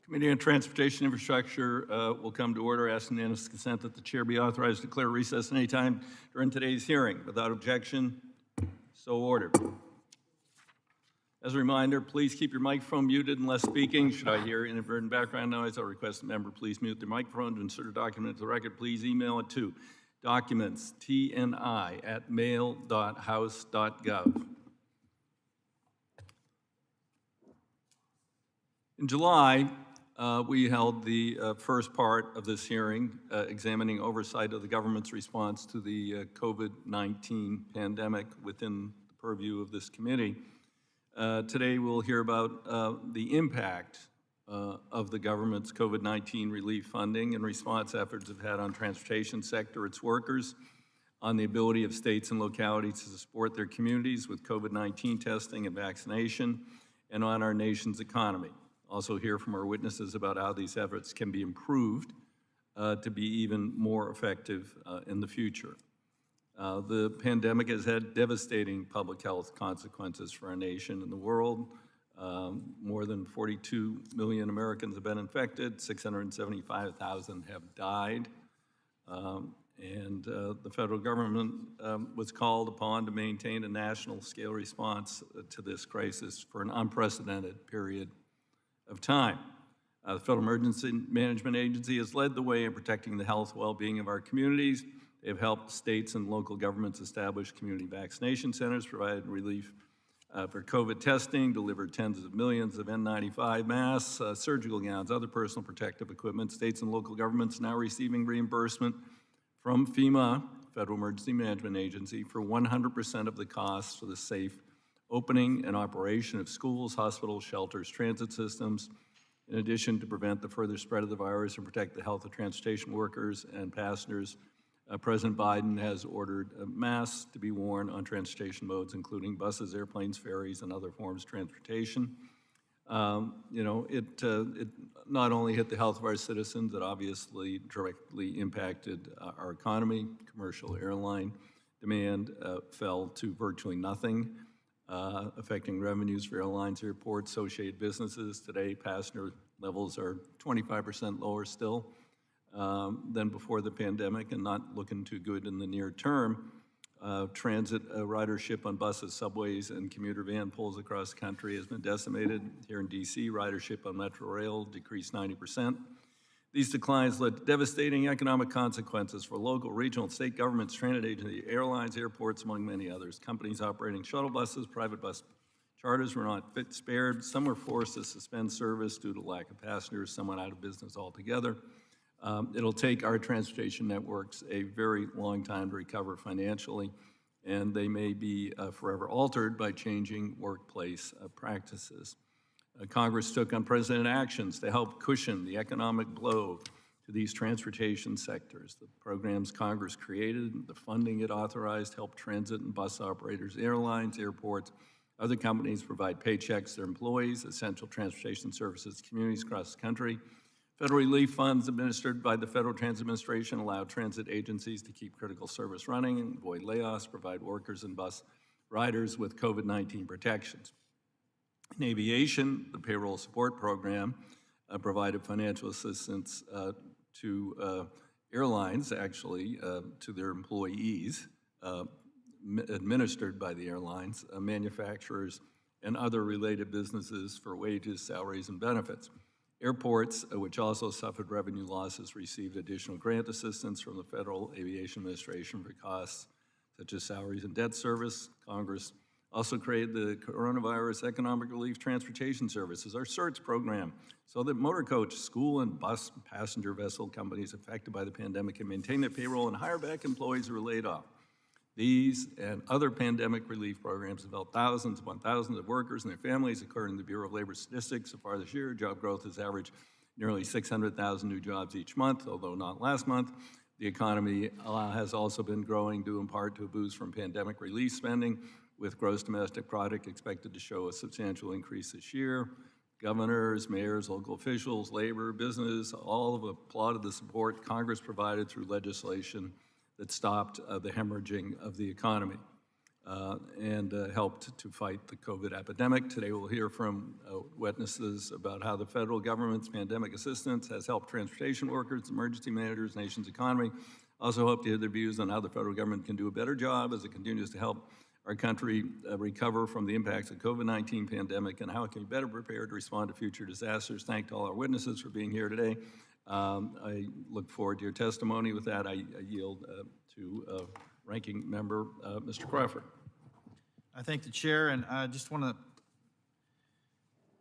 Committee on Transportation Infrastructure will come to order. Ask unanimous consent that the chair be authorized to declare recess at any time during today's hearing. Without objection, so ordered. As a reminder, please keep your microphone muted unless speaking. Should I hear inadvertent background noise, I'll request a member please mute their microphone. To insert a document into the record, please email it to documents@mail.house.gov. In July, we held the first part of this hearing, examining oversight of the government's response to the COVID-19 pandemic within the purview of this committee. Today we'll hear about the impact of the government's COVID-19 relief funding and response efforts have had on transportation sector, its workers, on the ability of states and localities to support their communities with COVID-19 testing and vaccination, and on our nation's economy. Also hear from our witnesses about how these efforts can be improved to be even more effective in the future. The pandemic has had devastating public health consequences for our nation and the world. More than 42 million Americans have been infected, 675,000 have died, and the federal government was called upon to maintain a national scale response to this crisis for an unprecedented period of time. The Federal Emergency Management Agency has led the way in protecting the health and well-being of our communities. They've helped states and local governments establish community vaccination centers, provided relief for COVID testing, delivered tens of millions of N95 masks, surgical gowns, other personal protective equipment. States and local governments now receiving reimbursement from Fema, Federal Emergency Management Agency, for 100% of the costs for the safe opening and operation of schools, hospitals, shelters, transit systems, in addition to prevent the further spread of the virus and protect the health of transportation workers and passengers. President Biden has ordered masks to be worn on transportation modes, including buses, airplanes, ferries, and other forms of transportation. It not only hit the health of our citizens, it obviously directly impacted our economy. Commercial airline demand fell to virtually nothing, affecting revenues for airlines, airports, associated businesses. Today, passenger levels are 25% lower still than before the pandemic and not looking too good in the near term. Transit ridership on buses, subways, and commuter van pools across the country has been decimated. Here in D.C., ridership on Metro Rail decreased 90%. These declines led to devastating economic consequences for local, regional, and state governments, transit agencies, airlines, airports, among many others. Companies operating shuttle buses, private bus charters were not spared. Some were forced to suspend service due to lack of passengers. Some went out of business altogether. It'll take our transportation networks a very long time to recover financially, and they may be forever altered by changing workplace practices. Congress took unprecedented actions to help cushion the economic blow to these transportation sectors. The programs Congress created, the funding it authorized, helped transit and bus operators, airlines, airports, other companies provide paychecks to their employees, essential transportation services to communities across the country. Federal relief funds administered by the Federal Transit Administration allow transit agencies to keep critical service running and avoid layoffs, provide workers and bus riders with COVID-19 protections. In aviation, the payroll support program provided financial assistance to airlines, actually, to their employees, administered by the airlines, manufacturers, and other related businesses for wages, salaries, and benefits. Airports, which also suffered revenue losses, received additional grant assistance from the Federal Aviation Administration for costs such as salaries and debt service. Congress also created the Coronavirus Economic Relief Transportation Services, our CERTS program, so that motor coach, school, and bus passenger vessel companies affected by the pandemic can maintain their payroll and hire back employees who were laid off. These and other pandemic relief programs have helped thousands upon thousands of workers and their families. According to the Bureau of Labor Statistics, so far this year, job growth has averaged nearly 600,000 new jobs each month, although not last month. The economy has also been growing due in part to a boost from pandemic relief spending, with gross domestic product expected to show a substantial increase this year. Governors, mayors, local officials, labor, business, all have applauded the support Congress provided through legislation that stopped the hemorrhaging of the economy. and helped to fight the COVID epidemic. Today we'll hear from witnesses about how the federal government's pandemic assistance has helped transportation workers, emergency managers, nation's economy. Also hope to hear their views on how the federal government can do a better job as it continues to help our country recover from the impacts of COVID-19 pandemic and how it can be better prepared to respond to future disasters. Thank to all our witnesses for being here today. I look forward to your testimony. With that, I yield to Ranking Member Mr. Crawford. I thank the chair, and I just want to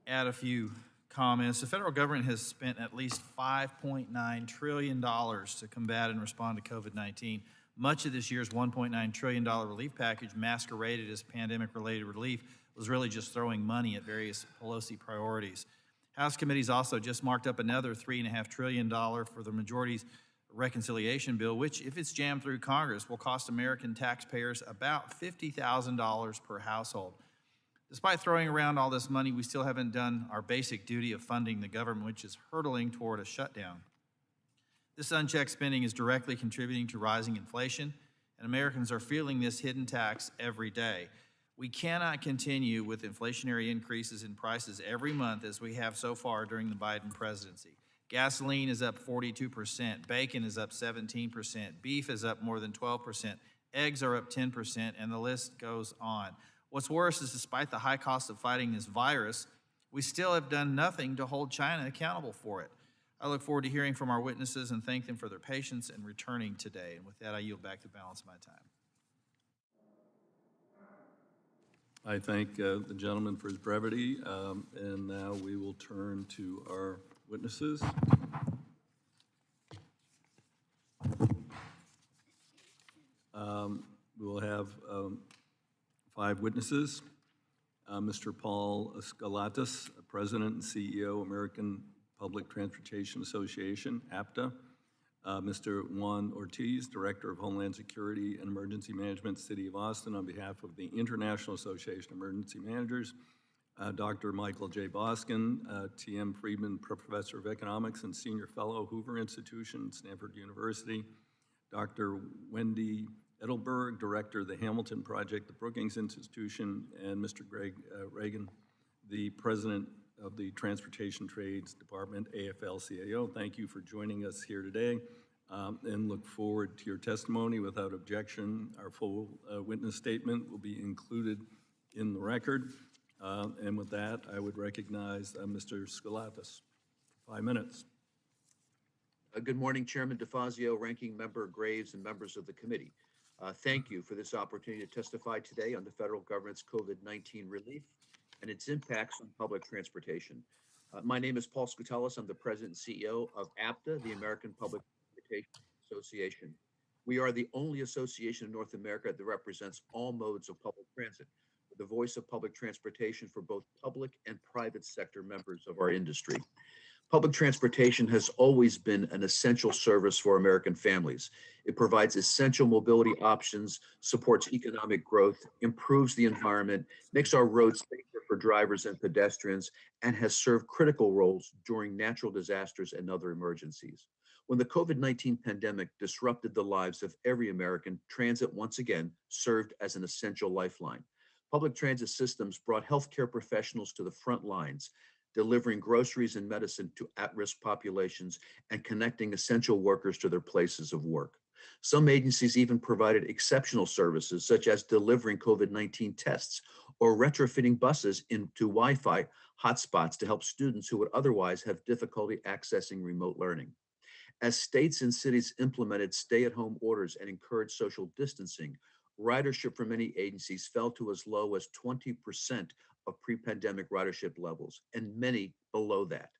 add a few comments. The federal government has spent at least $5.9 trillion to combat and respond to COVID-19. Much of this year's $1.9 trillion relief package, masqueraded as pandemic-related relief, was really just throwing money at various Pelosi priorities. House committees also just marked up another $3.5 trillion for the majority's reconciliation bill, which, if it's jammed through Congress, will cost American taxpayers about $50,000 per household. Despite throwing around all this money, we still haven't done our basic duty of funding the government, which is hurtling toward a shutdown. This unchecked spending is directly contributing to rising inflation, and Americans are feeling this hidden tax every day. We cannot continue with inflationary increases in prices every month as we have so far during the Biden presidency. Gasoline is up 42%, bacon is up 17%, beef is up more than 12%, eggs are up 10%, and the list goes on. What's worse is, despite the high cost of fighting this virus, we still have done nothing to hold China accountable for it. I look forward to hearing from our witnesses and thank them for their patience and returning today. And with that, I yield back the balance of my time. I thank the gentleman for his brevity, and now we will turn to our witnesses. We will have 5 witnesses. Mr. Paul Skalatas, President and CEO, American Public Transportation Association, APTA. Mr. Juan Ortiz, Director of Homeland Security and Emergency Management, City of Austin, on behalf of the International Association of Emergency Managers. Dr. Michael J. Boskin, T.M. Friedman Professor of Economics and Senior Fellow, Hoover Institution, Stanford University. Dr. Wendy Edelberg, Director of the Hamilton Project, the Brookings Institution, and Mr. Greg Reagan, the President of the Transportation Trades Department, AFL-CIO. Thank you for joining us here today, and look forward to your testimony. Without objection, our full witness statement will be included in the record. And with that, I would recognize Mr. Skalatas for 5 minutes. Good morning, Chairman DeFazio, Ranking Member Graves, and members of the committee. Thank you for this opportunity to testify today on the federal government's COVID-19 relief and its impacts on public transportation. My name is Paul Skoutelis. I'm the President and CEO of APTA, the American Public Transportation Association. We are the only association in North America that represents all modes of public transit, the voice of public transportation for both public and private sector members of our industry. Public transportation has always been an essential service for American families. It provides essential mobility options, supports economic growth, improves the environment, makes our roads safer for drivers and pedestrians, and has served critical roles during natural disasters and other emergencies. When the COVID-19 pandemic disrupted the lives of every American, transit once again served as an essential lifeline. Public transit systems brought healthcare professionals to the front lines, delivering groceries and medicine to at-risk populations and connecting essential workers to their places of work. Some agencies even provided exceptional services, such as delivering COVID-19 tests or retrofitting buses into Wi-Fi hotspots to help students who would otherwise have difficulty accessing remote learning. As states and cities implemented stay-at-home orders and encouraged social distancing, ridership for many agencies fell to as low as 20% of pre-pandemic ridership levels, and many below that.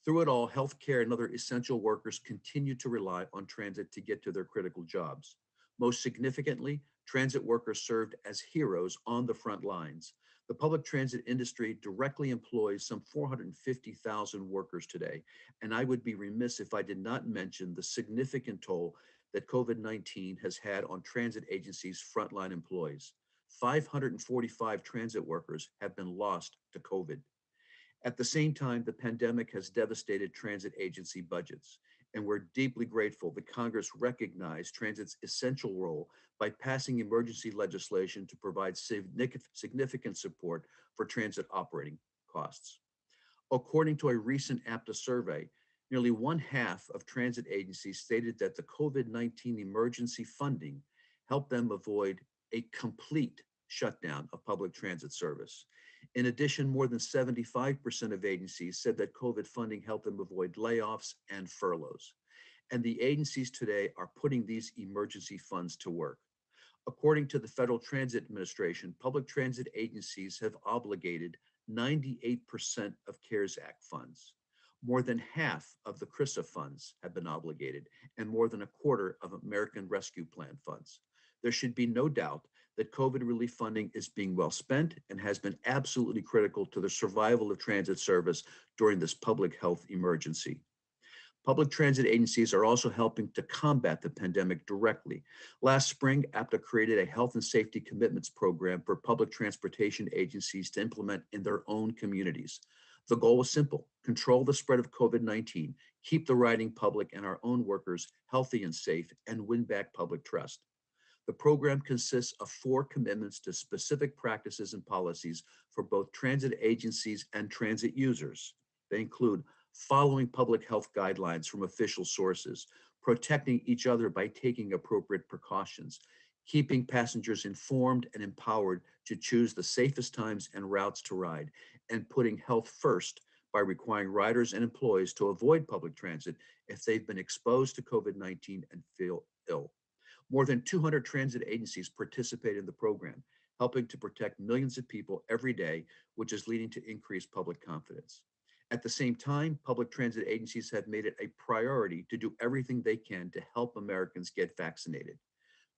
Through it all, healthcare and other essential workers continue to rely on transit to get to their critical jobs. Most significantly, transit workers served as heroes on the front lines. The public transit industry directly employs some 450,000 workers today, and I would be remiss if I did not mention the significant toll that COVID-19 has had on transit agencies' frontline employees. 545 transit workers have been lost to COVID. At the same time, the pandemic has devastated transit agency budgets. and we're deeply grateful that Congress recognized transit's essential role by passing emergency legislation to provide significant support for transit operating costs. According to a recent APTA survey, nearly one half of transit agencies stated that the COVID-19 emergency funding helped them avoid a complete shutdown of public transit service. In addition, more than 75% of agencies said that COVID funding helped them avoid layoffs and furloughs. And the agencies today are putting these emergency funds to work. According to the Federal Transit Administration, public transit agencies have obligated 98% of CARES Act funds. More than half of the CRISA funds have been obligated, and more than a quarter of American Rescue Plan funds. There should be no doubt that COVID relief funding is being well spent and has been absolutely critical to the survival of transit service during this public health emergency. Public transit agencies are also helping to combat the pandemic directly. Last spring, APTA created a health and safety commitments program for public transportation agencies to implement in their own communities. The goal was simple: control the spread of COVID-19, keep the riding public and our own workers healthy and safe, and win back public trust. The program consists of 4 commitments to specific practices and policies for both transit agencies and transit users. They include following public health guidelines from official sources, protecting each other by taking appropriate precautions, keeping passengers informed and empowered to choose the safest times and routes to ride, and putting health first by requiring riders and employees to avoid public transit if they've been exposed to COVID-19 and feel ill. More than 200 transit agencies participate in the program, helping to protect millions of people every day, which is leading to increased public confidence. At the same time, public transit agencies have made it a priority to do everything they can to help Americans get vaccinated.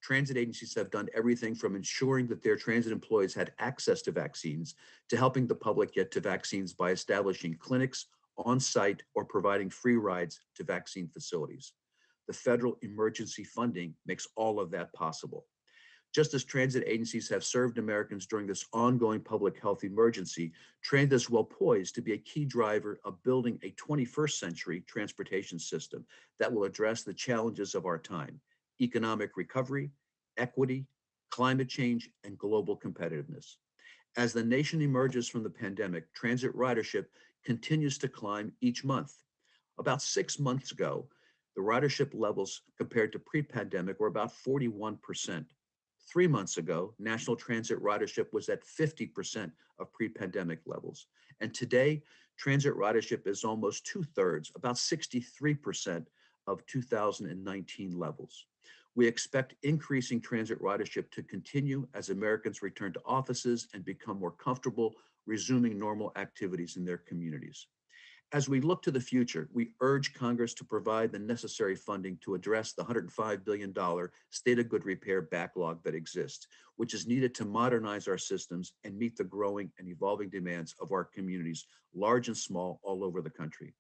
Transit agencies have done everything from ensuring that their transit employees had access to vaccines to helping the public get to vaccines by establishing clinics on site or providing free rides to vaccine facilities. The federal emergency funding makes all of that possible. Just as transit agencies have served Americans during this ongoing public health emergency, transit is well poised to be a key driver of building a 21st century transportation system that will address the challenges of our time: economic recovery, equity, climate change, and global competitiveness. As the nation emerges from the pandemic, transit ridership continues to climb each month. About 6 months ago, the ridership levels compared to pre-pandemic were about 41%. 3 months ago, national transit ridership was at 50% of pre-pandemic levels. And today, transit ridership is almost 2/3, about 63% of 2019 levels. We expect increasing transit ridership to continue as Americans return to offices and become more comfortable resuming normal activities in their communities. As we look to the future, we urge Congress to provide the necessary funding to address the $105 billion state of good repair backlog that exists, which is needed to modernize our systems and meet the growing and evolving demands of our communities, large and small, all over the country.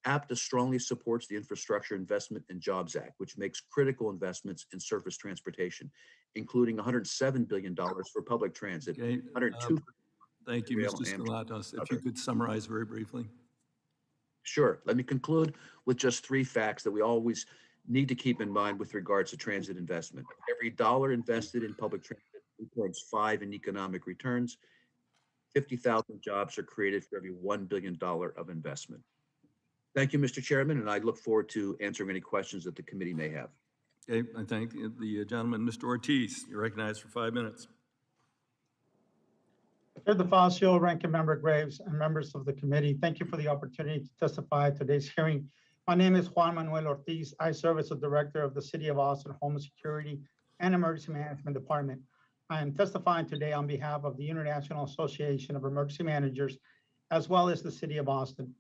APTA strongly supports the Infrastructure Investment and Jobs Act, which makes critical investments in surface transportation, including $107 billion for public transit, Okay, 102 thank you, rail, Mr. Amtrak. Scalatos. If you could summarize very briefly. Sure. Let me conclude with just 3 facts that we always need to keep in mind with regards to transit investment. Every dollar invested in public transit records 5 in economic returns. 50,000 jobs are created for every $1 billion of investment. Thank you, Mr. Chairman, and I look forward to answering any questions that the committee may have. Okay, I thank the gentleman. Mr. Ortiz, you're recognized for 5 minutes. Chair DeFazio, Ranking Member Graves, and members of the committee, thank you for the opportunity to testify at today's hearing. My name is Juan Manuel Ortiz. I serve as the Director of the City of Austin Home Security and Emergency Management Department. I am testifying today on behalf of the International Association of Emergency Managers, as well as the City of Austin.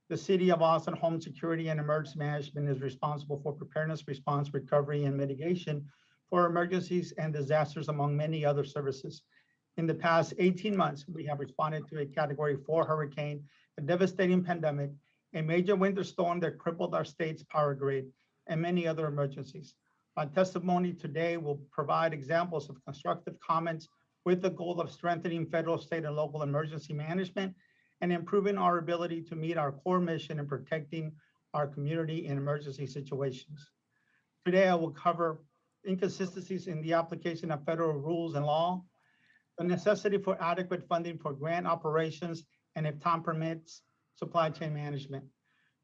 The City of Austin Home Security and Emergency Management is responsible for preparedness, response, recovery, and mitigation for emergencies and disasters, among many other services. In the past 18 months, we have responded to a Category 4 hurricane, a devastating pandemic, a major winter storm that crippled our state's power grid, and many other emergencies. My testimony today will provide examples of constructive comments with the goal of strengthening federal, state, and local emergency management and improving our ability to meet our core mission in protecting our community in emergency situations. Today, I will cover inconsistencies in the application of federal rules and law, the necessity for adequate funding for grant operations, and if time permits, supply chain management.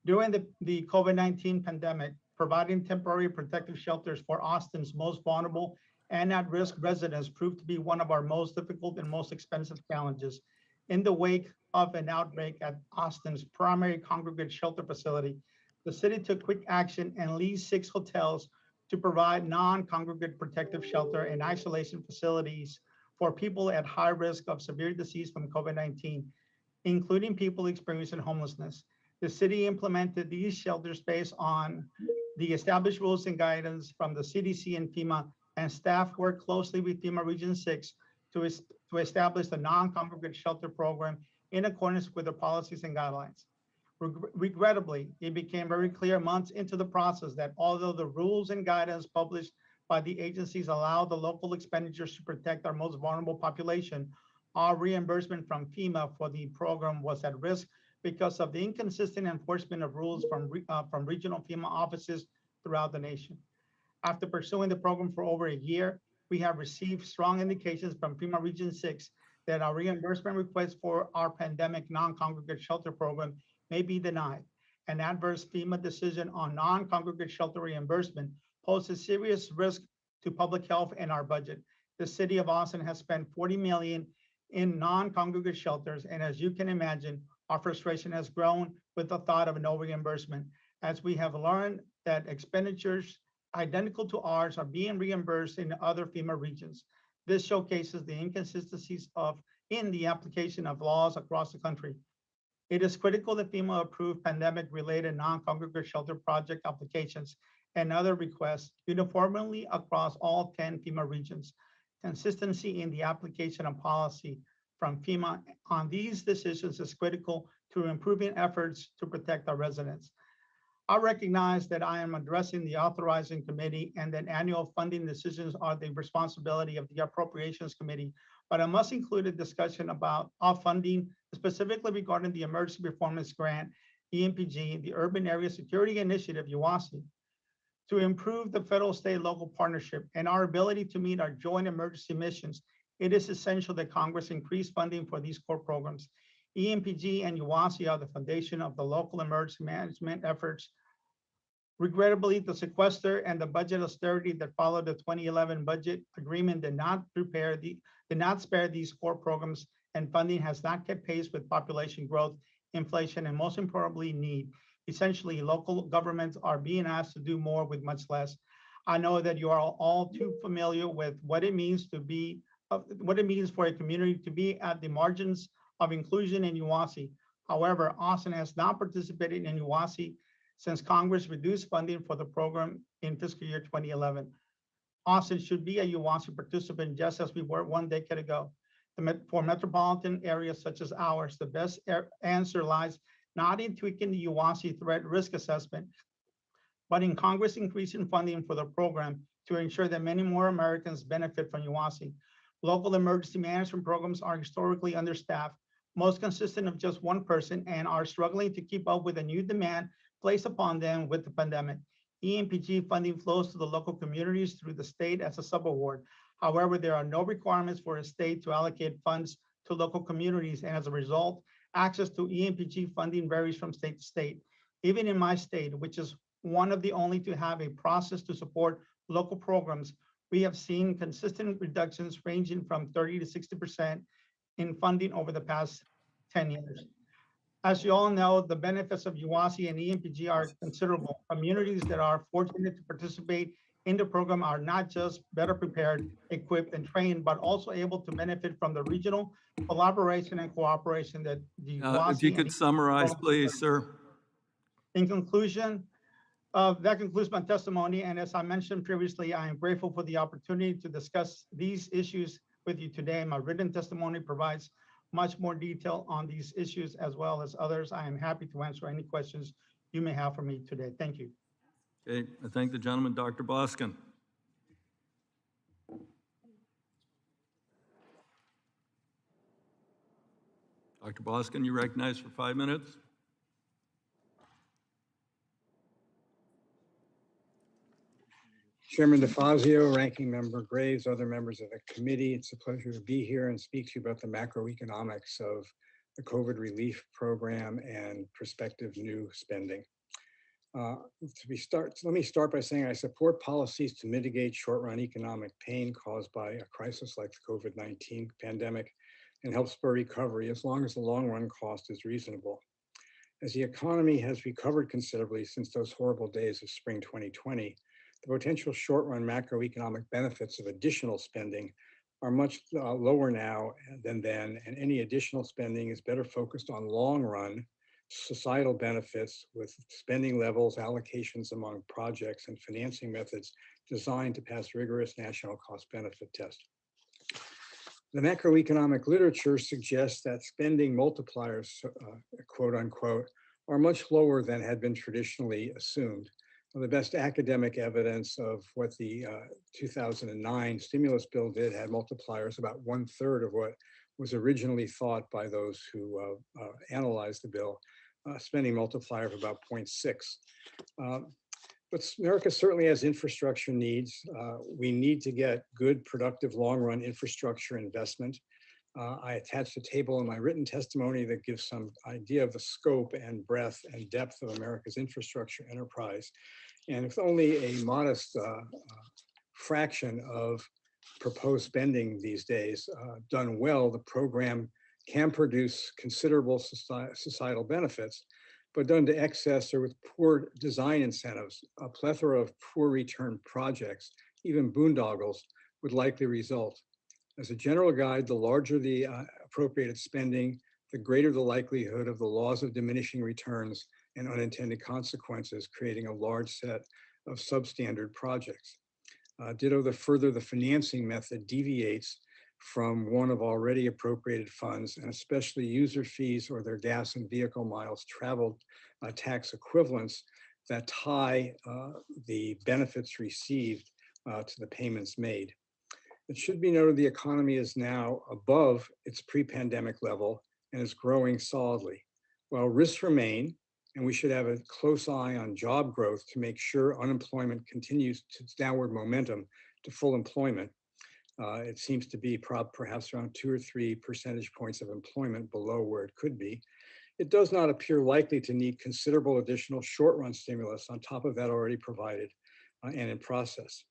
During the COVID-19 pandemic, providing temporary protective shelters for Austin's most vulnerable and at-risk residents proved to be one of our most difficult and most expensive challenges. In the wake of an outbreak at Austin's primary congregate shelter facility, the city took quick action and leased 6 hotels to provide non-congregate protective shelter and isolation facilities for people at high risk of severe disease from COVID-19, including people experiencing homelessness. The city implemented these shelters based on the established rules and guidance from the CDC and Fema, and staff worked closely with Fema Region 6 to establish the non-congregate shelter program in accordance with the policies and guidelines. Regrettably, it became very clear months into the process that although the rules and guidance published by the agencies allow the local expenditures to protect our most vulnerable population, our reimbursement from FEMA for the program was at risk because of the inconsistent enforcement of rules from regional FEMA offices throughout the nation. After pursuing the program for over a year, we have received strong indications from FEMA Region 6 that our reimbursement request for our pandemic non-congregate shelter program may be denied. An adverse FEMA decision on non-congregate shelter reimbursement poses serious risk to public health and our budget. The city of Austin has spent $40 million in non-congregate shelters, and as you can imagine, our frustration has grown with the thought of no reimbursement, as we have learned that expenditures identical to ours are being reimbursed in other FEMA regions. This showcases the inconsistencies in the application of laws across the country. It is critical that FEMA approve pandemic-related non-congregate shelter project applications and other requests uniformly across all 10 FEMA regions. Consistency in the application of policy from FEMA on these decisions is critical to improving efforts to protect our residents. I recognize that I am addressing the authorizing committee and that annual funding decisions are the responsibility of the appropriations committee, but I must include a discussion about our funding, specifically regarding the Emergency Performance Grant, EMPG, the Urban Area Security Initiative, UASI, to improve the federal, state, local partnership and our ability to meet our joint emergency missions. It is essential that Congress increase funding for these core programs. EMPG and UASI are the foundation of the local emergency management efforts. Regrettably, the sequester and the budget austerity that followed the 2011 budget agreement did not spare these core programs, and funding has not kept pace with population growth, inflation, and most importantly, need. Essentially, local governments are being asked to do more with much less. I know that you are all too familiar with what it means for a community to be at the margins of inclusion in UASI. However, Austin has not participated in UASI since Congress reduced funding for the program in fiscal year 2011. Austin should be a UASI participant just as we were 1 decade ago. For metropolitan areas such as ours, the best answer lies not in tweaking the UASI threat risk assessment, but in Congress increasing funding for the program to ensure that many more Americans benefit from UASI. Local emergency management programs are historically understaffed, most consistent of just one person, and are struggling to keep up with the new demand placed upon them with the pandemic. EMPG funding flows to the local communities through the state as a subaward. However, there are no requirements for a state to allocate funds to local communities, and as a result, access to EMPG funding varies from state to state. Even in my state, which is one of the only to have a process to support local programs, we have seen consistent reductions ranging from 30 to 60% in funding over the past 10 years. As you all know, the benefits of UASI and EMPG are considerable. Communities that are fortunate to participate in the program are not just better prepared, equipped, and trained, but also able to benefit from the regional collaboration and cooperation that the UASI If you could summarize, please, sir. In conclusion, that concludes my testimony. And as I mentioned previously, I am grateful for the opportunity to discuss these issues with you today. My written testimony provides much more detail on these issues as well as others. I am happy to answer any questions you may have for me today. Thank you. Okay, I thank the gentleman, Dr. Boskin. Dr. Boskin, you recognized for 5 minutes. Chairman DeFazio, Ranking Member Graves, other members of the committee, it's a pleasure to be here and speak to you about the macroeconomics of the COVID relief program and prospective new spending. Let me start by saying I support policies to mitigate short-run economic pain caused by a crisis like the COVID-19 pandemic and help spur recovery as long as the long-run cost is reasonable. As the economy has recovered considerably since those horrible days of spring 2020, the potential short-run macroeconomic benefits of additional spending are much lower now than then, and any additional spending is better focused on long-run societal benefits with spending levels, allocations among projects, and financing methods designed to pass rigorous national cost-benefit tests. The macroeconomic literature suggests that spending multipliers, quote unquote, are much lower than had been traditionally assumed. The best academic evidence of what the 2009 stimulus bill did had multipliers about 1/3 of what was originally thought by those who analyzed the bill, spending multiplier of about 0.6. But America certainly has infrastructure needs. We need to get good, productive, long-run infrastructure investment. I attached a table in my written testimony that gives some idea of the scope and breadth and depth of America's infrastructure enterprise. And if only a modest fraction of proposed spending these days done well, the program can produce considerable societal benefits, but done to excess or with poor design incentives, a plethora of poor return projects, even boondoggles, would likely result. As a general guide, the larger the appropriated spending, the greater the likelihood of the laws of diminishing returns and unintended consequences, creating a large set of substandard projects. Ditto, the further the financing method deviates from one of already appropriated funds, and especially user fees or their gas and vehicle miles traveled tax equivalents that tie the benefits received to the payments made. It should be noted the economy is now above its pre-pandemic level and is growing solidly. While risks remain, and we should have a close eye on job growth to make sure unemployment continues its downward momentum to full employment. It seems to be perhaps around 2 or 3 percentage points of employment below where it could be. It does not appear likely to need considerable additional short-run stimulus on top of that already provided and in process.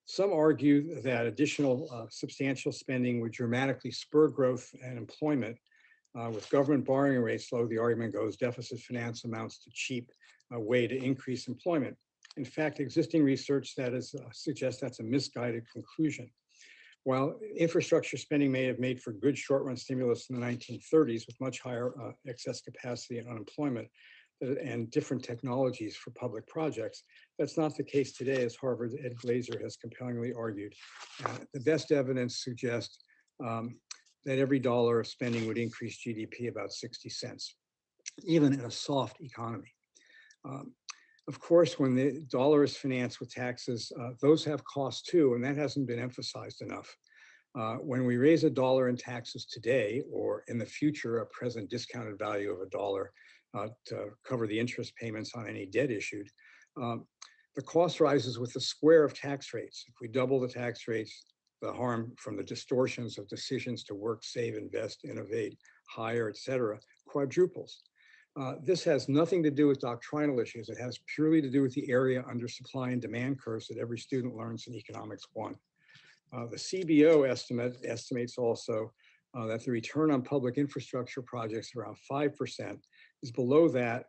Some argue that additional substantial spending would dramatically spur growth and employment. With government borrowing rates low, the argument goes deficit finance amounts to cheap way to increase employment. In fact, existing research suggests that's a misguided conclusion. While infrastructure spending may have made for good short-run stimulus in the 1930s with much higher excess capacity and unemployment and different technologies for public projects, that's not the case today, as Harvard's Ed Glazer has compellingly argued. The best evidence suggests that every dollar of spending would increase GDP about 60 cents, even in a soft economy. Of course, when the dollar is financed with taxes, those have costs too, and that hasn't been emphasized enough. When we raise a dollar in taxes today, or in the future, a present discounted value of a dollar to cover the interest payments on any debt issued, the cost rises with the square of tax rates. If we double the tax rates, the harm from the distortions of decisions to work, save, invest, innovate, hire, et cetera, quadruples. This has nothing to do with doctrinal issues. It has purely to do with the area under supply and demand curves that every student learns in Economics 1. The CBO estimates also that the return on public infrastructure projects around 5% is below that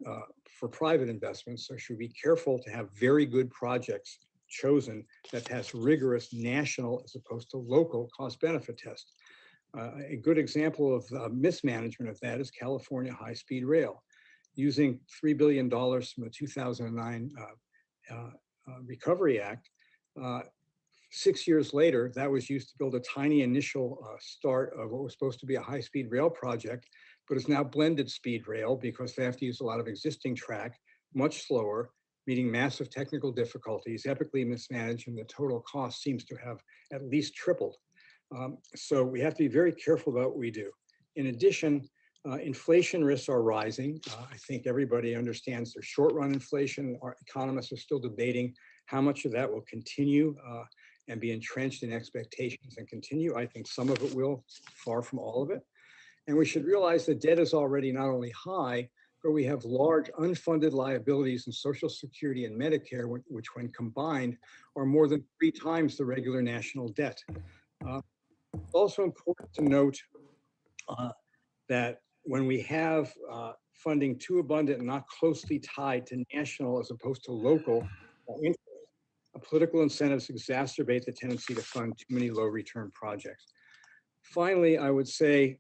for private investments. So should be careful to have very good projects chosen that pass rigorous national as opposed to local cost benefit tests. A good example of mismanagement of that is California high-speed rail. Using $3 billion from the 2009 Recovery Act, 6 years later, that was used to build a tiny initial start of what was supposed to be a high-speed rail project, but is now blended speed rail because they have to use a lot of existing track, much slower, meeting massive technical difficulties, epically mismanaged, and the total cost seems to have at least tripled. So we have to be very careful about what we do. In addition, inflation risks are rising. I think everybody understands there's short-run inflation. Our economists are still debating How much of that will continue and be entrenched in expectations and continue? I think some of it will, far from all of it. And we should realize that debt is already not only high, but we have large unfunded liabilities in Social Security and Medicare, which when combined are more than 3 times the regular national debt. It's also important to note that when we have funding too abundant and not closely tied to national as opposed to local interests, political incentives exacerbate the tendency to fund too many low return projects. Finally, I would say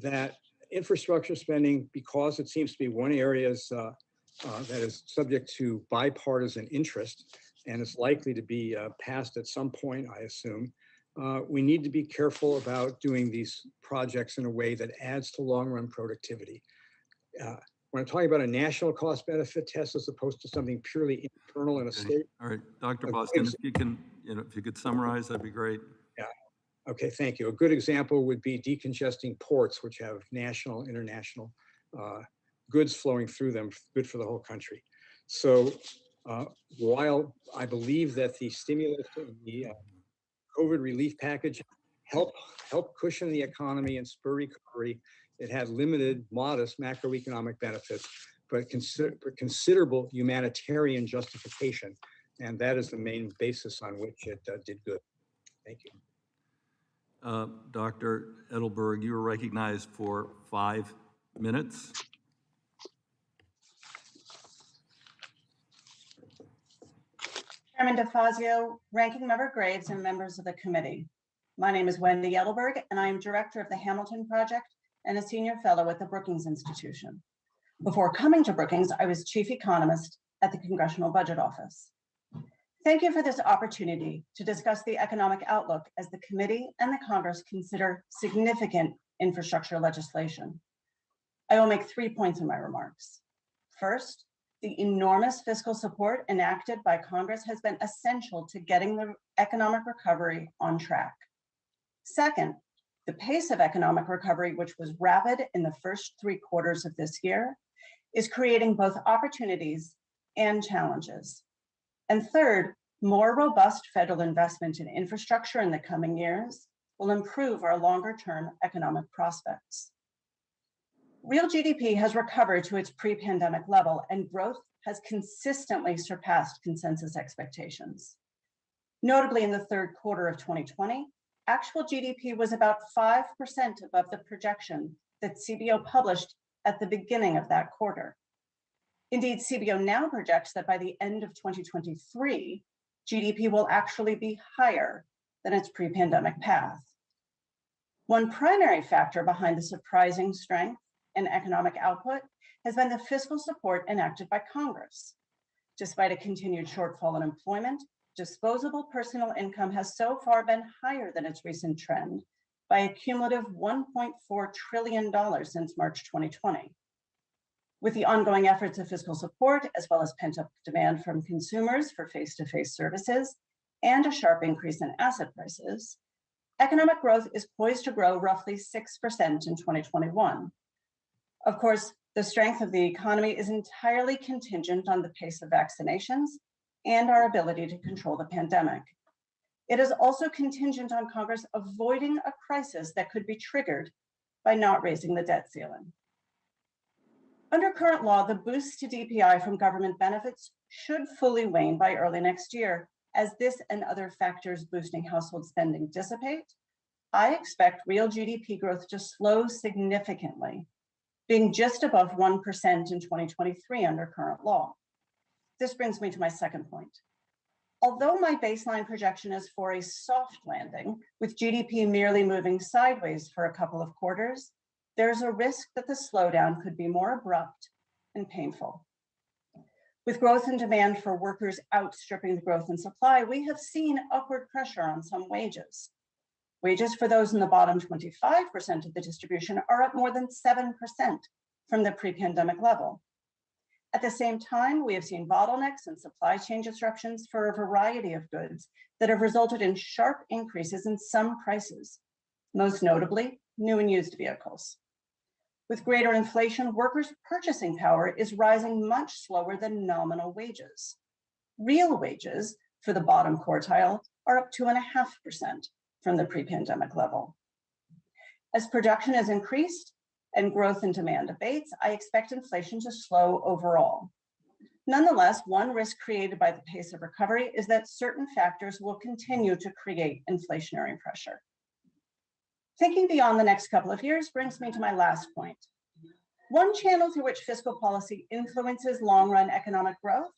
that infrastructure spending, because it seems to be one area that is subject to bipartisan interest and is likely to be passed at some point, I assume, we need to be careful about doing these projects in a way that adds to long-run productivity. When I'm talking about a national cost benefit test as opposed to something purely internal in a state. All right, Dr. Boston, if you can, if you could summarize, that'd be great. Yeah. Okay, thank you. A good example would be decongesting ports, which have national, international goods flowing through them, good for the whole country. So while I believe that the stimulus and the COVID relief package help cushion the economy and spur recovery, it had limited, modest macroeconomic benefits, but considerable humanitarian justification. And that is the main basis on which it did good. Thank you. Dr. Edelberg, you were recognized for 5 minutes. Chairman DeFazio, Ranking Member Graves, and members of the committee. My name is Wendy Edelberg, and I am director of the Hamilton Project and a senior fellow at the Brookings Institution. Before coming to Brookings, I was chief economist at the Congressional Budget Office. Thank you for this opportunity to discuss the economic outlook as the committee and the Congress consider significant infrastructure legislation. I will make 3 points in my remarks. First, the enormous fiscal support enacted by Congress has been essential to getting the economic recovery on track. Second, the pace of economic recovery, which was rapid in the first 3 quarters of this year, is creating both opportunities and challenges. And third, more robust federal investment in infrastructure in the coming years will improve our longer-term economic prospects. Real GDP has recovered to its pre-pandemic level, and growth has consistently surpassed consensus expectations. Notably, in the third quarter of 2020, actual GDP was about 5% above the projection that CBO published at the beginning of that quarter. Indeed, CBO now projects that by the end of 2023, GDP will actually be higher than its pre-pandemic path. One primary factor behind the surprising strength in economic output has been the fiscal support enacted by Congress. Despite a continued shortfall in employment, disposable personal income has so far been higher than its recent trend by a cumulative $1.4 trillion since March 2020. With the ongoing efforts of fiscal support, as well as pent-up demand from consumers for face-to-face services and a sharp increase in asset prices, economic growth is poised to grow roughly 6% in 2021. Of course, the strength of the economy is entirely contingent on the pace of vaccinations and our ability to control the pandemic. It is also contingent on Congress avoiding a crisis that could be triggered by not raising the debt ceiling. Under current law, the boost to DPI from government benefits should fully wane by early next year. As this and other factors boosting household spending dissipate, I expect real GDP growth to slow significantly, being just above 1% in 2023 under current law. This brings me to my second point. Although my baseline projection is for a soft landing, with GDP merely moving sideways for a couple of quarters, there's a risk that the slowdown could be more abrupt and painful. With growth in demand for workers outstripping the growth in supply, we have seen upward pressure on some wages. Wages for those in the bottom 25% of the distribution are up more than 7% from the pre-pandemic level. At the same time, we have seen bottlenecks and supply chain disruptions for a variety of goods that have resulted in sharp increases in some prices, most notably new and used vehicles. With greater inflation, workers' purchasing power is rising much slower than nominal wages. Real wages for the bottom quartile are up 2.5% from the pre-pandemic level. As production has increased and growth in demand abates, I expect inflation to slow overall. Nonetheless, one risk created by the pace of recovery is that certain factors will continue to create inflationary pressure. Thinking beyond the next couple of years brings me to my last point. One channel through which fiscal policy influences long-run economic growth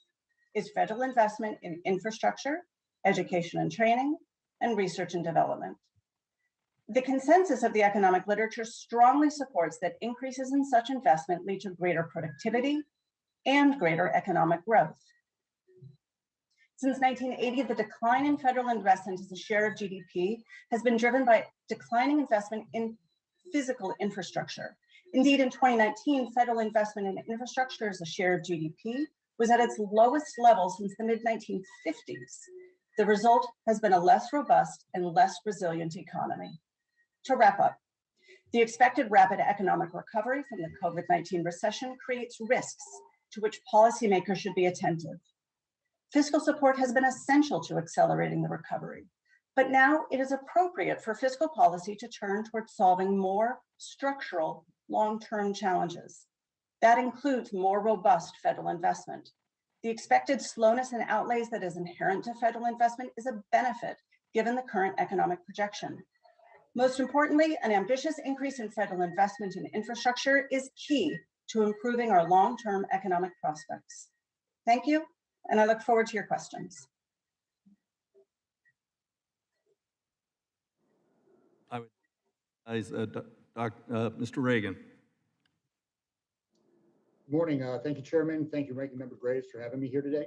is federal investment in infrastructure, education and training, and research and development. The consensus of the economic literature strongly supports that increases in such investment lead to greater productivity and greater economic growth. Since 1980, the decline in federal investment as a share of GDP has been driven by declining investment in physical infrastructure. Indeed, in 2019, federal investment in infrastructure as a share of GDP was at its lowest level since the mid-1950s. The result has been a less robust and less resilient economy. To wrap up, the expected rapid economic recovery from the COVID-19 recession creates risks to which policymakers should be attentive. Fiscal support has been essential to accelerating the recovery, but now it is appropriate for fiscal policy to turn towards solving more structural long-term challenges. That includes more robust federal investment. The expected slowness in outlays that is inherent to federal investment is a benefit given the current economic projection. Most importantly, an ambitious increase in federal investment in infrastructure is key to improving our long-term economic prospects. Thank you, and I look forward to your questions. I would, Mr. Reagan. Good morning. Thank you, Chairman. Thank you, Ranking Member Graves, for having me here today.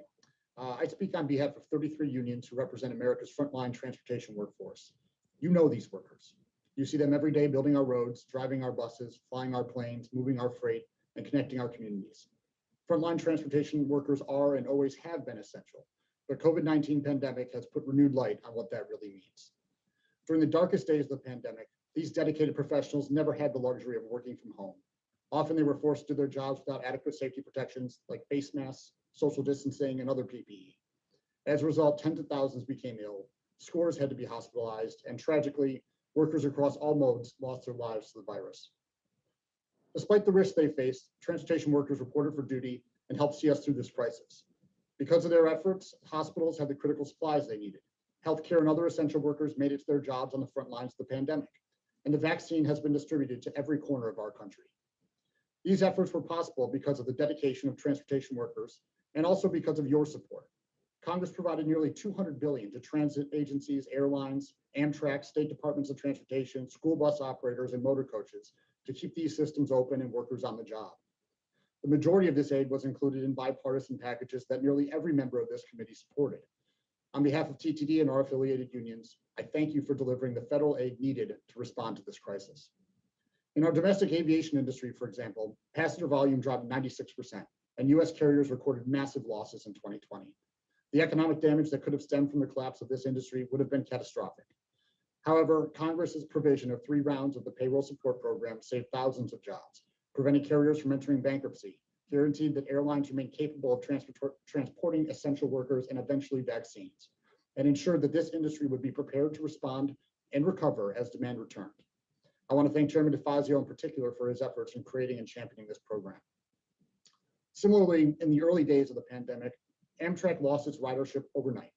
I speak on behalf of 33 unions who represent America's frontline transportation workforce. You know these workers. You see them every day building our roads, driving our buses, flying our planes, moving our freight, and connecting our communities. Frontline transportation workers are and always have been essential, but COVID-19 pandemic has put renewed light on what that really means. During the darkest days of the pandemic, these dedicated professionals never had the luxury of working from home. Often they were forced to do their jobs without adequate safety protections like face masks, social distancing, and other PPE. As a result, tens of thousands became ill, scores had to be hospitalized, and tragically, workers across all modes lost their lives to the virus. Despite the risks they faced, transportation workers reported for duty and helped see us through this crisis. Because of their efforts, hospitals had the critical supplies they needed. Healthcare and other essential workers made it to their jobs on the front lines of the pandemic, and the vaccine has been distributed to every corner of our country. These efforts were possible because of the dedication of transportation workers and also because of your support. Congress provided nearly $200 billion to transit agencies, airlines, Amtrak, state departments of transportation, school bus operators, and motor coaches to keep these systems open and workers on the job. The majority of this aid was included in bipartisan packages that nearly every member of this committee supported. On behalf of TTD and our affiliated unions, I thank you for delivering the federal aid needed to respond to this crisis. In our domestic aviation industry, for example, passenger volume dropped 96%, and US carriers recorded massive losses in 2020. The economic damage that could have stemmed from the collapse of this industry would have been catastrophic. However, Congress's provision of 3 rounds of the payroll support program saved thousands of jobs, prevented carriers from entering bankruptcy, guaranteed that airlines remain capable of transporting essential workers and eventually vaccines, and ensured that this industry would be prepared to respond and recover as demand returned. I want to thank Chairman DeFazio in particular for his efforts in creating and championing this program. Similarly, in the early days of the pandemic, Amtrak lost its ridership overnight.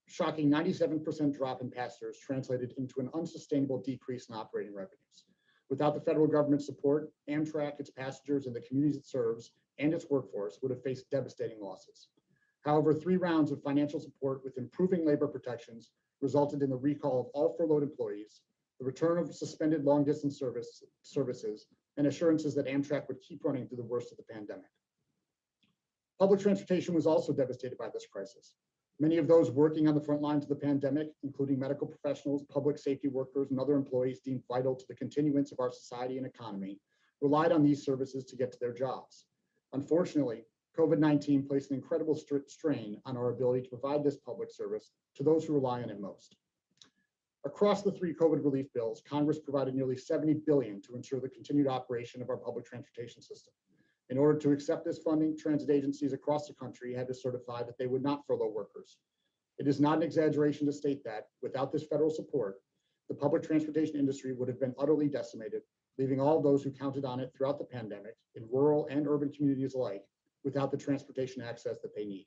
Shocking 97% drop in passengers translated into an unsustainable decrease in operating revenues. Without the federal government support, Amtrak, its passengers, and the communities it serves, and its workforce would have faced devastating losses. However, 3 rounds of financial support with improving labor protections resulted in the recall of all furloughed employees, the return of suspended long-distance services, and assurances that Amtrak would keep running through the worst of the pandemic. Public transportation was also devastated by this crisis. Many of those working on the front lines of the pandemic, including medical professionals, public safety workers, and other employees deemed vital to the continuance of our society and economy, relied on these services to get to their jobs. Unfortunately, COVID-19 placed an incredible strain on our ability to provide this public service to those who rely on it most. Across the 3 COVID relief bills, Congress provided nearly $70 billion to ensure the continued operation of our public transportation system. In order to accept this funding, transit agencies across the country had to certify that they would not furlough workers. It is not an exaggeration to state that without this federal support, the public transportation industry would have been utterly decimated, leaving all those who counted on it throughout the pandemic in rural and urban communities alike without the transportation access that they need.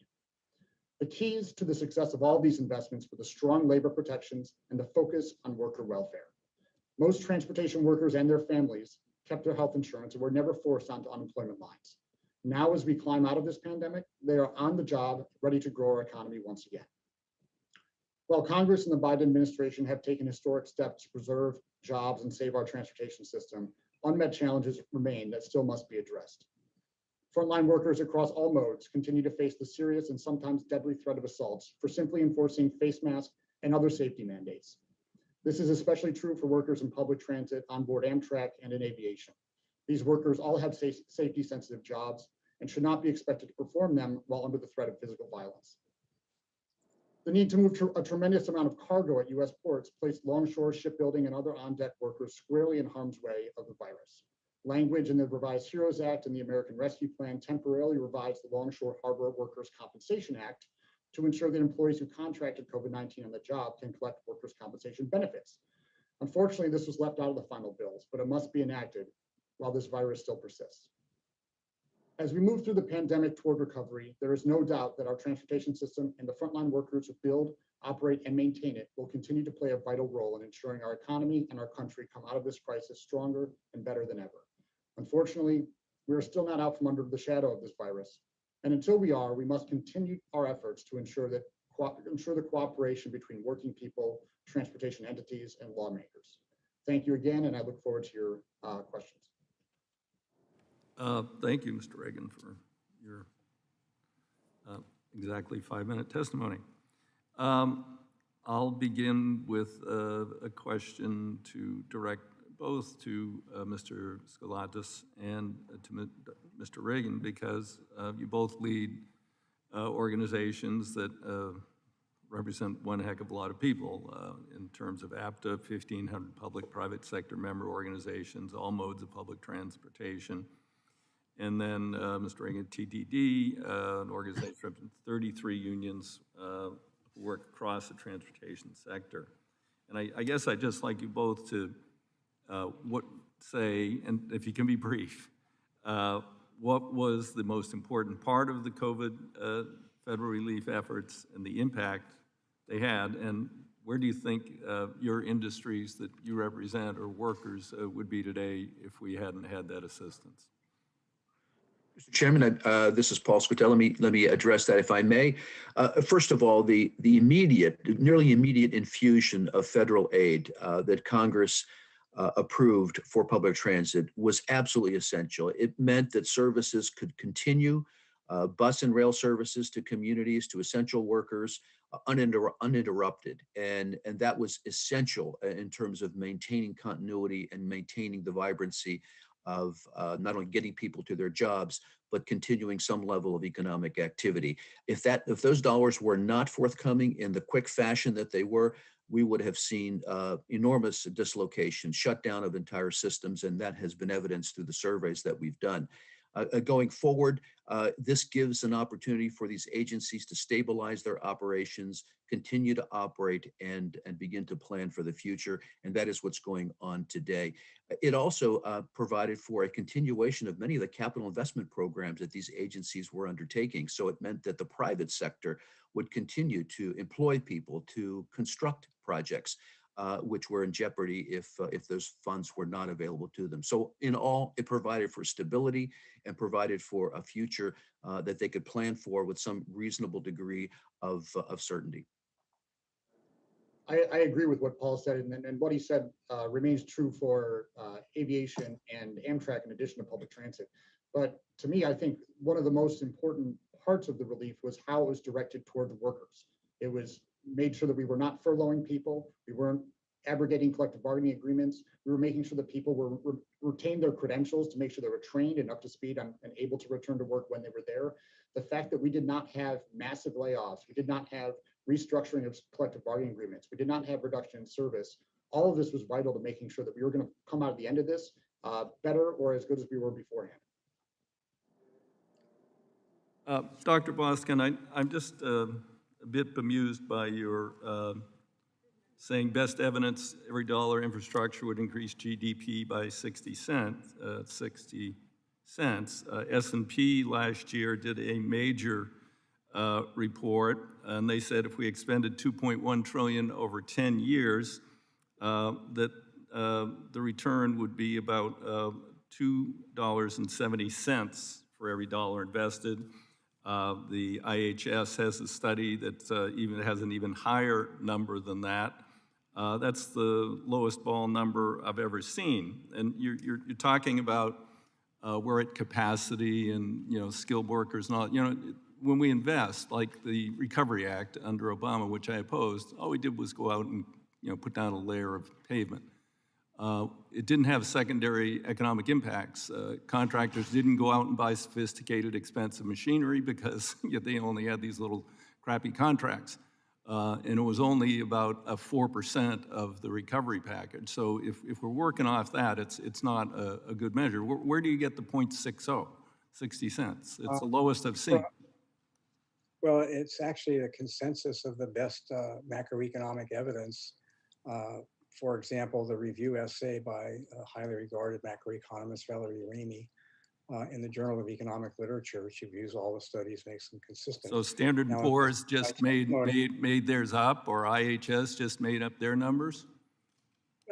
The keys to the success of all these investments were the strong labor protections and the focus on worker welfare. Most transportation workers and their families kept their health insurance and were never forced onto unemployment lines. Now, as we climb out of this pandemic, they are on the job, ready to grow our economy once again. While Congress and the Biden administration have taken historic steps to preserve jobs and save our transportation system, unmet challenges remain that still must be addressed. Frontline workers across all modes continue to face the serious and sometimes deadly threat of assaults for simply enforcing face masks and other safety mandates. This is especially true for workers in public transit, onboard Amtrak, and in aviation. These workers all have safety-sensitive jobs and should not be expected to perform them while under the threat of physical violence. The need to move a tremendous amount of cargo at U.S. ports placed longshore shipbuilding and other on-deck workers squarely in harm's way of the virus. Language in the revised HEROES Act and the American Rescue Plan temporarily revised the Longshore Harbor Workers' Compensation Act to ensure that employees who contracted COVID-19 on the job can collect workers' compensation benefits. Unfortunately, this was left out of the final bills, but it must be enacted while this virus still persists. As we move through the pandemic toward recovery, there is no doubt that our transportation system and the frontline workers who build, operate, and maintain it will continue to play a vital role in ensuring our economy and our country come out of this crisis stronger and better than ever. Unfortunately, we are still not out from under the shadow of this virus. And until we are, we must continue our efforts to ensure the cooperation between working people, transportation entities, and lawmakers. Thank you again, and I look forward to your questions. Thank you, Mr. Reagan, for your exactly 5-minute testimony. I'll begin with a question to direct both to Mr. Skalatas and to Mr. Reagan, because you both lead organizations that represent one heck of a lot of people in terms of APTA, 1,500 public-private sector member organizations, all modes of public transportation. And then Mr. Reagan, TTD, an organization representing 33 unions who work across the transportation sector. And I guess I'd just like you both to say, and if you can be brief, what was the most important part of the COVID federal relief efforts and the impact they had, and where do you think your industries that you represent or workers would be today if we hadn't had that assistance? Mr. Chairman, this is Paul Squatella. Let me address that, if I may. First of all, the nearly immediate infusion of federal aid that Congress approved for public transit was absolutely essential. It meant that services could continue, bus and rail services to communities, to essential workers, uninterrupted. And that was essential in terms of maintaining continuity and maintaining the vibrancy of not only getting people to their jobs, but continuing some level of economic activity. If those dollars were not forthcoming in the quick fashion that they were, we would have seen enormous dislocation, shutdown of entire systems, and that has been evidenced through the surveys that we've done. Going forward, this gives an opportunity for these agencies to stabilize their operations, continue to operate, and begin to plan for the future, and that is what's going on today. It also provided for a continuation of many of the capital investment programs that these agencies were undertaking. So it meant that the private sector would continue to employ people to construct projects, which were in jeopardy if those funds were not available to them. So in all, it provided for stability and provided for a future that they could plan for with some reasonable degree of certainty. I agree with what Paul said, and what he said remains true for aviation and Amtrak in addition to public transit. But to me, I think one of the most important parts of the relief was how it was directed toward the workers. It was made sure that we were not furloughing people, we weren't abrogating collective bargaining agreements, we were making sure that people were retained their credentials to make sure they were trained and up to speed and able to return to work when they were there. The fact that we did not have massive layoffs, we did not have restructuring of collective bargaining agreements, we did not have reduction in service, all of this was vital to making sure that we were going to come out at the end of this better or as good as we were beforehand. Dr. Boskin, I'm just a bit bemused by your saying best evidence, every dollar infrastructure would increase GDP by 60 cents. S&P last year did a major report, and they said if we expended $2.1 trillion over 10 years, that the return would be about $2.70 for every dollar invested. The IHS has a study that even has an even higher number than that. That's the lowest ball number I've ever seen. And you're talking about we're at capacity and, you know, skilled workers and all. You know, when we invest, like the Recovery Act under Obama, which I opposed, all we did was go out and, you know, put down a layer of pavement. It didn't have secondary economic impacts. Contractors didn't go out and buy sophisticated, expensive machinery because they only had these little crappy contracts. And it was only about 4% of the recovery package. So if we're working off that, it's not a good measure. Where do you get the 0.60, 60 cents? It's the lowest I've seen. Well, it's actually a consensus of the best macroeconomic evidence. For example, the review essay by a highly regarded macroeconomist, Valerie Ramey, in the Journal of Economic Literature, which reviews all the studies, makes them consistent. So Standard & Now, Poor's just made testimony- theirs up, or IHS just made up their numbers?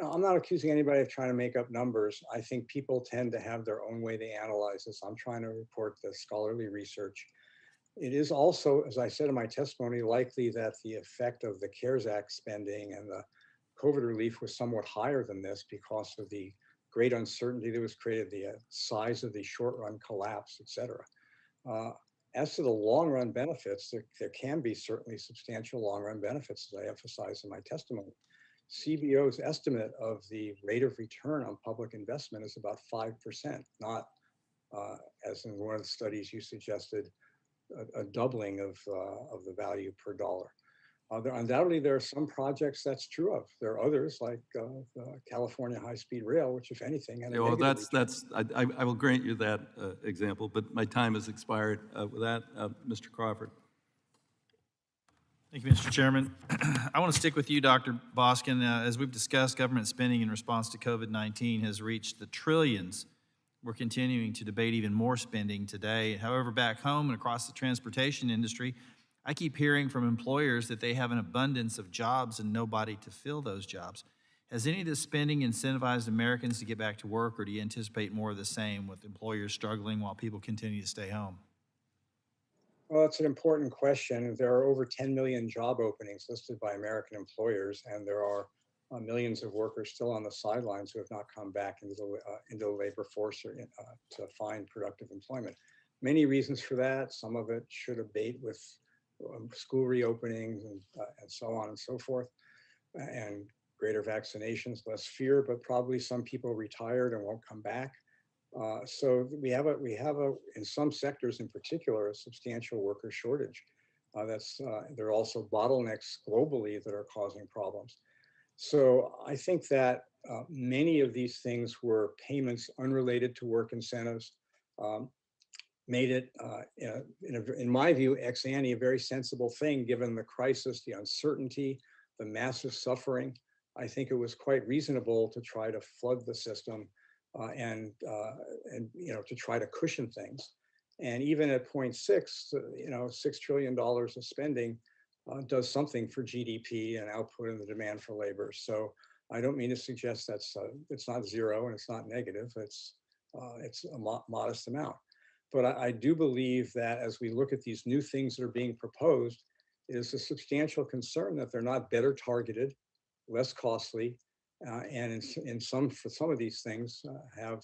No, I'm not accusing anybody of trying to make up numbers. I think people tend to have their own way they analyze this. I'm trying to report the scholarly research. It is also, as I said in my testimony, likely that the effect of the CARES Act spending and the COVID relief was somewhat higher than this because of the great uncertainty that was created, the size of the short-run collapse, et cetera. As to the long-run benefits, there can be certainly substantial long-run benefits, as I emphasized in my testimony. CBO's estimate of the rate of return on public investment is about 5%, not, as in one of the studies you suggested, a doubling of the value per dollar. Undoubtedly, there are some projects that's true of. There are others like the California high-speed rail, which, if anything, had a Well, negative I will grant you that example, but my time has expired. With that, Mr. Crawford. Thank you, Mr. Chairman. I want to stick with you, Dr. Boskin. As we've discussed, government spending in response to COVID-19 has reached the trillions. We're continuing to debate even more spending today. However, back home and across the transportation industry, I keep hearing from employers that they have an abundance of jobs and nobody to fill those jobs. Has any of this spending incentivized Americans to get back to work, or do you anticipate more of the same with employers struggling while people continue to stay home? Well, that's an important question. There are over 10 million job openings listed by American employers, and there are millions of workers still on the sidelines who have not come back into the labor force or to find productive employment. Many reasons for that. Some of it should abate with school reopenings and so on and so forth, and greater vaccinations, less fear, but probably some people retired and won't come back. So we have in some sectors in particular, a substantial worker shortage. There are also bottlenecks globally that are causing problems. So I think that many of these things were payments unrelated to work incentives, made it, in my view, ex ante, a very sensible thing given the crisis, the uncertainty, the massive suffering. I think it was quite reasonable to try to flood the system and to try to cushion things. And even at 0.6, $6 trillion of spending does something for GDP and output and the demand for labor. So I don't mean to suggest that's it's not zero and it's not negative. It's a modest amount. But I do believe that as we look at these new things that are being proposed, it is a substantial concern that they're not better targeted, less costly, and for some of these things have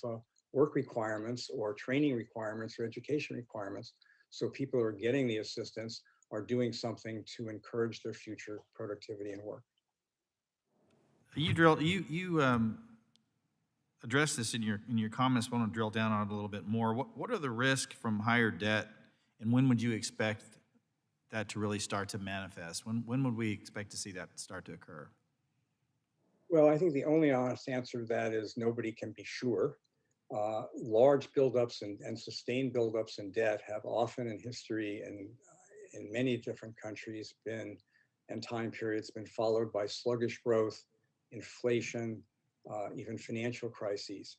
work requirements or training requirements or education requirements. So people who are getting the assistance are doing something to encourage their future productivity and work. You addressed this in your comments. I want to drill down on it a little bit more. What are the risks from higher debt, and when would you expect that to really start to manifest? When would we expect to see that start to occur? Well, I think the only honest answer to that is nobody can be sure. Large buildups and sustained buildups in debt have often in history and in many different countries been and time periods been followed by sluggish growth, inflation, even financial crises.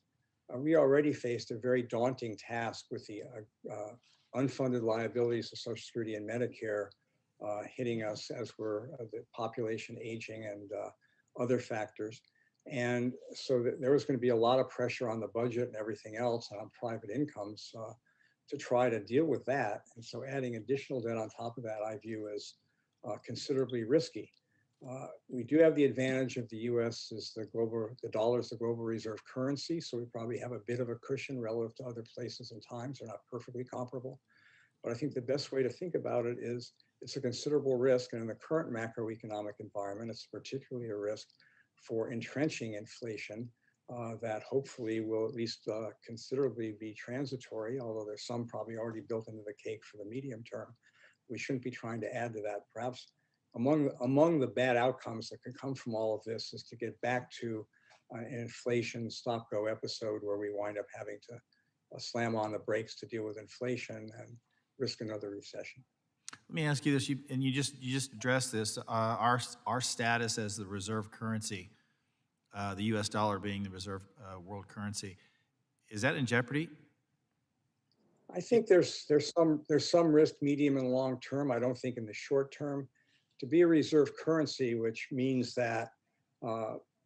We already faced a very daunting task with the unfunded liabilities of Social Security and Medicare hitting us as we're the population aging and other factors. And so there was going to be a lot of pressure on the budget and everything else and on private incomes to try to deal with that. And so adding additional debt on top of that, I view as considerably risky. We do have the advantage of the US is the dollar is the global reserve currency. So we probably have a bit of a cushion relative to other places and times. They're not perfectly comparable. But I think the best way to think about it is it's a considerable risk. And in the current macroeconomic environment, it's particularly a risk for entrenching inflation that hopefully will at least considerably be transitory, although there's some probably already built into the cake for the medium term. We shouldn't be trying to add to that. Perhaps among the bad outcomes that can come from all of this is to get back to an inflation stop-go episode where we wind up having to slam on the brakes to deal with inflation and risk another recession. Let me ask you this, you just addressed this, our status as the reserve currency, the US dollar being the reserve world currency, is that in jeopardy? I think there's some risk medium and long term. I don't think in the short term. To be a reserve currency, which means that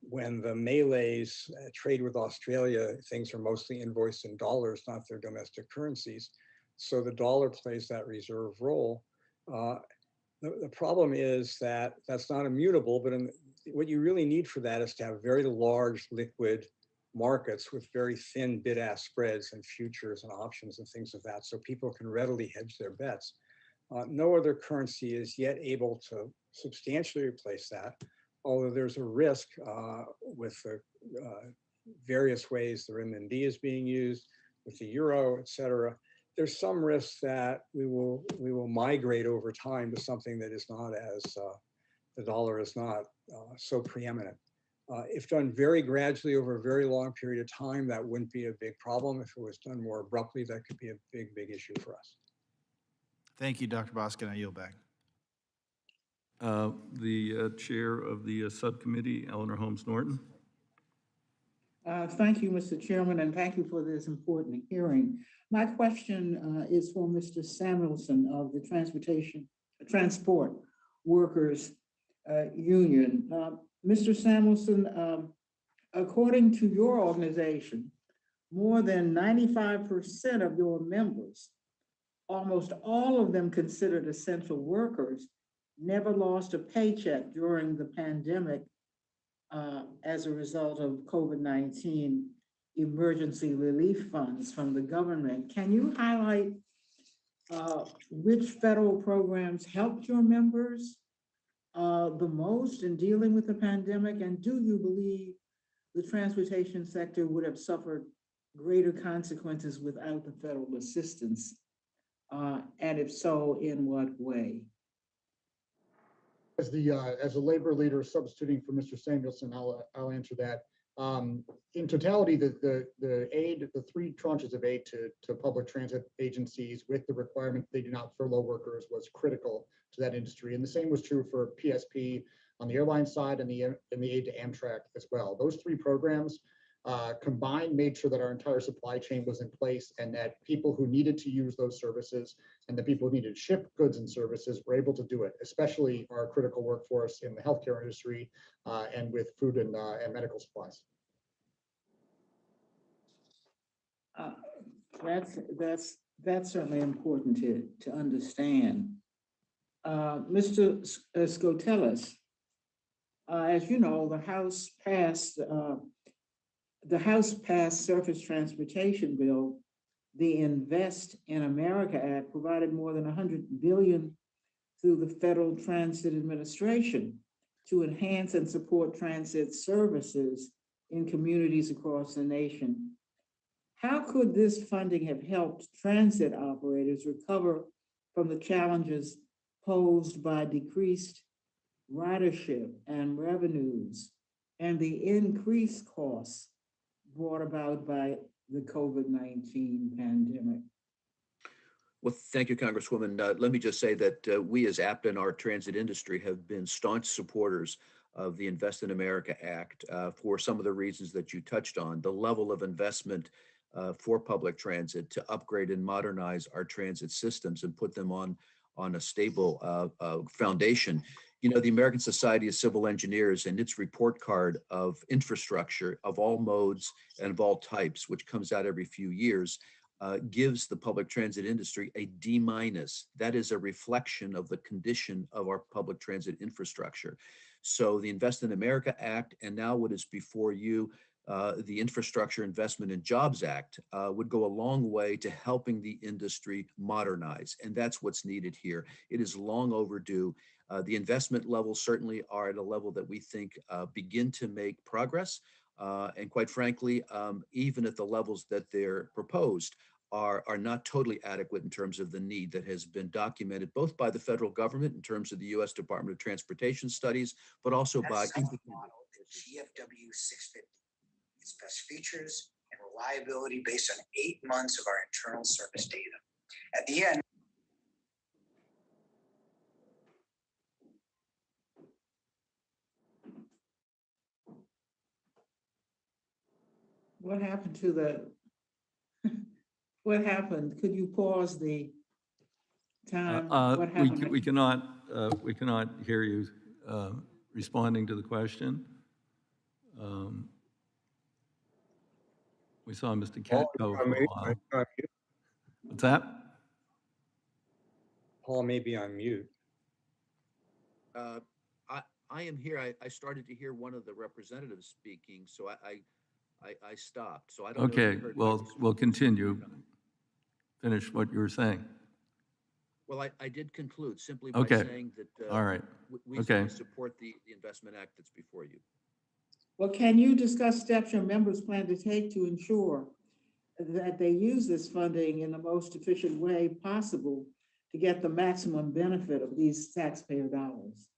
when the Malays trade with Australia, things are mostly invoiced in dollars, not their domestic currencies. So the dollar plays that reserve role. The problem is that that's not immutable, but what you really need for that is to have very large liquid markets with very thin bid-ask spreads and futures and options and things of that, so people can readily hedge their bets. No other currency is yet able to substantially replace that, although there's a risk with the various ways the renminbi is being used, with the euro, et cetera. There's some risk that we will migrate over time to something that is not as, the dollar is not so preeminent. If done very gradually over a very long period of time, that wouldn't be a big problem. If it was done more abruptly, that could be a big, big issue for us. Thank you, Dr. Boskin. I yield back. The chair of the subcommittee, Eleanor Holmes Norton. Thank you, Mr. Chairman, and thank you for this important hearing. My question is for Mr. Samuelson of the Transport Workers Union. Mr. Samuelson, according to your organization, more than 95% of your members, almost all of them considered essential workers, never lost a paycheck during the pandemic as a result of COVID-19 emergency relief funds from the government. Can you highlight which federal programs helped your members the most in dealing with the pandemic? And do you believe the transportation sector would have suffered greater consequences without the federal assistance? And if so, in what way? As a labor leader substituting for Mr. Samuelson, I'll answer that. In totality, the aid, the three tranches of aid to public transit agencies with the requirement they do not furlough workers was critical to that industry. And the same was true for PSP on the airline side and the aid to Amtrak as well. Those three programs combined made sure that our entire supply chain was in place and that people who needed to use those services and the people who needed to ship goods and services were able to do it, especially our critical workforce in the healthcare industry and with food and medical supplies. That's certainly important to understand. Mr. Skotelis, as you know, the House passed Surface Transportation Bill. The Invest in America Act provided more than $100 billion through the Federal Transit Administration to enhance and support transit services in communities across the nation. How could this funding have helped transit operators recover from the challenges posed by decreased ridership and revenues and the increased costs brought about by the COVID-19 pandemic? Well, thank you, Congresswoman. Let me just say that we as APTA and our transit industry have been staunch supporters of the Invest in America Act for some of the reasons that you touched on. The level of investment for public transit to upgrade and modernize our transit systems and put them on a stable foundation. You know, the American Society of Civil Engineers and its report card of infrastructure of all modes and of all types, which comes out every few years, gives the public transit industry a D-. That is a reflection of the condition of our public transit infrastructure. So the Invest in America Act, and now what is before you, the Infrastructure Investment and Jobs Act, would go a long way to helping the industry modernize. And that's what's needed here. It is long overdue. The investment levels certainly are at a level that we think begin to make progress. And quite frankly, even at the levels that they're proposed, are not totally adequate in terms of the need that has been documented both by the federal government in terms of the U.S. Department of Transportation studies, but also by independent. GFW 650. Its best features and reliability based on 8 months of our internal service data. At the end, What happened to the, what happened? Could you pause the time? What happened? We cannot hear you responding to the question. We saw Mr. Kent go for a while. What's that? Paul may be on mute. I am here. I started to hear one of the representatives speaking, so I stopped. So I don't know. Okay, well, we'll continue. Finish what you were saying. Well, I did conclude simply by Okay. saying that All right. we Okay. support the Investment Act that's before you. Well, can you discuss steps your members plan to take to ensure that they use this funding in the most efficient way possible to get the maximum benefit of these taxpayer dollars?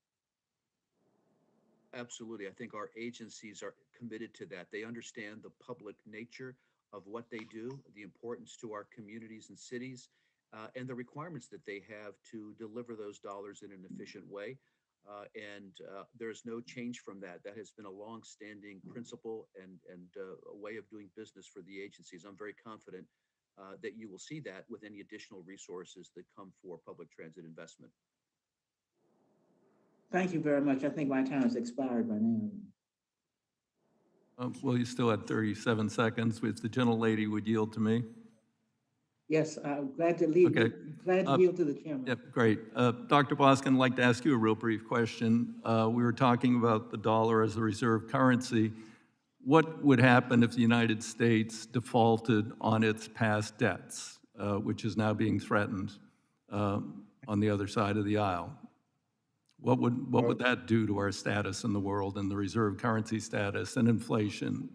Absolutely. I think our agencies are committed to that. They understand the public nature of what they do, the importance to our communities and cities, and the requirements that they have to deliver those dollars in an efficient way. There's no change from that. That has been a long-standing principle and a way of doing business for the agencies. I'm very confident that you will see that with any additional resources that come for public transit investment. Thank you very much. I think my time has expired by now. Well, you still had 37 seconds, if the gentlelady would yield to me. Yes, I'm glad to leave. Okay. Glad to yield to the chairman. Yep, great. Dr. Boskin, I'd like to ask you a real brief question. We were talking about the dollar as a reserve currency. What would happen if the United States defaulted on its past debts, which is now being threatened on the other side of the aisle? What would that do to our status in the world and the reserve currency status and inflation?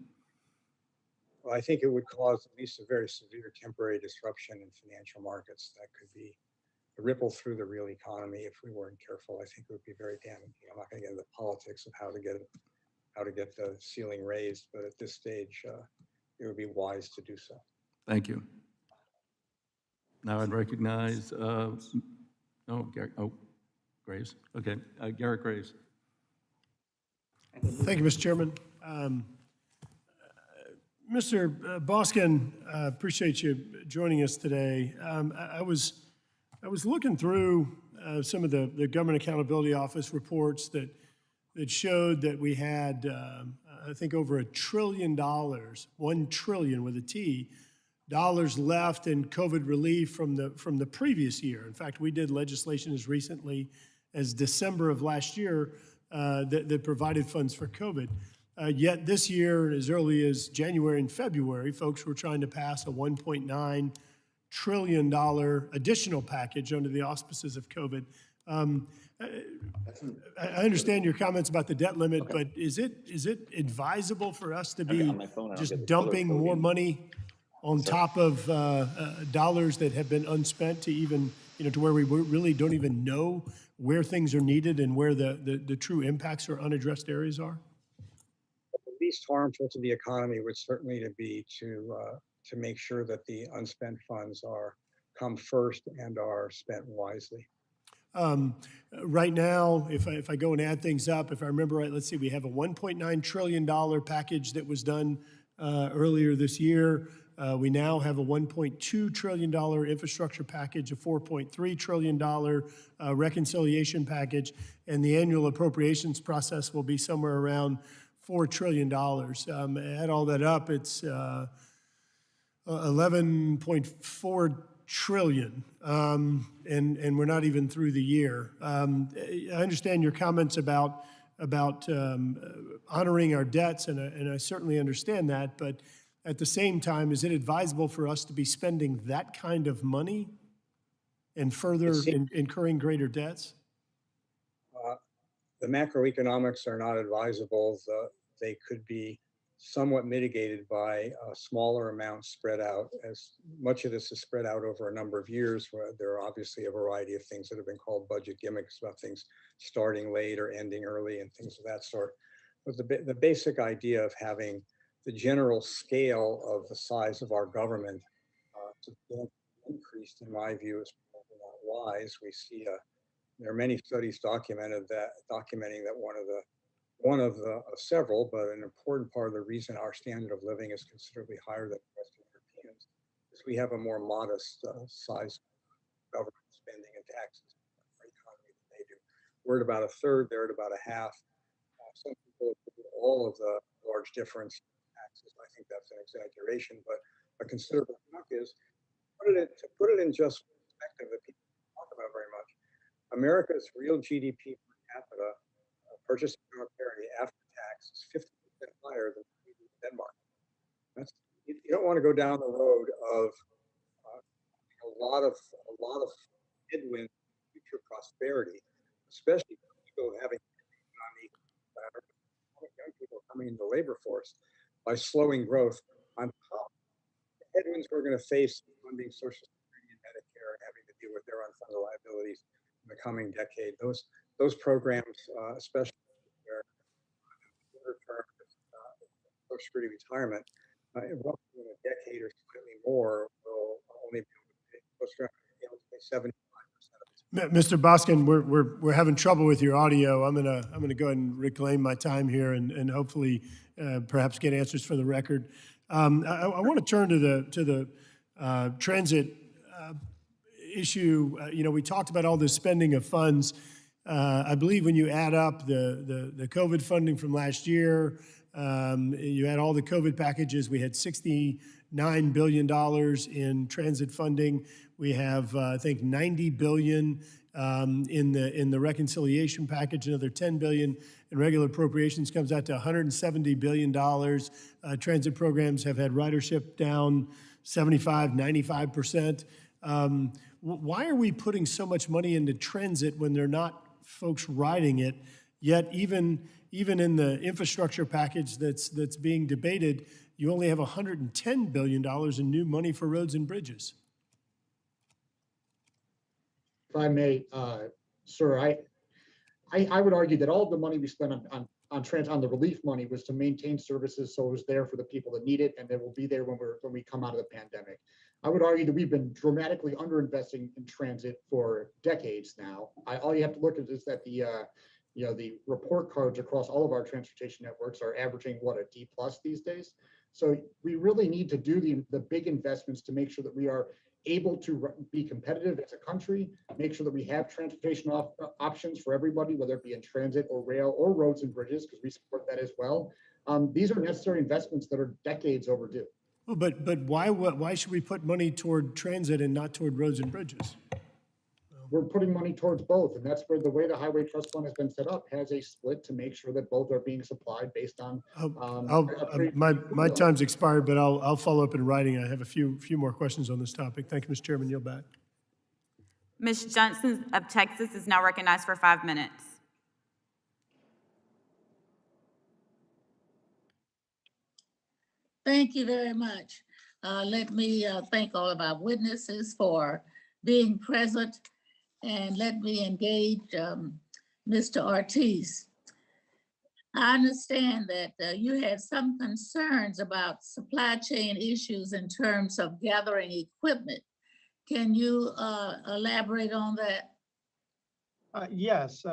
Well, I think it would cause at least a very severe temporary disruption in financial markets that could be a ripple through the real economy if we weren't careful. I think it would be very damaging. I'm not going to get into the politics of how to get the ceiling raised, but at this stage, it would be wise to do so. Thank you. Now I'd recognize, Graves. Okay, Garrett Graves. Thank you, Mr. Chairman. Mr. Boskin, appreciate you joining us today. I was looking through some of the Government Accountability Office reports that showed that we had, I think, over $1 trillion, 1 trillion with a T, dollars left in COVID relief from the previous year. In fact, we did legislation as recently as December of last year that provided funds for COVID. Yet this year, as early as January and February, folks were trying to pass a $1.9 trillion additional package under the auspices of COVID. I understand your comments about the debt limit, but is it advisable for us to be just dumping more money on top of dollars that have been unspent to even, to where we really don't even know where things are needed and where the true impacts or unaddressed areas are? The least harmful to the economy would certainly be to to make sure that the unspent funds come first and are spent wisely. Right now, if I go and add things up, if I remember right, let's see, we have a $1.9 trillion package that was done earlier this year. We now have a $1.2 trillion infrastructure package, a $4.3 trillion reconciliation package, and the annual appropriations process will be somewhere around $4 trillion. Add all that up, it's 11.4 trillion, and we're not even through the year. I understand your comments about honoring our debts, and I certainly understand that, but at the same time, is it advisable for us to be spending that kind of money and further incurring greater debts? The macroeconomics are not advisable. They could be somewhat mitigated by smaller amounts spread out. As much of this is spread out over a number of years, where there are obviously a variety of things that have been called budget gimmicks about things starting late or ending early and things of that sort. But the basic idea of having the general scale of the size of our government increased, in my view, is probably not wise. We see there are many studies documenting that one of the several, but an important part of the reason our standard of living is considerably higher than the rest of Europeans is we have a more modest size government spending and taxes for economy than they do. We're at about a third, they're at about a half. Some people attribute all of the large difference in taxes. I think that's an exaggeration, but a considerable chunk is to put it in just perspective that people don't talk about very much. America's real GDP per capita, purchasing power parity after tax, is 50% higher than Denmark. You don't want to go down the road of a lot of headwind future prosperity, especially people having young people coming into the labor force by slowing growth on top of the headwinds we're going to face funding Social Security and Medicare and having to deal with their unfunded liabilities in the coming decade. Those programs, especially where term Social Security retirement, roughly in a decade or slightly more, will only be able to pay 75%. Mr. Boskin, we're having trouble with your audio. I'm gonna go ahead and reclaim my time here and hopefully perhaps get answers for the record. I want to turn to the transit issue. We talked about all this spending of funds. I believe when you add up the COVID funding from last year, you had all the COVID packages, we had $69 billion in transit funding. We have, I think, $90 billion in the reconciliation package, another $10 billion in regular appropriations, comes out to $170 billion. Transit programs have had ridership down 75, 95%. Why are we putting so much money into transit when they're not folks riding it? Yet even in the infrastructure package that's being debated, you only have $110 billion in new money for roads and bridges. If I may, sir, I would argue that all of the money we spent on the relief money was to maintain services, so it was there for the people that need it, and it will be there when we come out of the pandemic. I would argue that we've been dramatically underinvesting in transit for decades now. All you have to look at is that the report cards across all of our transportation networks are averaging a D+ these days. So we really need to do the big investments to make sure that we are able to be competitive as a country, make sure that we have transportation options for everybody, whether it be in transit or rail or roads and bridges, because we support that as well. These are necessary investments that are decades overdue. Well, but why should we put money toward transit and not toward roads and bridges? We're putting money towards both, and that's where the way the Highway Trust Fund has been set up has a split to make sure that both are being supplied based on. My time's expired, but I'll follow up in writing. I have a few more questions on this topic. Thank you, Mr. Chairman. Yield back. Ms. Johnson of Texas is now recognized for 5 minutes. Thank you very much. Let me thank all of our witnesses for being present, and let me engage Mr. Ortiz. I understand that you had some concerns about supply chain issues in terms of gathering equipment. Can you elaborate on that? Yes,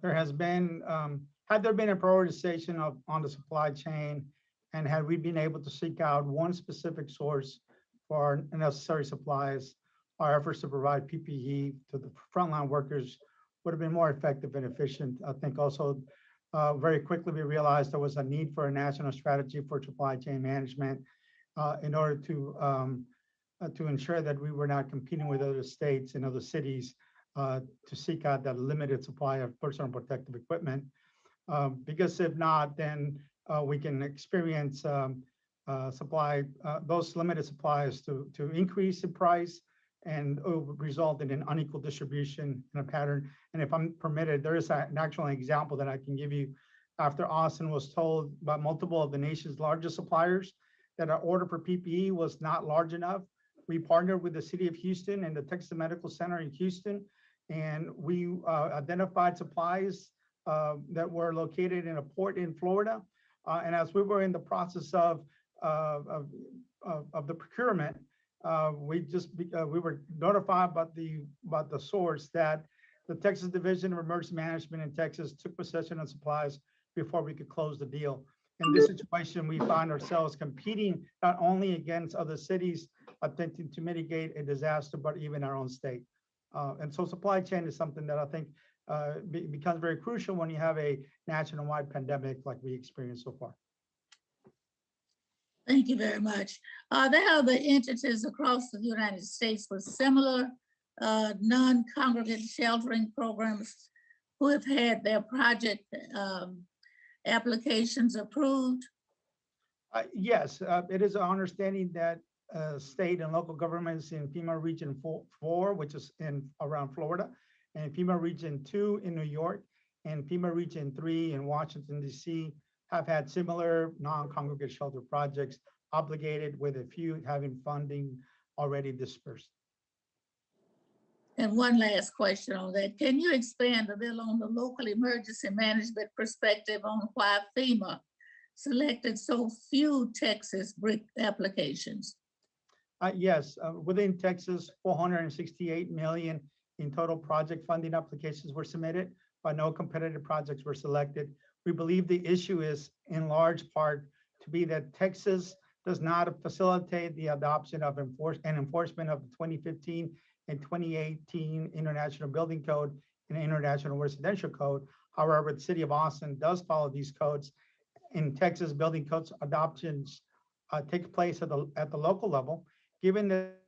there has been, had there been a prioritization on the supply chain, and had we been able to seek out one specific source for our necessary supplies, our efforts to provide PPE to the frontline workers would have been more effective and efficient. I think also very quickly we realized there was a need for a national strategy for supply chain management in order to ensure that we were not competing with other states and other cities to seek out that limited supply of personal protective equipment. Because if not, then we can experience supply, those limited supplies to increase in price and result in an unequal distribution in a pattern. And if I'm permitted, there is an actual example that I can give you. After Austin was told by multiple of the nation's largest suppliers that our order for PPE was not large enough, we partnered with the city of Houston and the Texas Medical Center in Houston, and we identified supplies that were located in a port in Florida. And as we were in the process of the procurement, we were notified about the source that the Texas Division of Emergency Management in Texas took possession of supplies before we could close the deal. In this situation, we find ourselves competing not only against other cities attempting to mitigate a disaster, but even our own state. And so supply chain is something that I think becomes very crucial when you have a nationwide pandemic like we experienced so far. Thank you very much. Are there other entities across the United States with similar non-congregate sheltering programs who have had their project applications approved? Yes, it is our understanding that state and local governments in FEMA Region 4, which is around Florida, and FEMA Region 2 in New York, and FEMA Region 3 in Washington, D.C., have had similar non-congregate shelter projects obligated, with a few having funding already dispersed. And one last question on that. Can you expand a little on the local emergency management perspective on why FEMA selected so few Texas Bric applications? Yes, within Texas, 468 million in total project funding applications were submitted, but no competitive projects were selected. We believe the issue is in large part to be that Texas does not facilitate the adoption of enforcement of the 2015 and 2018 International Building Code and International Residential Code. However, the city of Austin does follow these codes. In Texas, building codes adoptions take place at the local level. Given that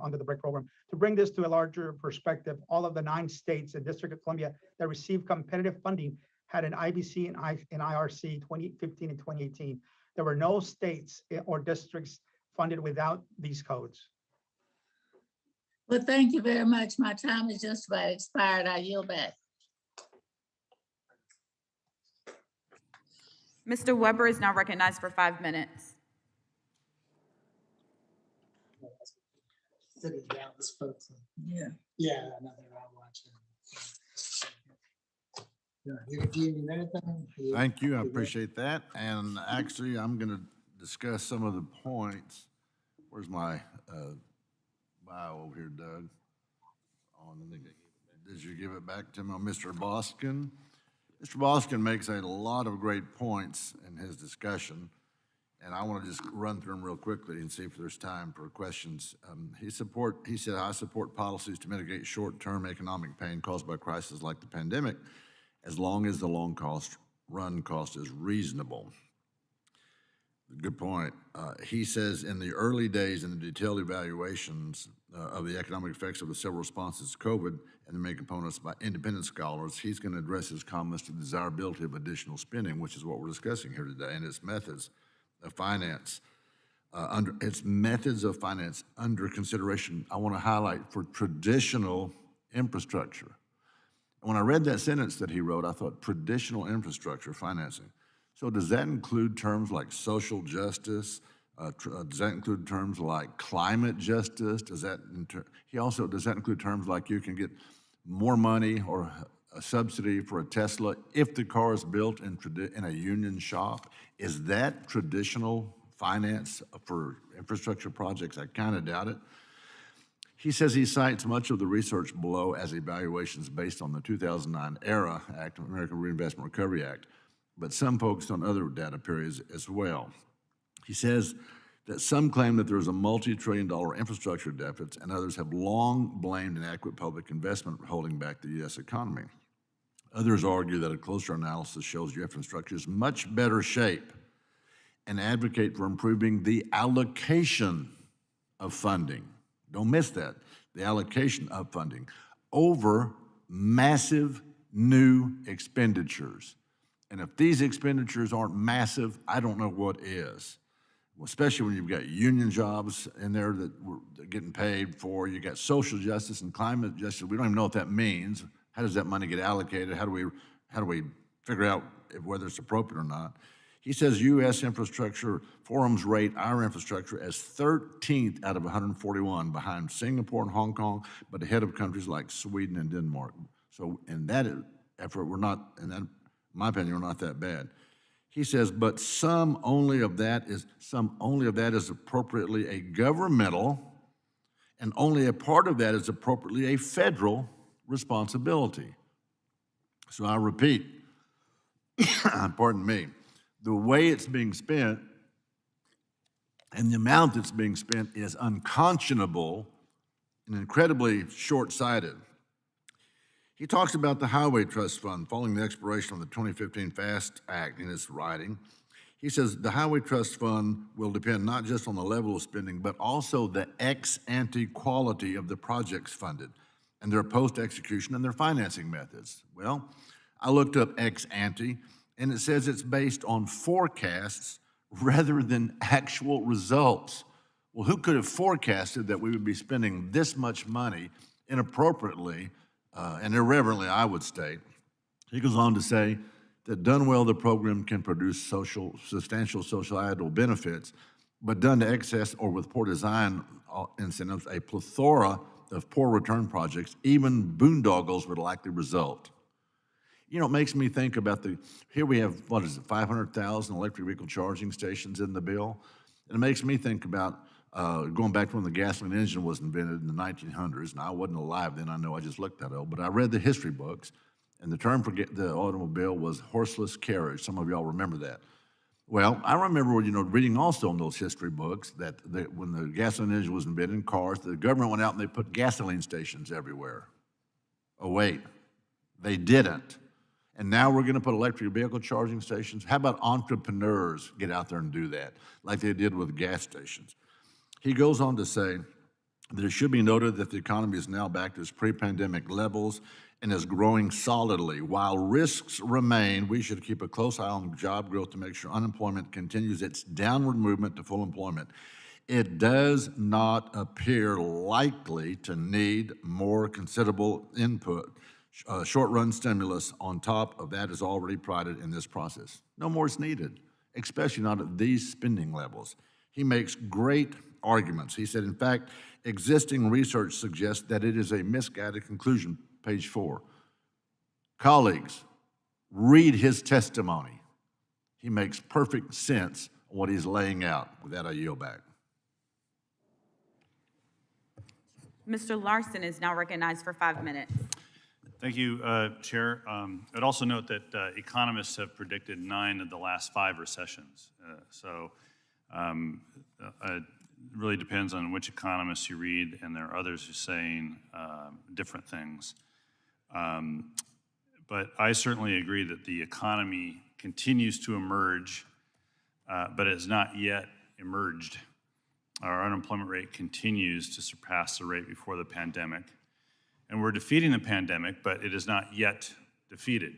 under the BRIC program. To bring this to a larger perspective, all of the 9 states and District of Columbia that received competitive funding had an IBC and IRC 2015 and 2018. There were no states or districts funded without these codes. Well, thank you very much. My time is just about expired. I yield back. Mr. Weber is now recognized for 5 minutes. City Dallas folks. Yeah. Yeah, I know they're all watching. Yeah, do you need anything? Thank you, I appreciate that. And actually, I'm gonna discuss some of the points. Where's my bio over here, Doug? Did you give it back to me, Mr. Boskin? Mr. Boskin makes a lot of great points in his discussion, and I want to just run through them real quickly and see if there's time for questions. He said, I support policies to mitigate short-term economic pain caused by crises like the pandemic, as long as the run cost is reasonable. Good point. He says in the early days in the detailed evaluations of the economic effects of the several responses to COVID and the main components by independent scholars, he's going to address his comments to the desirability of additional spending, which is what we're discussing here today, and its methods of finance. its methods of finance under consideration. I want to highlight for traditional infrastructure. When I read that sentence that he wrote, I thought traditional infrastructure financing. So does that include terms like social justice? Does that include terms like climate justice? Does that include terms like you can get more money or a subsidy for a Tesla if the car is built in a union shop? Is that traditional finance for infrastructure projects? I kind of doubt it. He says he cites much of the research below as evaluations based on the 2009 ARA Act, American Reinvestment Recovery Act, but some focused on other data periods as well. He says that some claim that there is a multi-trillion-dollar infrastructure deficit, and others have long blamed inadequate public investment holding back the U.S. economy. Others argue that a closer analysis shows your infrastructure is much better shape and advocate for improving the allocation of funding. Don't miss that, the allocation of funding over massive new expenditures. And if these expenditures aren't massive, I don't know what is. Well, especially when you've got union jobs in there that they're getting paid for. You got social justice and climate justice. We don't even know what that means. How does that money get allocated? How do we figure out whether it's appropriate or not? He says U.S. infrastructure forums rate our infrastructure as 13th out of 141, behind Singapore and Hong Kong, but ahead of countries like Sweden and Denmark. So in that effort, in my opinion, we're not that bad. He says, but some only of that is appropriately a governmental, and only a part of that is appropriately a federal responsibility. So I repeat, pardon me, the way it's being spent and the amount that's being spent is unconscionable and incredibly short-sighted. He talks about the Highway Trust Fund following the expiration of the 2015 FAST Act in his writing. He says the Highway Trust Fund will depend not just on the level of spending, but also the ex-ante quality of the projects funded and their post-execution and their financing methods. Well, I looked up ex-ante, and it says it's based on forecasts rather than actual results. Well, who could have forecasted that we would be spending this much money inappropriately and irreverently, I would state? He goes on to say that done well, the program can produce substantial societal benefits, but done to excess or with poor design incentives, a plethora of poor return projects, even boondoggles would likely result. You know, it makes me think about here we have, 500,000 electric vehicle charging stations in the bill. And it makes me think about going back to when the gasoline engine was invented in the 1900s. And I wasn't alive then, I know, I just looked that old, but I read the history books, and the term for the automobile was horseless carriage. Some of y'all remember that. Well, I remember, reading also in those history books that when the gasoline engine was invented in cars, the government went out and they put gasoline stations everywhere. Oh, wait, they didn't. And now we're going to put electric vehicle charging stations. How about entrepreneurs get out there and do that, like they did with gas stations? He goes on to say that it should be noted that the economy is now back to its pre-pandemic levels and is growing solidly. While risks remain, we should keep a close eye on job growth to make sure unemployment continues its downward movement to full employment. It does not appear likely to need more considerable input. Short-run stimulus on top of that is already provided in this process. No more is needed, especially not at these spending levels. He makes great arguments. He said, in fact, existing research suggests that it is a misguided conclusion, page 4. Colleagues, read his testimony. He makes perfect sense of what he's laying out. With that, I yield back. Mr. Larson is now recognized for 5 minutes. Thank you, Chair. I'd also note that economists have predicted 9 of the last 5 recessions. It really depends on which economists you read, and there are others who are saying different things. But I certainly agree that the economy continues to emerge, but has not yet emerged. Our unemployment rate continues to surpass the rate before the pandemic. And we're defeating the pandemic, but it is not yet defeated.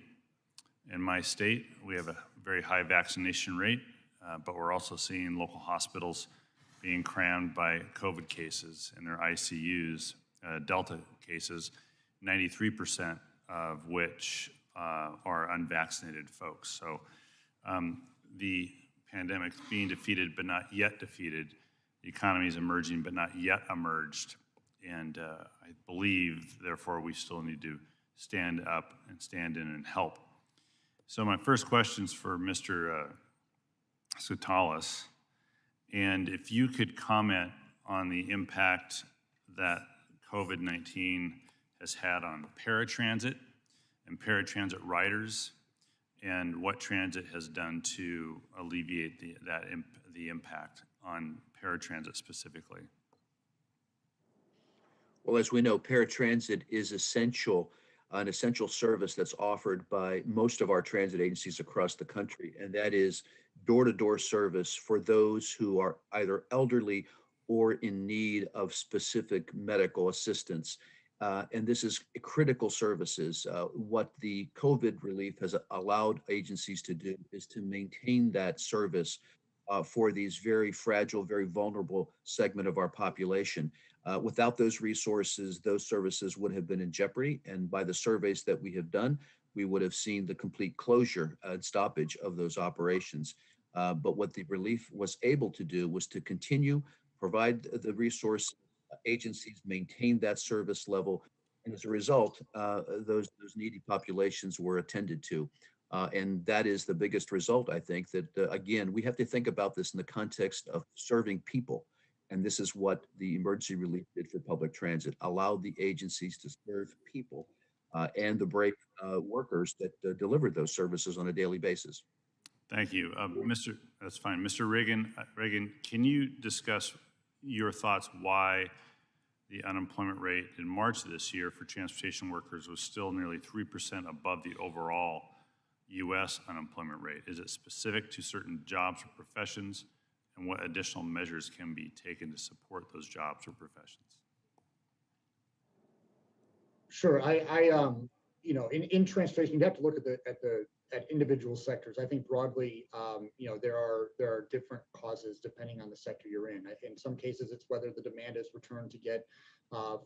In my state, we have a very high vaccination rate, but we're also seeing local hospitals being crammed by COVID cases in their ICUs, Delta cases, 93% of which are unvaccinated folks. So the pandemic being defeated but not yet defeated, the economy is emerging but not yet emerged. And I believe, therefore, we still need to stand up and stand in and help. So my first question's for Mr. Soutalis. And if you could comment on the impact that COVID-19 has had on paratransit and paratransit riders, and what transit has done to alleviate the impact on paratransit specifically. Well, as we know, paratransit is an essential service that's offered by most of our transit agencies across the country, and that is door-to-door service for those who are either elderly or in need of specific medical assistance. And this is critical services. What the COVID relief has allowed agencies to do is to maintain that service for these very fragile, very vulnerable segment of our population. Without those resources, those services would have been in jeopardy. And by the surveys that we have done, we would have seen the complete closure and stoppage of those operations. But what the relief was able to do was to continue, provide the resource, agencies maintain that service level. And as a result, those needy populations were attended to. And that is the biggest result, I think, that, again, we have to think about this in the context of serving people. And this is what the emergency relief did for public transit, allowed the agencies to serve people and the brave workers that delivered those services on a daily basis. Thank you. That's fine. Mr. Reagan, can you discuss your thoughts why the unemployment rate in March of this year for transportation workers was still nearly 3% above the overall U.S. unemployment rate? Is it specific to certain jobs or professions? And what additional measures can be taken to support those jobs or professions? Sure. In transportation, you have to look at individual sectors. I think broadly, there are different causes depending on the sector you're in. In some cases, it's whether the demand has returned to get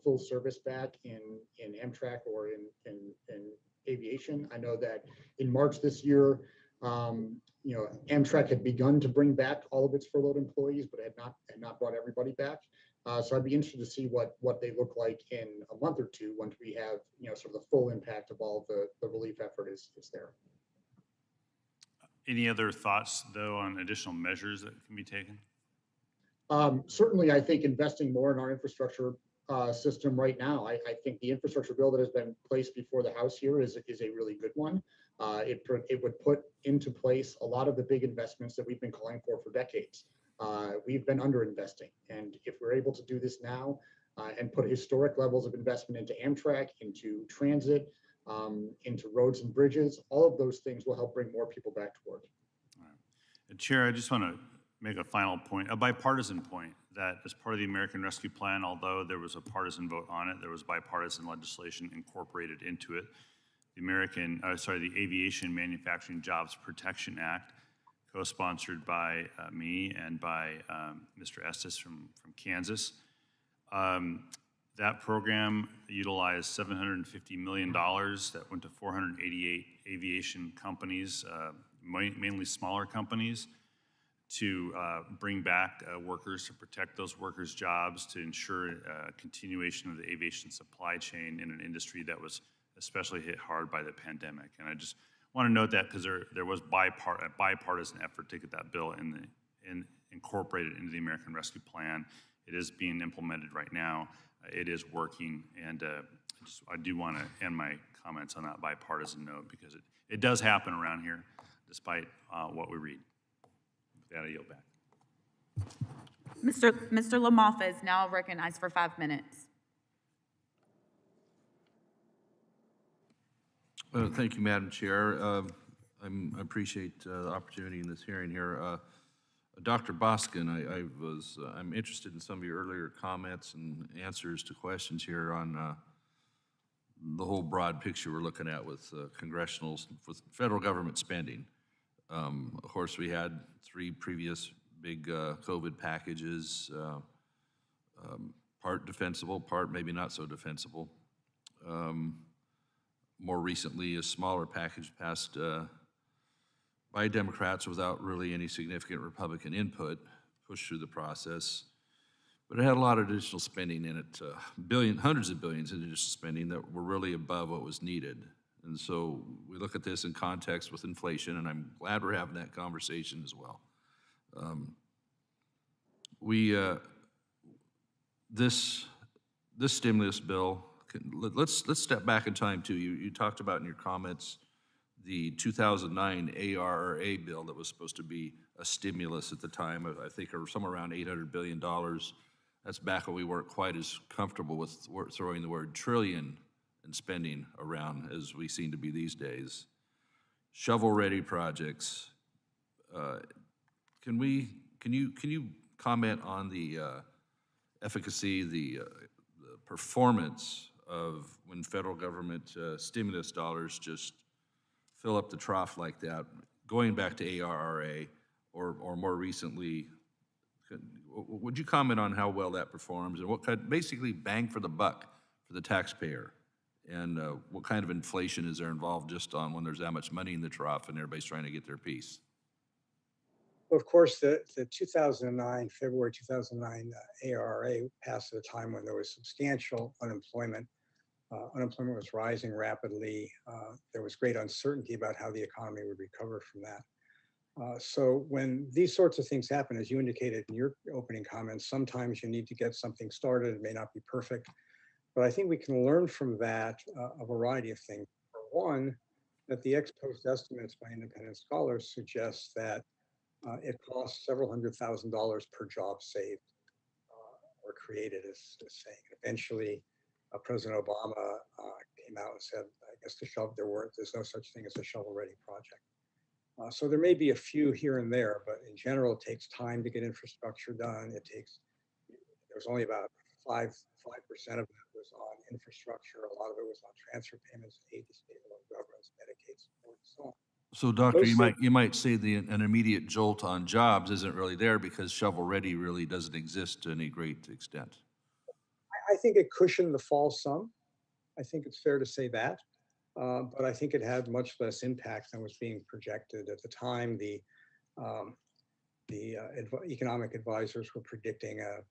full service back in Amtrak or in aviation. I know that in March this year, Amtrak had begun to bring back all of its furloughed employees, but had not brought everybody back. So I'd be interested to see what they look like in a month or two once we have sort of the full impact of all the relief effort is there. Any other thoughts, though, on additional measures that can be taken? Certainly, I think investing more in our infrastructure system right now. I think the infrastructure bill that has been placed before the House here is a really good one. It would put into place a lot of the big investments that we've been calling for decades. We've been underinvesting, and if we're able to do this now and put historic levels of investment into Amtrak, into transit, into roads and bridges, all of those things will help bring more people back to work. All right. Chair, I just want to make a final point, a bipartisan point, that as part of the American Rescue Plan, although there was a partisan vote on it, there was bipartisan legislation incorporated into it. The Aviation Manufacturing Jobs Protection Act, co-sponsored by me and by Mr. Estes from Kansas. That program utilized $750 million that went to 488 aviation companies, mainly smaller companies, to bring back workers, to protect those workers' jobs, to ensure continuation of the aviation supply chain in an industry that was especially hit hard by the pandemic. And I just want to note that because there was a bipartisan effort to get that bill incorporated into the American Rescue Plan. It is being implemented right now. It is working, and I do want to end my comments on that bipartisan note because it does happen around here, despite what we read. With that, I yield back. Mr. LaMalfa is now recognized for 5 minutes. Thank you, Madam Chair. I appreciate the opportunity in this hearing here. Dr. Boskin, I'm interested in some of your earlier comments and answers to questions here on the whole broad picture we're looking at with with federal government spending. Of course, we had 3 previous big COVID packages, part defensible, part maybe not so defensible. More recently, a smaller package passed by Democrats without really any significant Republican input, pushed through the process. But it had a lot of additional spending in it, hundreds of billions in additional spending that were really above what was needed. And so we look at this in context with inflation, and I'm glad we're having that conversation as well. This stimulus bill, let's step back in time too. You talked about in your comments the 2009 ARRA bill that was supposed to be a stimulus at the time, I think, or somewhere around $800 billion. That's back when we weren't quite as comfortable with throwing the word trillion and spending around as we seem to be these days. Shovel-ready projects. Can you comment on the efficacy, the performance of when federal government stimulus dollars just fill up the trough like that, going back to ARRA or more recently? Would you comment on how well that performs and what kind, basically bang for the buck for the taxpayer, and what kind of inflation is there involved just on when there's that much money in the trough and everybody's trying to get their piece? Well, of course, the February 2009 ARRA passed at a time when there was substantial unemployment. Unemployment was rising rapidly. There was great uncertainty about how the economy would recover from that. So when these sorts of things happen, as you indicated in your opening comments, sometimes you need to get something started. It may not be perfect, but I think we can learn from that a variety of things. For one, that the ex post estimates by independent scholars suggest that it costs several $100,000 per job saved or created, as saying. Eventually, President Obama came out and said, I guess there's no such thing as a shovel-ready project. So there may be a few here and there, but in general, it takes time to get infrastructure done. There's only about 5% of that was on infrastructure. A lot of it was on transfer payments, aid to state and local governments, Medicaid support, and so on. So, Doctor, you might say an immediate jolt on jobs isn't really there because shovel-ready really doesn't exist to any great extent. I think it cushioned the fall some. I think it's fair to say that. But I think it had much less impact than was being projected at the time. The economic advisors were predicting a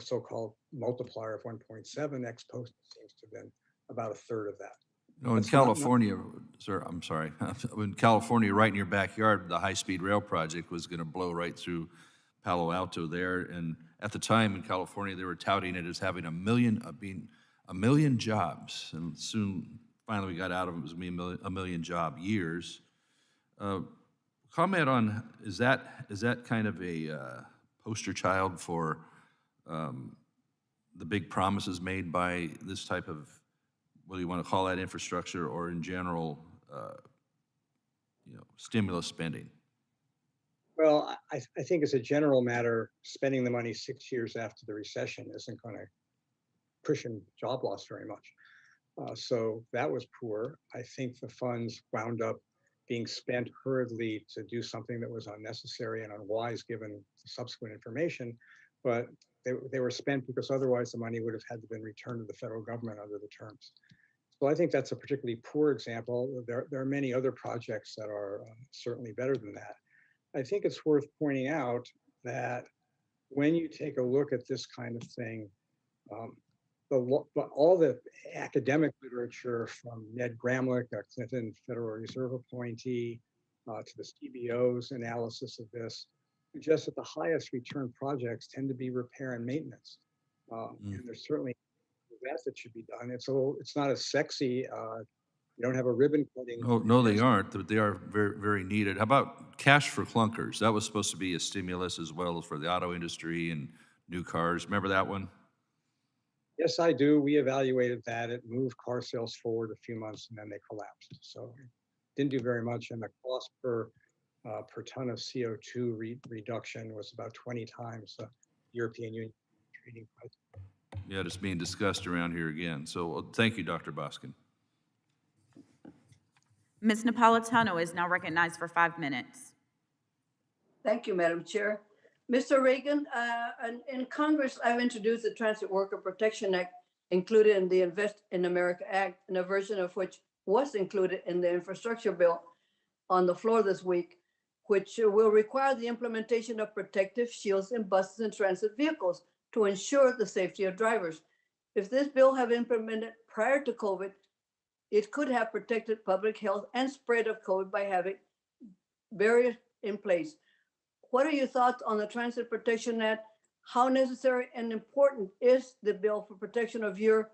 so-called multiplier of 1.7. Ex post seems to have been about a third of that. No, in California, sir, I'm sorry. In California, right in your backyard, the high-speed rail project was going to blow right through Palo Alto there. And at the time in California, they were touting it as having a million jobs. And soon, finally, we got out of it. It was a million job years. Comment on, is that kind of a poster child for the big promises made by this type of, whether you want to call that infrastructure or in general, stimulus spending? Well, I think as a general matter, spending the money 6 years after the recession isn't going to cushion job loss very much. So that was poor. I think the funds wound up being spent hurriedly to do something that was unnecessary and unwise given subsequent information, but they were spent because otherwise the money would have had to been returned to the federal government under the terms. So I think that's a particularly poor example. There are many other projects that are certainly better than that. I think it's worth pointing out that when you take a look at this kind of thing, all the academic literature from Ned Gramlich, a Clinton Federal Reserve appointee, to the CBO's analysis of this, suggests that the highest return projects tend to be repair and maintenance. And there's certainly that should be done. It's not as sexy. You don't have a ribbon cutting. Oh, no, they aren't, but they are very, very needed. How about cash for clunkers? That was supposed to be a stimulus as well for the auto industry and new cars. Remember that one? Yes, I do. We evaluated that. It moved car sales forward a few months and then they collapsed. So it didn't do very much. And the cost per ton of CO2 reduction was about 20 times the European Union trading price. Yeah, it's being discussed around here again. So thank you, Dr. Boskin. Ms. Napolitano is now recognized for 5 minutes. Thank you, Madam Chair. Mr. Reagan, in Congress, I've introduced the Transit Worker Protection Act included in the Invest in America Act, and a version of which was included in the infrastructure bill on the floor this week, which will require the implementation of protective shields in buses and transit vehicles to ensure the safety of drivers. If this bill had been implemented prior to COVID, it could have protected public health and spread of COVID by having barriers in place. What are your thoughts on the Transit Protection Act? How necessary and important is the bill for protection of you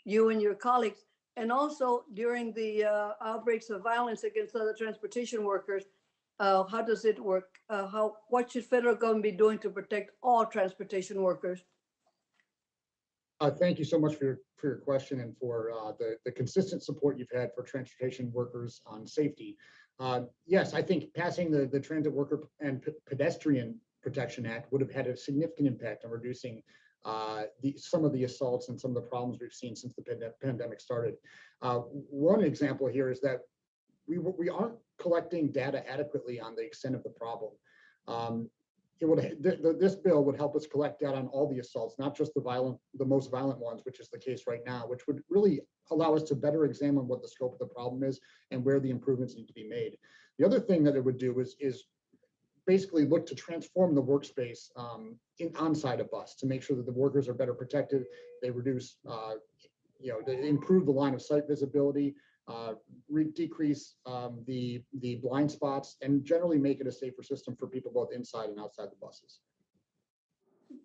and your colleagues? And also during the outbreaks of violence against other transportation workers, how does it work? What should federal government be doing to protect all transportation workers? Thank you so much for your question and for the consistent support you've had for transportation workers on safety. Yes, I think passing the Transit Worker and Pedestrian Protection Act would have had a significant impact on reducing some of the assaults and some of the problems we've seen since the pandemic started. One example here is that we aren't collecting data adequately on the extent of the problem. This bill would help us collect data on all the assaults, not just the most violent ones, which is the case right now, which would really allow us to better examine what the scope of the problem is and where the improvements need to be made. The other thing that it would do is basically look to transform the workspace onside a bus to make sure that the workers are better protected. They reduce, they improve the line of sight visibility, decrease the blind spots, and generally make it a safer system for people both inside and outside the buses.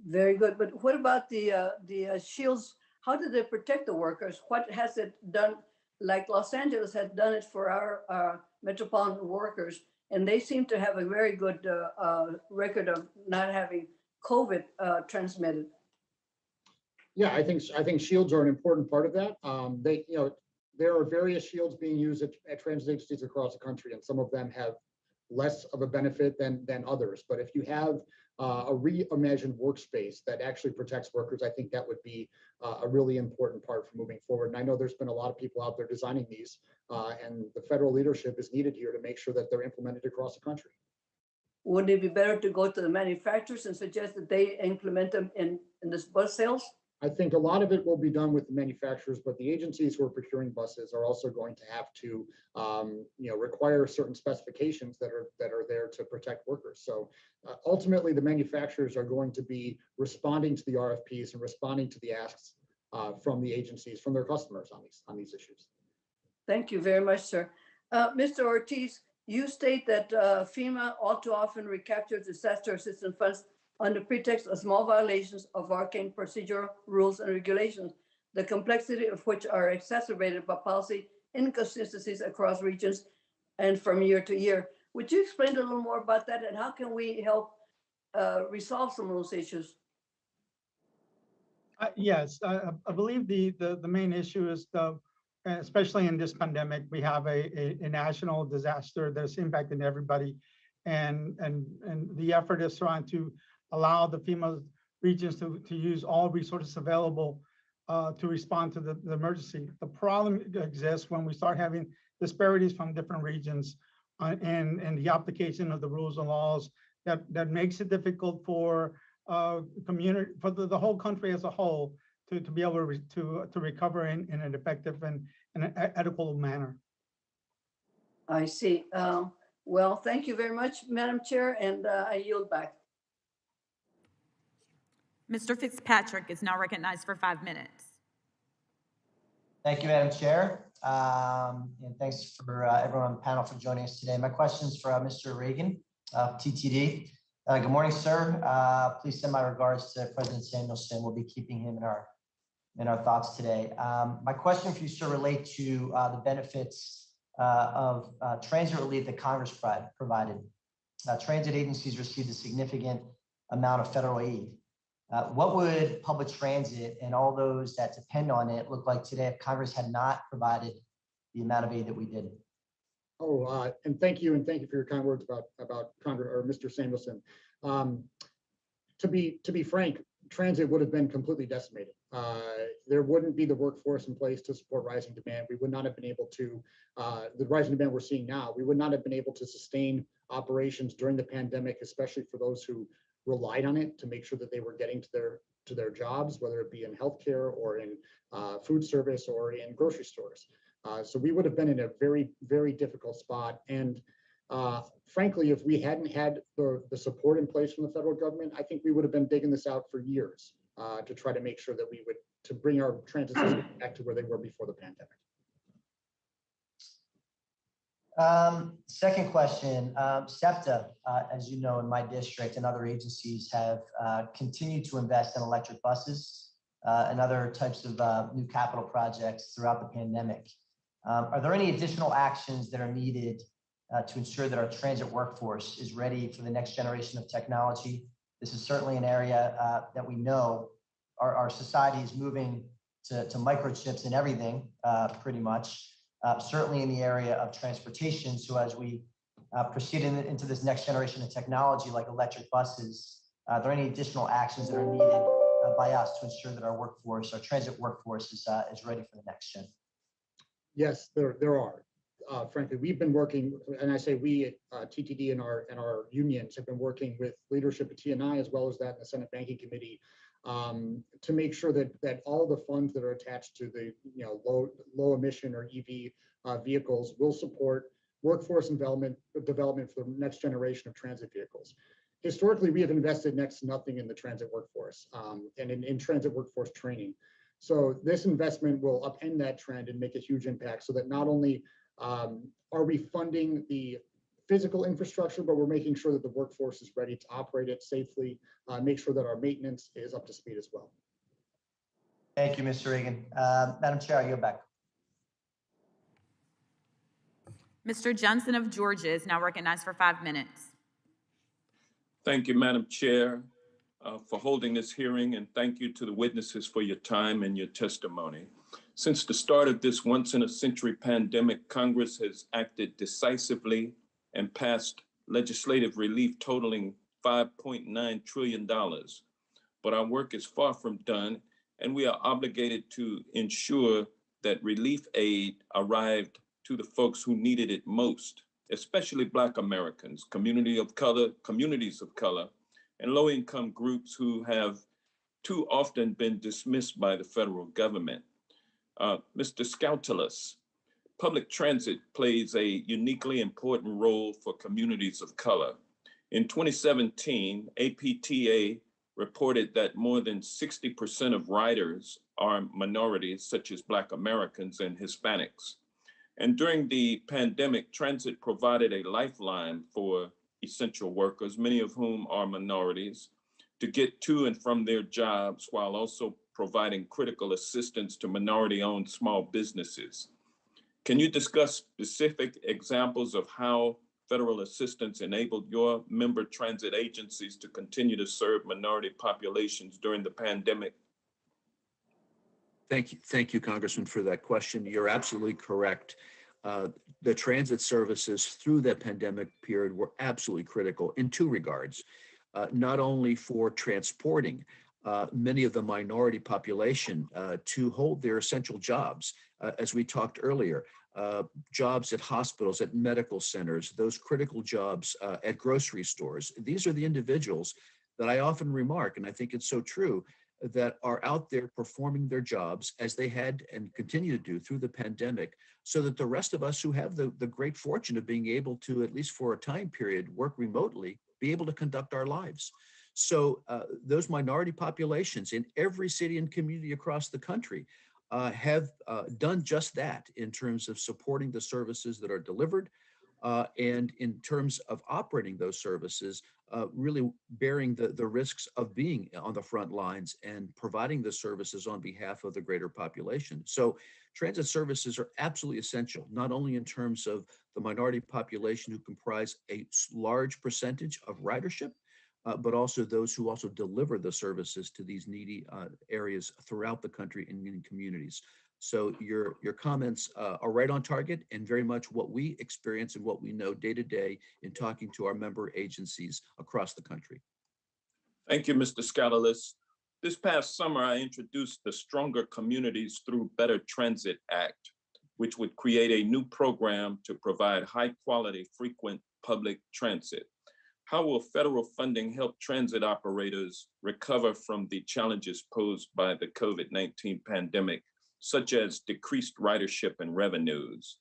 Very good. But what about the shields? How do they protect the workers? What has it done? Like Los Angeles has done it for our metropolitan workers, and they seem to have a very good record of not having COVID transmitted. Yeah, I think shields are an important part of that. There are various shields being used at transit agencies across the country, and some of them have less of a benefit than others. But if you have a reimagined workspace that actually protects workers, I think that would be a really important part for moving forward. And I know there's been a lot of people out there designing these, and the federal leadership is needed here to make sure that they're implemented across the country. Wouldn't it be better to go to the manufacturers and suggest that they implement them in this bus sales? I think a lot of it will be done with the manufacturers, but the agencies who are procuring buses are also going to have to, require certain specifications that are there to protect workers. So ultimately, the manufacturers are going to be responding to the RFPs and responding to the asks from the agencies, from their customers on these issues. Thank you very much, sir. Mr. Ortiz, you state that FEMA all too often recaptures disaster assistance funds under pretext of small violations of arcane procedural rules and regulations, the complexity of which are exacerbated by policy inconsistencies across regions and from year to year. Would you explain a little more about that, and how can we help resolve some of those issues? Yes, I believe the main issue is especially in this pandemic, we have a national disaster that's impacting everybody, and the effort is trying to allow the FEMA regions to use all resources available to respond to the emergency. The problem exists when we start having disparities from different regions and the application of the rules and laws that makes it difficult for the whole country as a whole to be able to recover in an effective and an adequate manner. I see. Well, thank you very much, Madam Chair, and I yield back. Mr. Fitzpatrick is now recognized for 5 minutes. Thank you, Madam Chair. And thanks for everyone on the panel for joining us today. My question is for Mr. Reagan, TTD. Good morning, sir. Please send my regards to President Samuelson. We'll be keeping him in our thoughts today. My question for you, sir, relate to the benefits of transit relief that Congress provided. Transit agencies received a significant amount of federal aid. What would public transit and all those that depend on it look like today if Congress had not provided the amount of aid that we did? And thank you for your kind words about Congress or Mr. Samuelson. To be frank, transit would have been completely decimated. There wouldn't be the workforce in place to support rising demand. We would not have been able to, the rising demand we're seeing now, we would not have been able to sustain operations during the pandemic, especially for those who relied on it to make sure that they were getting to their jobs, whether it be in healthcare or in food service or in grocery stores. So we would have been in a very, very difficult spot. And frankly, if we hadn't had the support in place from the federal government, I think we would have been digging this out for years to try to make sure that to bring our transit system back to where they were before the pandemic. Second question, SEPTA, as you know, in my district and other agencies have continued to invest in electric buses and other types of new capital projects throughout the pandemic. Are there any additional actions that are needed to ensure that our transit workforce is ready for the next generation of technology? This is certainly an area that we know our society is moving to microchips in everything, pretty much. Certainly in the area of transportation. So as we proceed into this next generation of technology like electric buses, are there any additional actions that are needed by us to ensure that our workforce, our transit workforce is ready for the next gen? Yes, there are. Frankly, we've been working, and I say we at TTD and our unions have been working with leadership at TNI as well as that in the Senate Banking Committee to make sure that all the funds that are attached to the low emission or EV vehicles will support workforce development for the next generation of transit vehicles. Historically, we have invested next to nothing in the transit workforce and in transit workforce training. So this investment will upend that trend and make a huge impact so that not only are we funding the physical infrastructure, but we're making sure that the workforce is ready to operate it safely, make sure that our maintenance is up to speed as well. Thank you, Mr. Reagan. Madam Chair, I yield back. Mr. Johnson of Georgia is now recognized for 5 minutes. Thank you, Madam Chair, for holding this hearing, and thank you to the witnesses for your time and your testimony. Since the start of this once-in-a-century pandemic, Congress has acted decisively and passed legislative relief totaling $5.9 trillion. But our work is far from done, and we are obligated to ensure that relief aid arrived to the folks who needed it most, especially Black Americans, communities of color, and low-income groups who have too often been dismissed by the federal government. Mr. Scoutalis, public transit plays a uniquely important role for communities of color. In 2017, APTA reported that more than 60% of riders are minorities, such as Black Americans and Hispanics. And during the pandemic, transit provided a lifeline for essential workers, many of whom are minorities, to get to and from their jobs while also providing critical assistance to minority-owned small businesses. Can you discuss specific examples of how federal assistance enabled your member transit agencies to continue to serve minority populations during the pandemic? Thank you, Congressman, for that question. You're absolutely correct. The transit services through the pandemic period were absolutely critical in two regards. Not only for transporting many of the minority population to hold their essential jobs, as we talked earlier, jobs at hospitals, at medical centers, those critical jobs at grocery stores. These are the individuals that I often remark, and I think it's so true, that are out there performing their jobs as they had and continue to do through the pandemic, so that the rest of us who have the great fortune of being able to, at least for a time period, work remotely, be able to conduct our lives. So those minority populations in every city and community across the country have done just that in terms of supporting the services that are delivered and in terms of operating those services, really bearing the risks of being on the front lines and providing the services on behalf of the greater population. So transit services are absolutely essential, not only in terms of the minority population who comprise a large percentage of ridership, but also those who also deliver the services to these needy areas throughout the country and in communities. So your comments are right on target and very much what we experience and what we know day to day in talking to our member agencies across the country. Thank you, Mr. Scoutalis. This past summer, I introduced the Stronger Communities Through Better Transit Act, which would create a new program to provide high-quality, frequent public transit. How will federal funding help transit operators recover from the challenges posed by the COVID-19 pandemic, such as decreased ridership and revenues?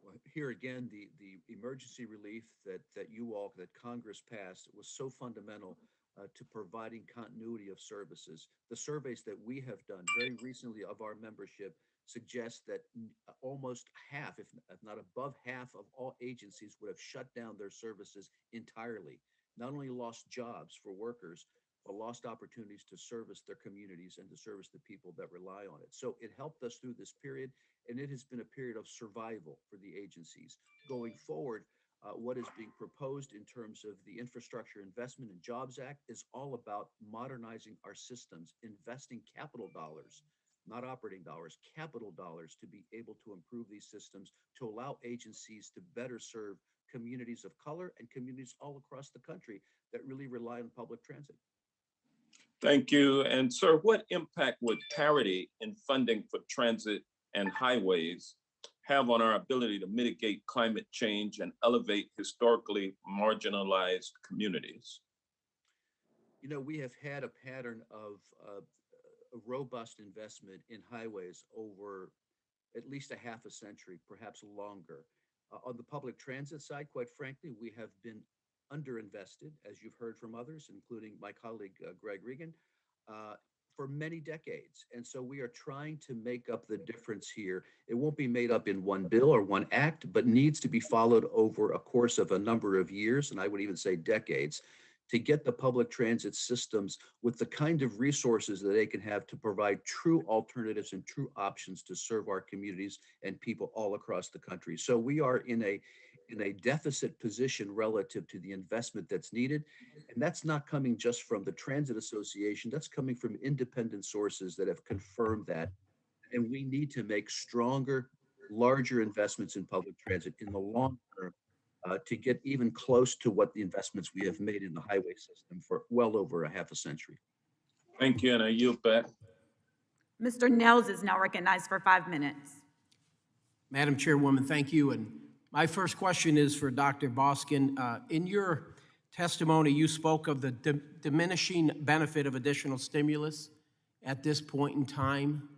Well, here again, the emergency relief that Congress passed was so fundamental to providing continuity of services. The surveys that we have done very recently of our membership suggest that almost half, if not above half, of all agencies would have shut down their services entirely. Not only lost jobs for workers, but lost opportunities to service their communities and to service the people that rely on it. So it helped us through this period, and it has been a period of survival for the agencies. Going forward, what is being proposed in terms of the Infrastructure Investment and Jobs Act is all about modernizing our systems, investing capital dollars, not operating dollars, capital dollars, to be able to improve these systems, to allow agencies to better serve communities of color and communities all across the country that really rely on public transit. Thank you. And sir, what impact would parity in funding for transit and highways have on our ability to mitigate climate change and elevate historically marginalized communities? You know, we have had a pattern of a robust investment in highways over at least a half a century, perhaps longer. On the public transit side, quite frankly, we have been underinvested, as you've heard from others, including my colleague Greg Regan, for many decades. And so we are trying to make up the difference here. It won't be made up in one bill or one act, but needs to be followed over a course of a number of years, and I would even say decades, to get the public transit systems with the kind of resources that they can have to provide true alternatives and true options to serve our communities and people all across the country. So we are in a deficit position relative to the investment that's needed. And that's not coming just from the Transit Association, that's coming from independent sources that have confirmed that. And we need to make stronger, larger investments in public transit in the long term to get even close to what the investments we have made in the highway system for well over a half a century. Thank you, and I yield back. Mr. Nels is now recognized for 5 minutes. Madam Chairwoman, thank you. And my first question is for Dr. Boskin. In your testimony, you spoke of the diminishing benefit of additional stimulus at this point in time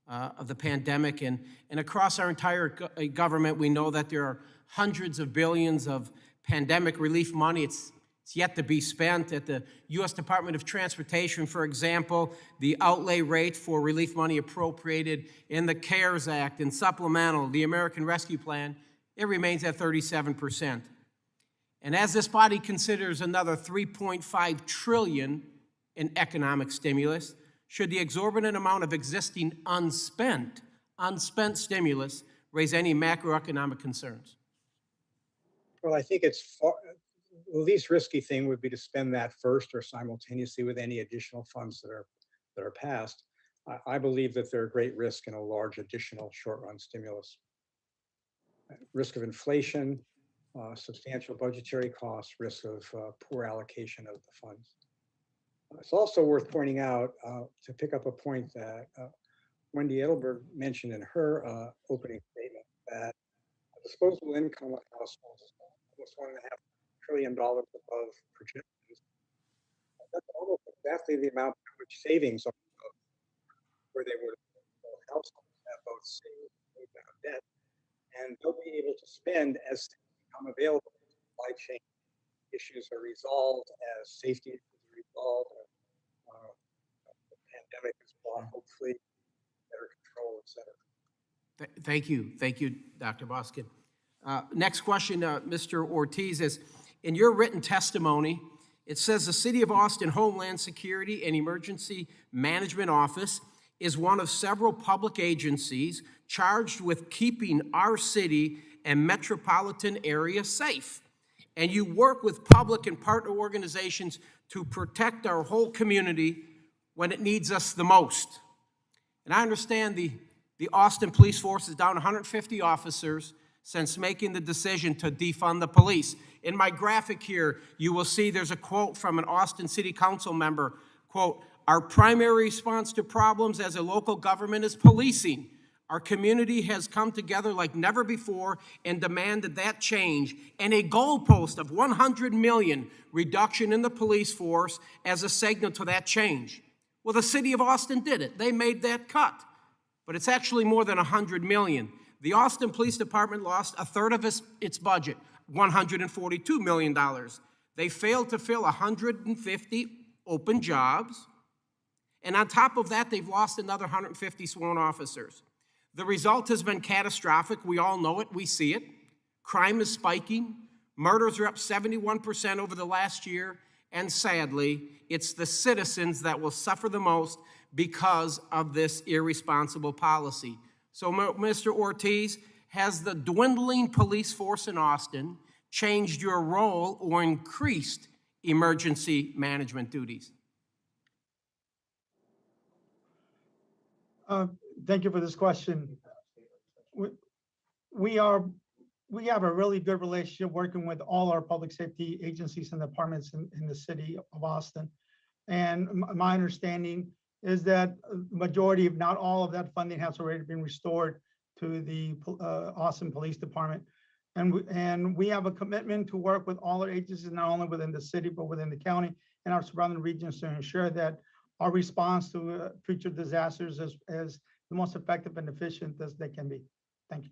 of the pandemic. And across our entire government, we know that there are hundreds of billions of pandemic relief money. It's yet to be spent. At the U.S. Department of Transportation, for example, the outlay rate for relief money appropriated in the CARES Act and supplemental, the American Rescue Plan, it remains at 37%. And as this body considers another $3.5 trillion in economic stimulus, should the exorbitant amount of existing unspent stimulus raise any macroeconomic concerns? Well, I think it's the least risky thing would be to spend that first or simultaneously with any additional funds that are passed. I believe that there are great risk in a large additional short-run stimulus. Risk of inflation, substantial budgetary costs, risk of poor allocation of the funds. It's also worth pointing out, to pick up a point that Wendy Edelberg mentioned in her opening statement, that disposable income of households is almost $1.5 trillion above projections. That's almost exactly the amount at which savings are above, where they would households have both saved and moved out of debt, and they'll be able to spend as things become available. Supply chain issues are resolved, as safety issues are resolved, the pandemic is brought hopefully better control, et cetera. Thank you, Dr. Boskin. Next question, Mr. Ortiz, is in your written testimony, it says the City of Austin Homeland Security and Emergency Management Office is one of several public agencies charged with keeping our city and metropolitan area safe. And you work with public and partner organizations to protect our whole community when it needs us the most. And I understand the Austin Police Force is down 150 officers since making the decision to defund the police. In my graphic here, you will see there's a quote from an Austin City Council member, quote, "Our primary response to problems as a local government is policing. Our community has come together like never before and demanded that change and a goalpost of 100 million reduction in the police force as a signal to that change. Well, the city of Austin did it. They made that cut, but it's actually more than 100 million. The Austin Police Department lost a third of its budget, $142 million. They failed to fill 150 open jobs. And on top of that, they've lost another 150 sworn officers. The result has been catastrophic. We all know it. We see it. Crime is spiking. Murders are up 71% over the last year. And sadly, it's the citizens that will suffer the most because of this irresponsible policy. So, Mr. Ortiz, has the dwindling police force in Austin changed your role or increased emergency management duties? Thank you for this question. We have a really good relationship working with all our public safety agencies and departments in the city of Austin. And my understanding is that majority, if not all of that funding has already been restored to the Austin Police Department. And we have a commitment to work with all our agencies, not only within the city, but within the county and our surrounding regions to ensure that our response to future disasters is the most effective and efficient as they can be. Thank you.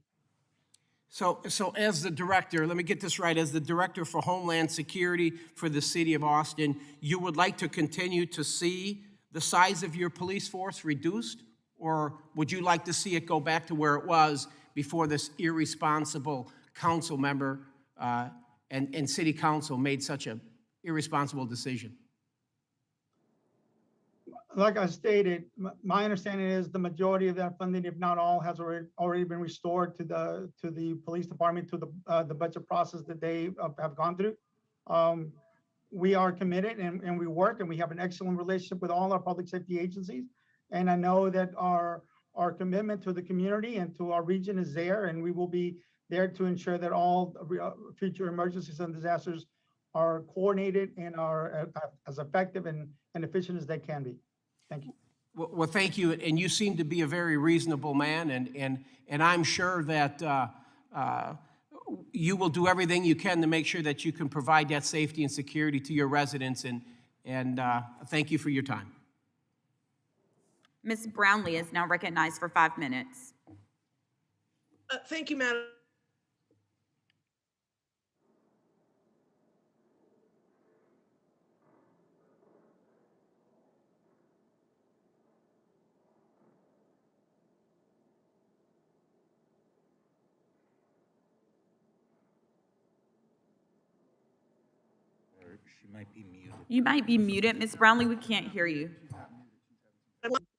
So as the director, let me get this right, as the director for Homeland Security for the city of Austin, you would like to continue to see the size of your police force reduced? Or would you like to see it go back to where it was before this irresponsible council member and city council made such an irresponsible decision? Like I stated, my understanding is the majority of that funding, if not all, has already been restored to the police department, to the budget process that they have gone through. We are committed and we work and we have an excellent relationship with all our public safety agencies. And I know that our commitment to the community and to our region is there, and we will be there to ensure that all future emergencies and disasters are coordinated and are as effective and efficient as they can be. Thank you. Well, thank you. And you seem to be a very reasonable man, and I'm sure that you will do everything you can to make sure that you can provide that safety and security to your residents, and thank you for your time. Ms. Brownlee is now recognized for 5 minutes. Thank you, Madam. She might be muted. You might be muted, Ms. Brownlee. We can't hear you.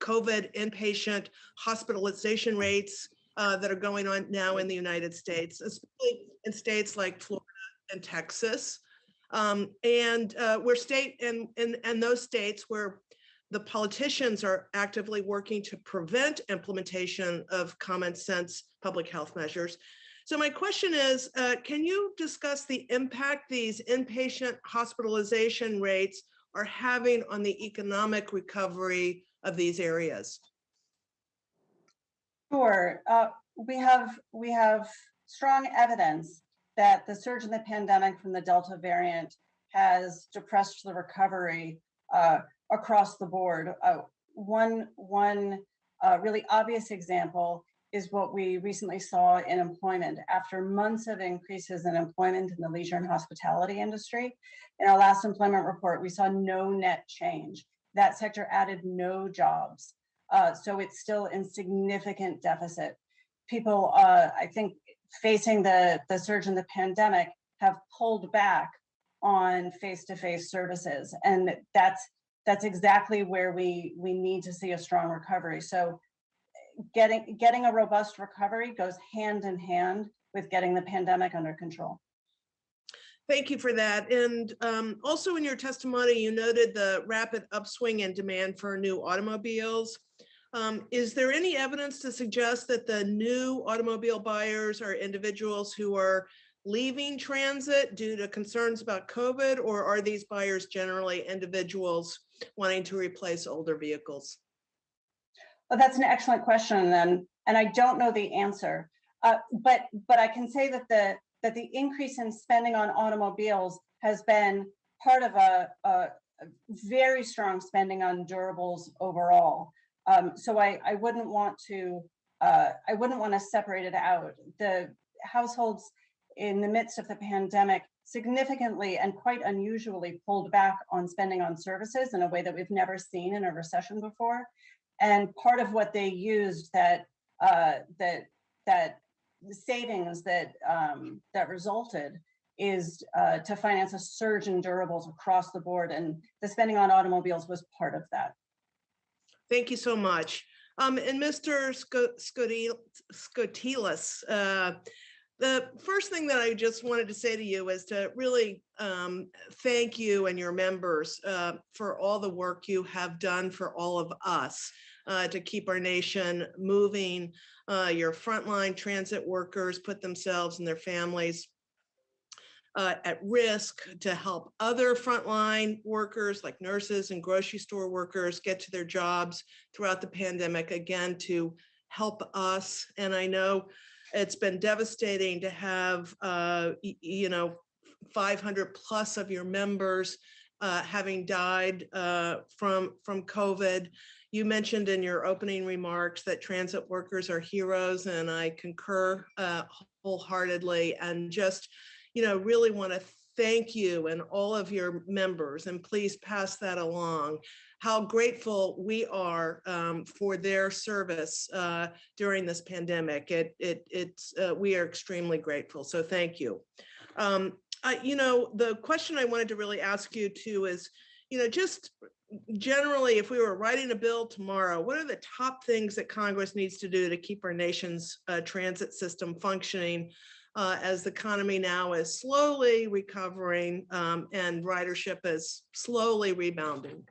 COVID inpatient hospitalization rates that are going on now in the United States, especially in states like Florida and Texas. And those states where the politicians are actively working to prevent implementation of common sense public health measures. So my question is, can you discuss the impact these inpatient hospitalization rates are having on the economic recovery of these areas? Sure. We have strong evidence that the surge in the pandemic from the Delta variant has depressed the recovery across the board. One really obvious example is what we recently saw in employment. After months of increases in employment in the leisure and hospitality industry, in our last employment report, we saw no net change. That sector added no jobs. So it's still in significant deficit. People, I think, facing the surge in the pandemic have pulled back on face-to-face services. And that's exactly where we need to see a strong recovery. So getting a robust recovery goes hand in hand with getting the pandemic under control. Thank you for that. And also in your testimony, you noted the rapid upswing in demand for new automobiles. Is there any evidence to suggest that the new automobile buyers are individuals who are leaving transit due to concerns about COVID, or are these buyers generally individuals wanting to replace older vehicles? Well, that's an excellent question. and I don't know the answer. But I can say that the increase in spending on automobiles has been part of a very strong spending on durables overall. So I wouldn't want to separate it out. The households in the midst of the pandemic significantly and quite unusually pulled back on spending on services in a way that we've never seen in a recession before. And part of what they used that savings that resulted is to finance a surge in durables across the board, and the spending on automobiles was part of that. Thank you so much. And Mr. Skotilas, the first thing that I just wanted to say to you is to really thank you and your members for all the work you have done for all of us to keep our nation moving. Your frontline transit workers put themselves and their families at risk to help other frontline workers like nurses and grocery store workers get to their jobs throughout the pandemic, again, to help us. And I know it's been devastating to have, 500 plus of your members having died from COVID. You mentioned in your opening remarks that transit workers are heroes, and I concur wholeheartedly, and just really want to thank you and all of your members, and please pass that along, how grateful we are for their service during this pandemic. We are extremely grateful, so thank you. The question I wanted to really ask you too is, just generally, if we were writing a bill tomorrow, what are the top things that Congress needs to do to keep our nation's transit system functioning as the economy now is slowly recovering and ridership is slowly rebounding?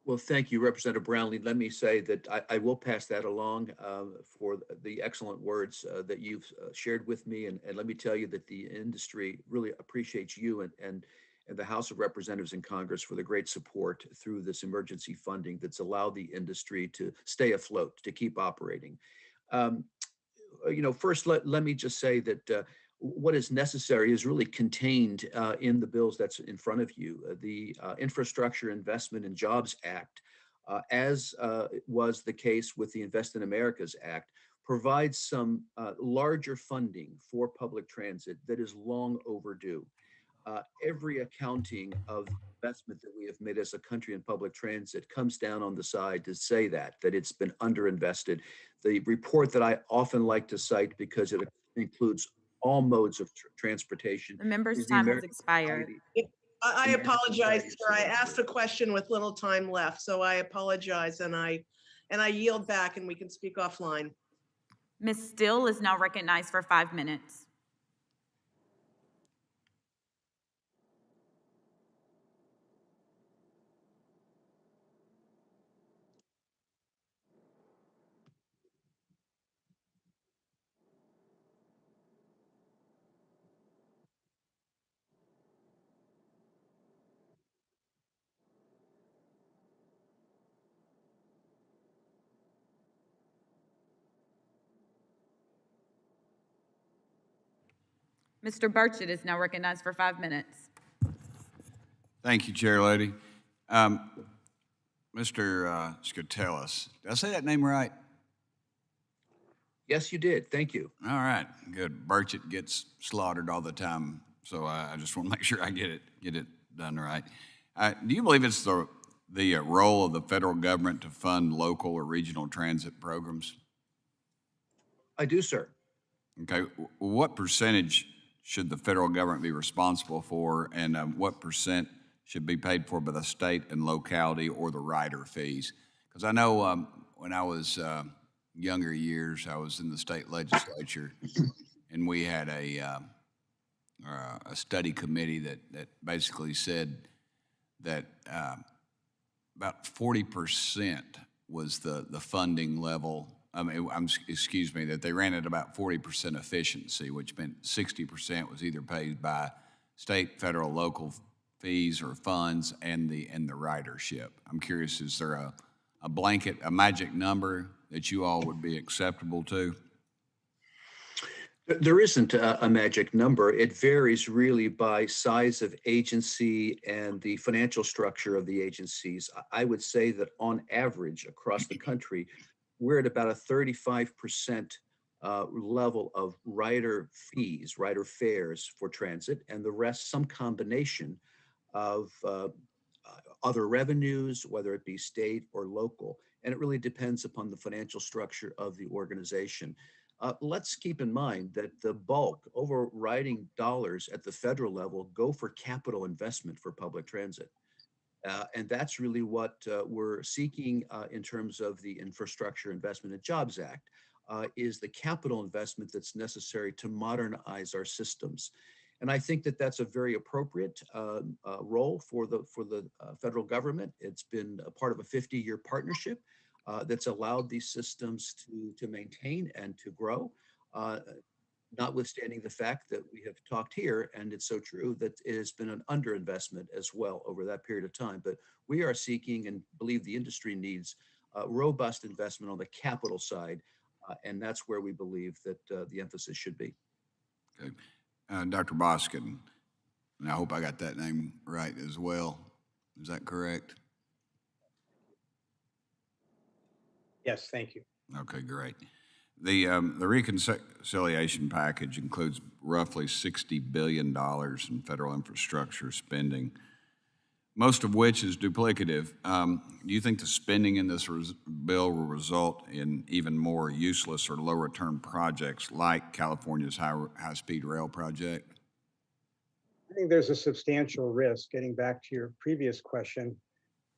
Well, thank you, Representative Brownlee. Let me say that I will pass that along for the excellent words that you've shared with me. And let me tell you that the industry really appreciates you and the House of Representatives in Congress for the great support through this emergency funding that's allowed the industry to stay afloat, to keep operating. First, let me just say that what is necessary is really contained in the bills that's in front of you. The Infrastructure Investment and Jobs Act, as was the case with the Invest in America's Act, provides some larger funding for public transit that is long overdue. Every accounting of investment that we have made as a country in public transit comes down on the side to say that it's been underinvested. The report that I often like to cite, because it includes all modes of transportation. The member's time has expired. I apologize, sir. I asked a question with little time left, so I apologize, and I yield back, and we can speak offline. Ms. Still is now recognized for 5 minutes. Mr. Burchett is now recognized for 5 minutes. Thank you, Chair Lady. Mr. Skotelis, did I say that name right? Yes, you did. Thank you. All right, good. Burchett gets slaughtered all the time, so I just want to make sure I get it done right. Do you believe it's the role of the federal government to fund local or regional transit programs? I do, sir. Okay, what percentage should the federal government be responsible for, and what percent should be paid for by the state and locality or the rider fees? Because I know when I was younger years, I was in the state legislature, and we had a study committee that basically said that about 40% was the funding level. That they ran at about 40% efficiency, which meant 60% was either paid by state, federal, local fees or funds and the ridership. I'm curious, is there a magic number that you all would be acceptable to? There isn't a magic number. It varies really by size of agency and the financial structure of the agencies. I would say that on average across the country, we're at about a 35% level of rider fees, rider fares for transit, and the rest some combination of other revenues, whether it be state or local. And it really depends upon the financial structure of the organization. Let's keep in mind that the bulk overriding dollars at the federal level go for capital investment for public transit. And that's really what we're seeking in terms of the Infrastructure Investment and Jobs Act, is the capital investment that's necessary to modernize our systems. And I think that that's a very appropriate role for the federal government. It's been a part of a 50-year partnership that's allowed these systems to maintain and to grow, notwithstanding the fact that we have talked here, and it's so true, that it has been an underinvestment as well over that period of time. But we are seeking, and believe the industry needs, robust investment on the capital side, and that's where we believe that the emphasis should be. Okay. Dr. Boskin, and I hope I got that name right as well. Is that correct? Yes, thank you. Okay, great. The reconciliation package includes roughly $60 billion in federal infrastructure spending, most of which is duplicative. Do you think the spending in this bill will result in even more useless or low return projects like California's high-speed rail project? I think there's a substantial risk, getting back to your previous question.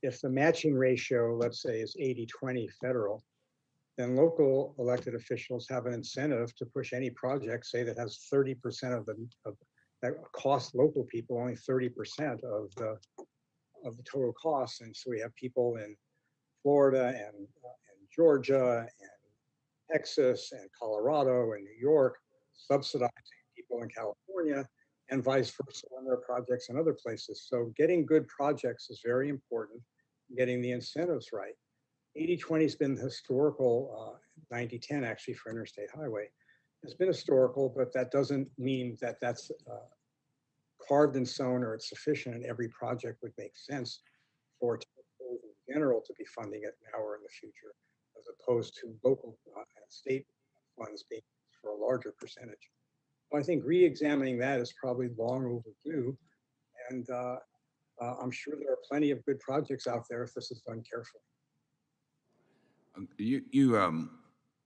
If the matching ratio, let's say, is 80-20 federal, then local elected officials have an incentive to push any project, say, that has 30% of that cost local people only 30% of the total costs. And so we have people in Florida and Georgia and Texas and Colorado and New York subsidizing people in California, and vice versa when there are projects in other places. So getting good projects is very important, getting the incentives right. 80-20 has been historical, 90-10 actually for interstate highway. It's been historical, but that doesn't mean that that's carved in stone or it's sufficient and every project would make sense for in general to be funding it now or in the future, as opposed to local and state funds being for a larger percentage. I think re-examining that is probably long overdue, and I'm sure there are plenty of good projects out there if this is done carefully.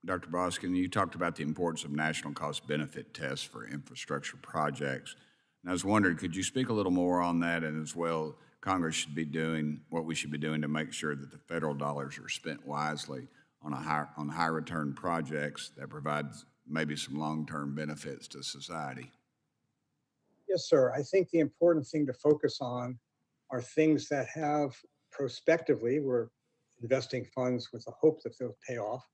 Dr. Boskin, you talked about the importance of national cost benefit tests for infrastructure projects. And I was wondering, could you speak a little more on that, and as well, Congress should be doing what we should be doing to make sure that the federal dollars are spent wisely on high return projects that provide maybe some long-term benefits to society? Yes, sir. I think the important thing to focus on are things that have prospectively, we're investing funds with the hope that they'll pay off,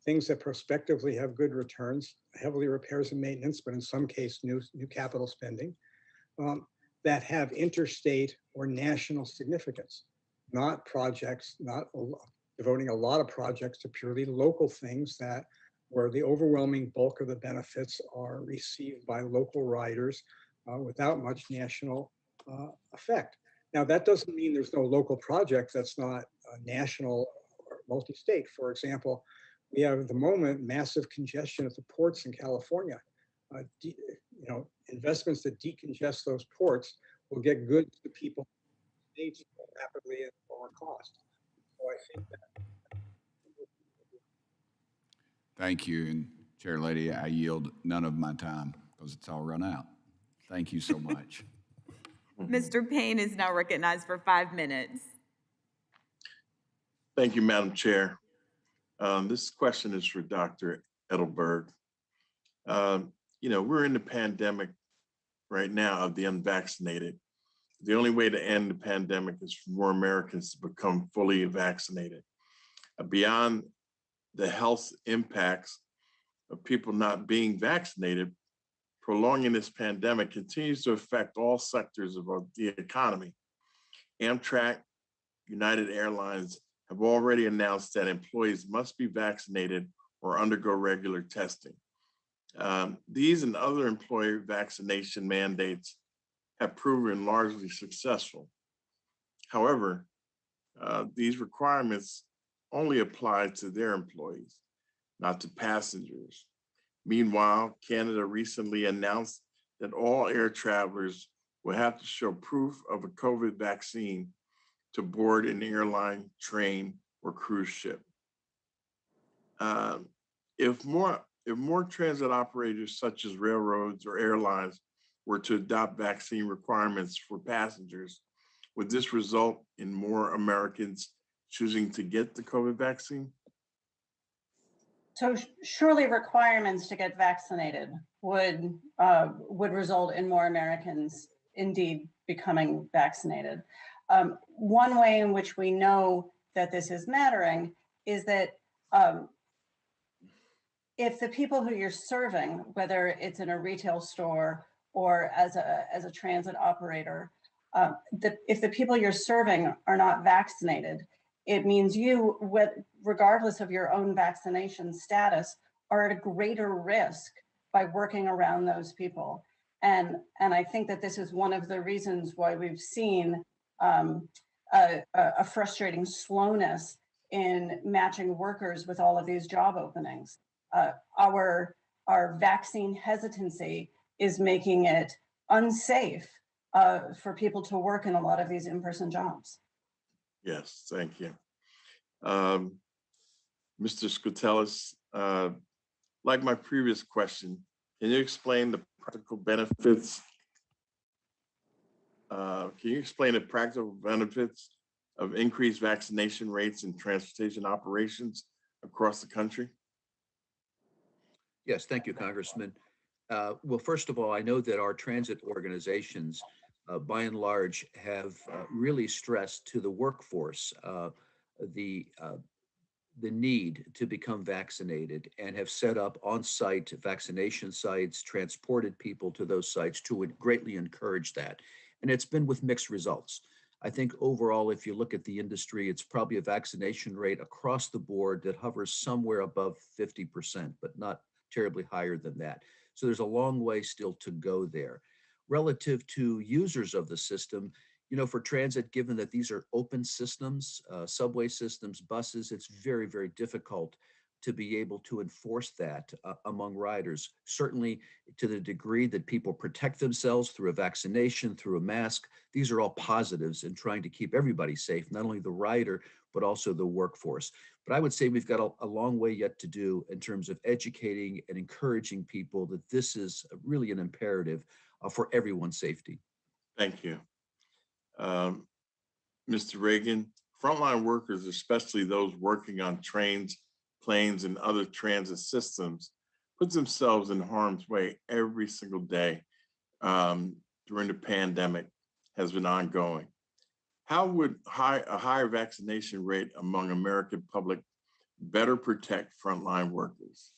things that prospectively have good returns, heavily repairs and maintenance, but in some case, new capital spending, that have interstate or national significance, not projects, not devoting a lot of projects to purely local things that where the overwhelming bulk of the benefits are received by local riders without much national effect. Now, that doesn't mean there's no local project that's not national or multi-state. For example, we have at the moment massive congestion at the ports in California. Investments that decongest those ports will get goods to people in states more rapidly at lower cost. So I think that. Thank you. And Chair Lady, I yield none of my time because it's all run out. Thank you so much. Mr. Payne is now recognized for 5 minutes. Thank you, Madam Chair. This question is for Dr. Edelberg. We're in the pandemic right now of the unvaccinated. The only way to end the pandemic is for more Americans to become fully vaccinated. Beyond the health impacts of people not being vaccinated, prolonging this pandemic continues to affect all sectors of the economy. Amtrak, United Airlines have already announced that employees must be vaccinated or undergo regular testing. These and other employer vaccination mandates have proven largely successful. However, these requirements only apply to their employees, not to passengers. Meanwhile, Canada recently announced that all air travelers will have to show proof of a COVID vaccine to board an airline, train, or cruise ship. If more transit operators such as railroads or airlines were to adopt vaccine requirements for passengers, would this result in more Americans choosing to get the COVID vaccine? So surely requirements to get vaccinated would result in more Americans indeed becoming vaccinated. One way in which we know that this is mattering is that if the people who you're serving, whether it's in a retail store or as a transit operator, if the people you're serving are not vaccinated, it means you, regardless of your own vaccination status, are at a greater risk by working around those people. And I think that this is one of the reasons why we've seen a frustrating slowness in matching workers with all of these job openings. Our vaccine hesitancy is making it unsafe for people to work in a lot of these in-person jobs. Yes, thank you. Mr. Skoutelis, like my previous question, can you explain the practical benefits? Of increased vaccination rates in transportation operations across the country? Yes, thank you, Congressman. Well, first of all, I know that our transit organizations, by and large, have really stressed to the workforce the need to become vaccinated and have set up on-site vaccination sites, transported people to those sites to greatly encourage that. And it's been with mixed results. I think overall, if you look at the industry, it's probably a vaccination rate across the board that hovers somewhere above 50%, but not terribly higher than that. So there's a long way still to go there. Relative to users of the system, you know, for transit, given that these are open systems, subway systems, buses, it's very, very difficult to be able to enforce that among riders. Certainly to the degree that people protect themselves through a vaccination, through a mask, these are all positives in trying to keep everybody safe, not only the rider, but also the workforce. But I would say we've got a long way yet to do in terms of educating and encouraging people that this is really an imperative for everyone's safety. Thank you. Mr. Reagan, frontline workers, especially those working on trains, planes, and other transit systems, put themselves in harm's way every single day during the pandemic has been ongoing. How would a higher vaccination rate among American public better protect frontline workers?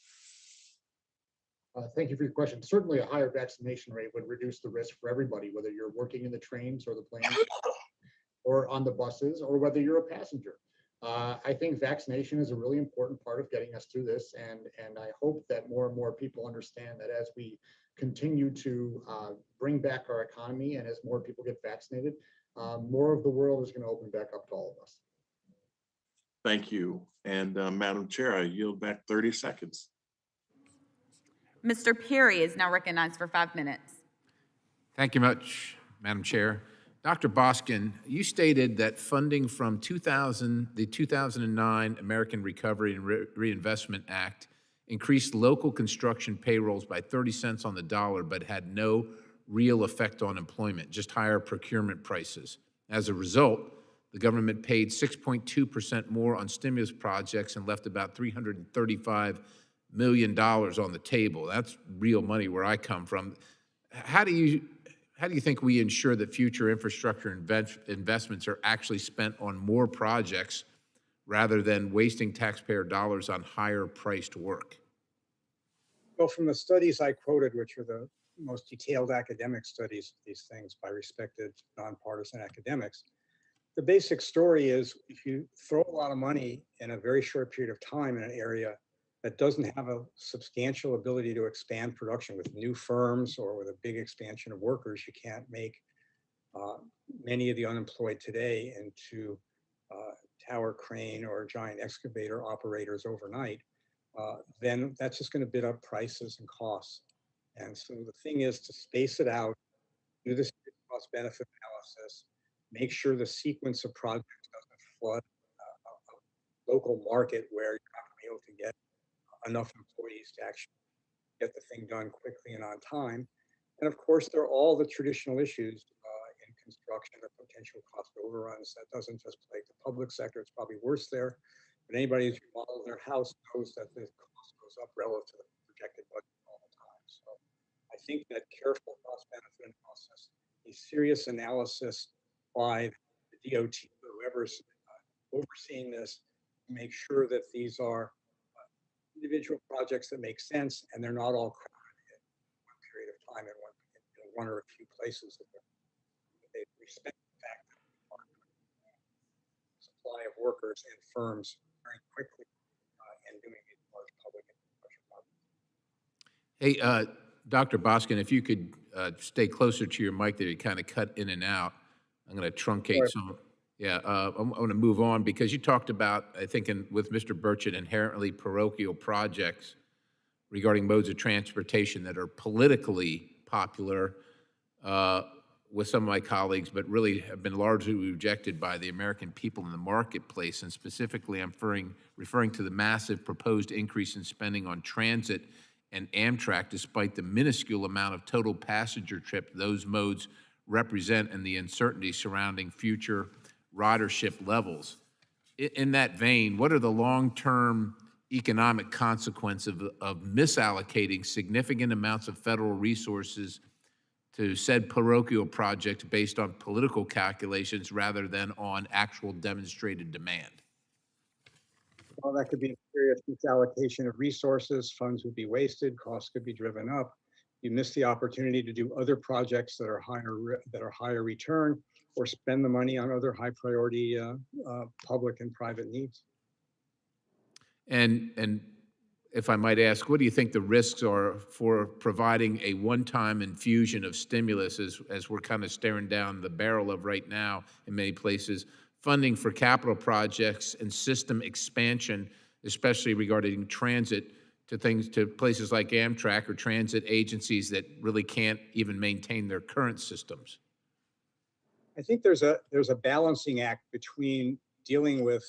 Thank you for your question. Certainly a higher vaccination rate would reduce the risk for everybody, whether you're working in the trains or the planes or on the buses, or whether you're a passenger. I think vaccination is a really important part of getting us through this. And I hope that more and more people understand that as we continue to bring back our economy and as more people get vaccinated, more of the world is going to open back up to all of us. Thank you. And Madam Chair, I yield back 30 seconds. Mr. Perry is now recognized for 5 minutes. Thank you much, Madam Chair. Dr. Boskin, you stated that funding from the 2009 American Recovery and Reinvestment Act increased local construction payrolls by 30 cents on the dollar, but had no real effect on employment, just higher procurement prices. As a result, the government paid 6.2% more on stimulus projects and left about $335 million on the table. That's real money where I come from. How do you think we ensure that future infrastructure investments are actually spent on more projects rather than wasting taxpayer dollars on higher priced work? Well, from the studies I quoted, which are the most detailed academic studies of these things by respected nonpartisan academics, the basic story is if you throw a lot of money in a very short period of time in an area that doesn't have a substantial ability to expand production with new firms or with a big expansion of workers, you can't make many of the unemployed today into tower crane or giant excavator operators overnight, then that's just going to bid up prices and costs. And so the thing is to space it out, do this cost benefit analysis, make sure the sequence of projects doesn't flood a local market where you're not going to be able to get enough employees to actually get the thing done quickly and on time. And of course, there are all the traditional issues in construction, the potential cost overruns. That doesn't just plague the public sector, it's probably worse there. But anybody who's remodeled their house knows that the cost goes up relative to the projected budget all the time. So I think that careful cost benefit analysis, a serious analysis by the DOT, whoever's overseeing this, to make sure that these are individual projects that make sense and they're not all crowded in one period of time in one or a few places. That they respect the fact that supply of workers and firms very quickly and doing these large public infrastructure projects. Hey, Dr. Boskin, if you could stay closer to your mic there, you kind of cut in and out. I'm going to truncate Sorry. some. Yeah, I'm going to move on because you talked about, I think, with Mr. Burchett, inherently parochial projects regarding modes of transportation that are politically popular with some of my colleagues, but really have been largely rejected by the American people in the marketplace. And specifically, I'm referring to the massive proposed increase in spending on transit and Amtrak, despite the minuscule amount of total passenger trip those modes represent and the uncertainty surrounding future ridership levels. In that vein, what are the long-term economic consequences of misallocating significant amounts of federal resources to said parochial projects based on political calculations rather than on actual demonstrated demand? Well, that could be a serious misallocation of resources. Funds would be wasted, costs could be driven up. You miss the opportunity to do other projects that are higher return, or spend the money on other high priority public and private needs. And if I might ask, what do you think the risks are for providing a one-time infusion of stimulus as we're kind of staring down the barrel of right now in many places, funding for capital projects and system expansion, especially regarding transit, to places like Amtrak or transit agencies that really can't even maintain their current systems? I think there's a balancing act between dealing with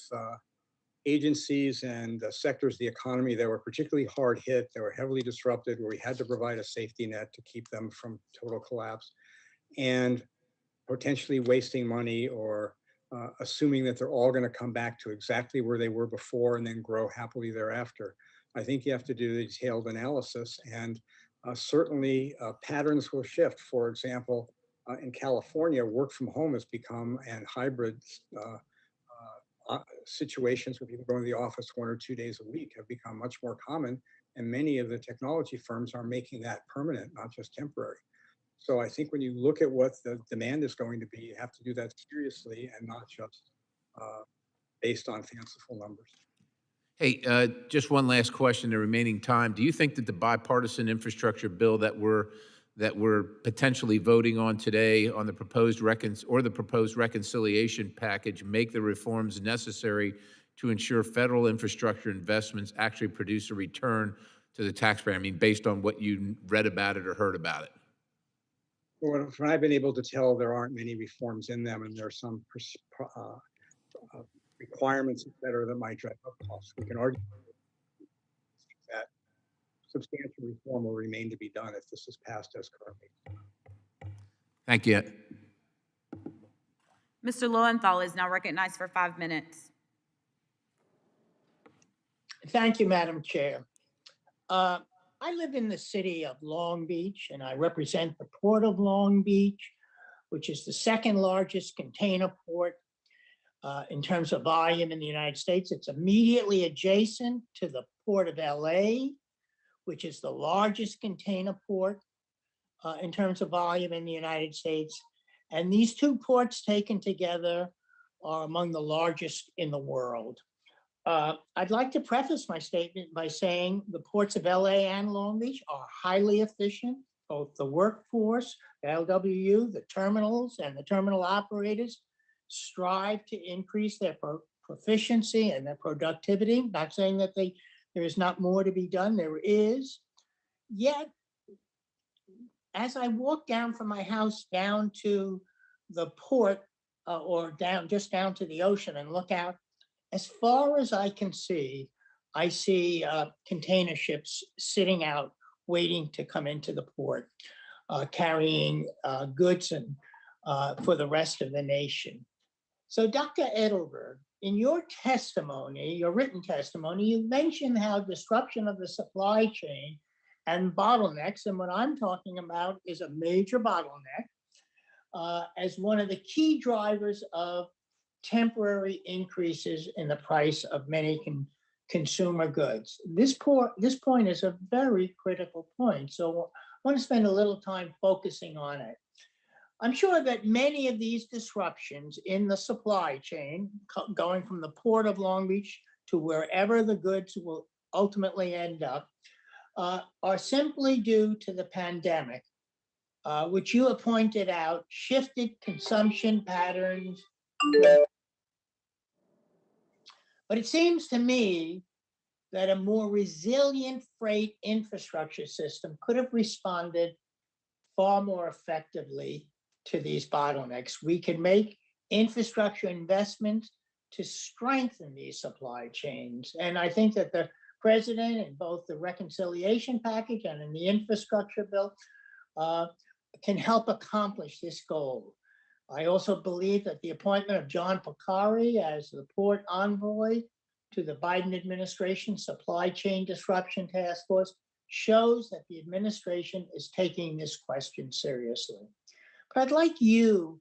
agencies and sectors of the economy that were particularly hard hit, that were heavily disrupted, where we had to provide a safety net to keep them from total collapse, and potentially wasting money or assuming that they're all going to come back to exactly where they were before and then grow happily thereafter. I think you have to do a detailed analysis, and certainly patterns will shift. For example, in California, work from home has become, and hybrid situations where people go to the office 1 or 2 days a week have become much more common. And many of the technology firms are making that permanent, not just temporary. So I think when you look at what the demand is going to be, you have to do that seriously and not just based on fanciful numbers. Hey, just one last question in the remaining time. Do you think that the bipartisan infrastructure bill that we're potentially voting on today on the proposed reconciliation package make the reforms necessary to ensure federal infrastructure investments actually produce a return to the taxpayer? I mean, based on what you read about it or heard about it. Well, from what I've been able to tell, there aren't many reforms in them, and there are some requirements, et cetera, that might drive up costs. We can argue that substantial reform will remain to be done if this is passed as currently. Thank you. Mr. Lowenthal is now recognized for 5 minutes. Thank you, Madam Chair. I live in the city of Long Beach, and I represent the Port of Long Beach, which is the second largest container port in terms of volume in the United States. It's immediately adjacent to the Port of LA, which is the largest container port in terms of volume in the United States. And these two ports taken together are among the largest in the world. I'd like to preface my statement by saying the ports of LA and Long Beach are highly efficient. Both the workforce, the LWU, the terminals, and the terminal operators strive to increase their proficiency and their productivity. Not saying that there is not more to be done, there is. Yet, as I walk down from my house down to the port or just down to the ocean and look out, as far as I can see, I see container ships sitting out, waiting to come into the port, carrying goods and for the rest of the nation. So Dr. Edelberg, in your testimony, your written testimony, you mentioned how disruption of the supply chain and bottlenecks, and what I'm talking about is a major bottleneck, as one of the key drivers of temporary increases in the price of many consumer goods. This point is a very critical point, so I want to spend a little time focusing on it. I'm sure that many of these disruptions in the supply chain, going from the port of Long Beach to wherever the goods will ultimately end up, are simply due to the pandemic, which you have pointed out shifted consumption patterns. But it seems to me that a more resilient freight infrastructure system could have responded far more effectively to these bottlenecks. We can make infrastructure investments to strengthen these supply chains. And I think that the president, in both the reconciliation package and in the infrastructure bill, can help accomplish this goal. I also believe that the appointment of John Picari as the port envoy to the Biden administration supply chain disruption task force shows that the administration is taking this question seriously. But I'd like you,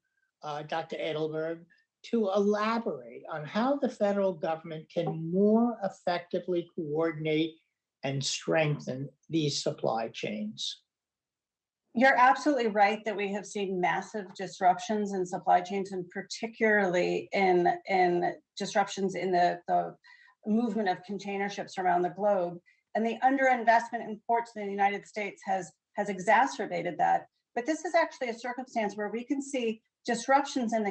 Dr. Edelberg, to elaborate on how the federal government can more effectively coordinate and strengthen these supply chains. You're absolutely right that we have seen massive disruptions in supply chains, and particularly in disruptions in the movement of container ships around the globe. And the underinvestment in ports in the United States has exacerbated that. But this is actually a circumstance where we can see disruptions in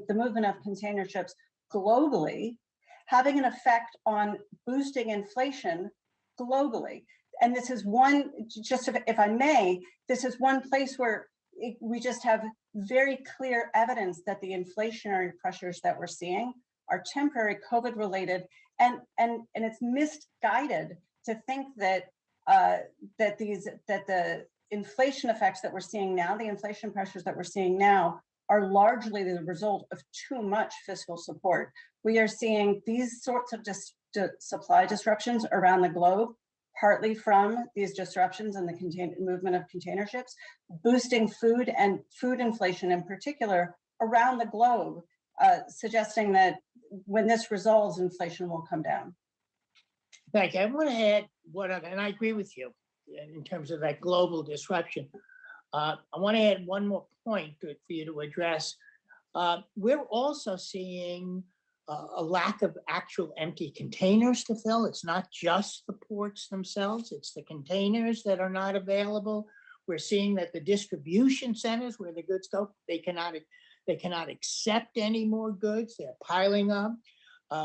the movement of container ships globally having an effect on boosting inflation globally. And this is one, just if I may, this is one place where we just have very clear evidence that the inflationary pressures that we're seeing are temporary COVID related, and it's misguided to think that the inflation effects that we're seeing now, the inflation pressures that we're seeing now, are largely the result of too much fiscal support. We are seeing these sorts of supply disruptions around the globe, partly from these disruptions in the movement of container ships, boosting food and food inflation in particular around the globe, suggesting that when this resolves, inflation will come down. Thank you. I want to add and I agree with you in terms of that global disruption. I want to add one more point for you to address. We're also seeing a lack of actual empty containers to fill. It's not just the ports themselves, it's the containers that are not available. We're seeing that the distribution centers where the goods go, they cannot accept any more goods. They're piling up.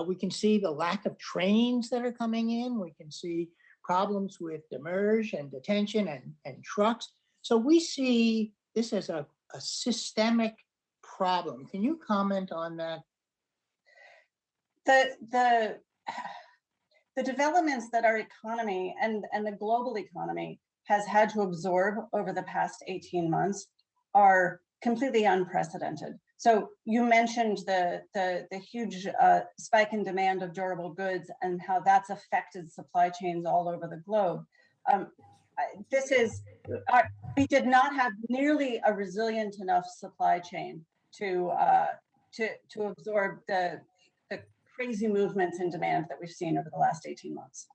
We can see the lack of trains that are coming in. We can see problems with demurrage and detention and trucks. So we see this as a systemic problem. Can you comment on that? The developments that our economy and the global economy has had to absorb over the past 18 months are completely unprecedented. So you mentioned the huge spike in demand of durable goods and how that's affected supply chains all over the globe. We did not have nearly a resilient enough supply chain to absorb the crazy movements in demand that we've seen over the last 18 months.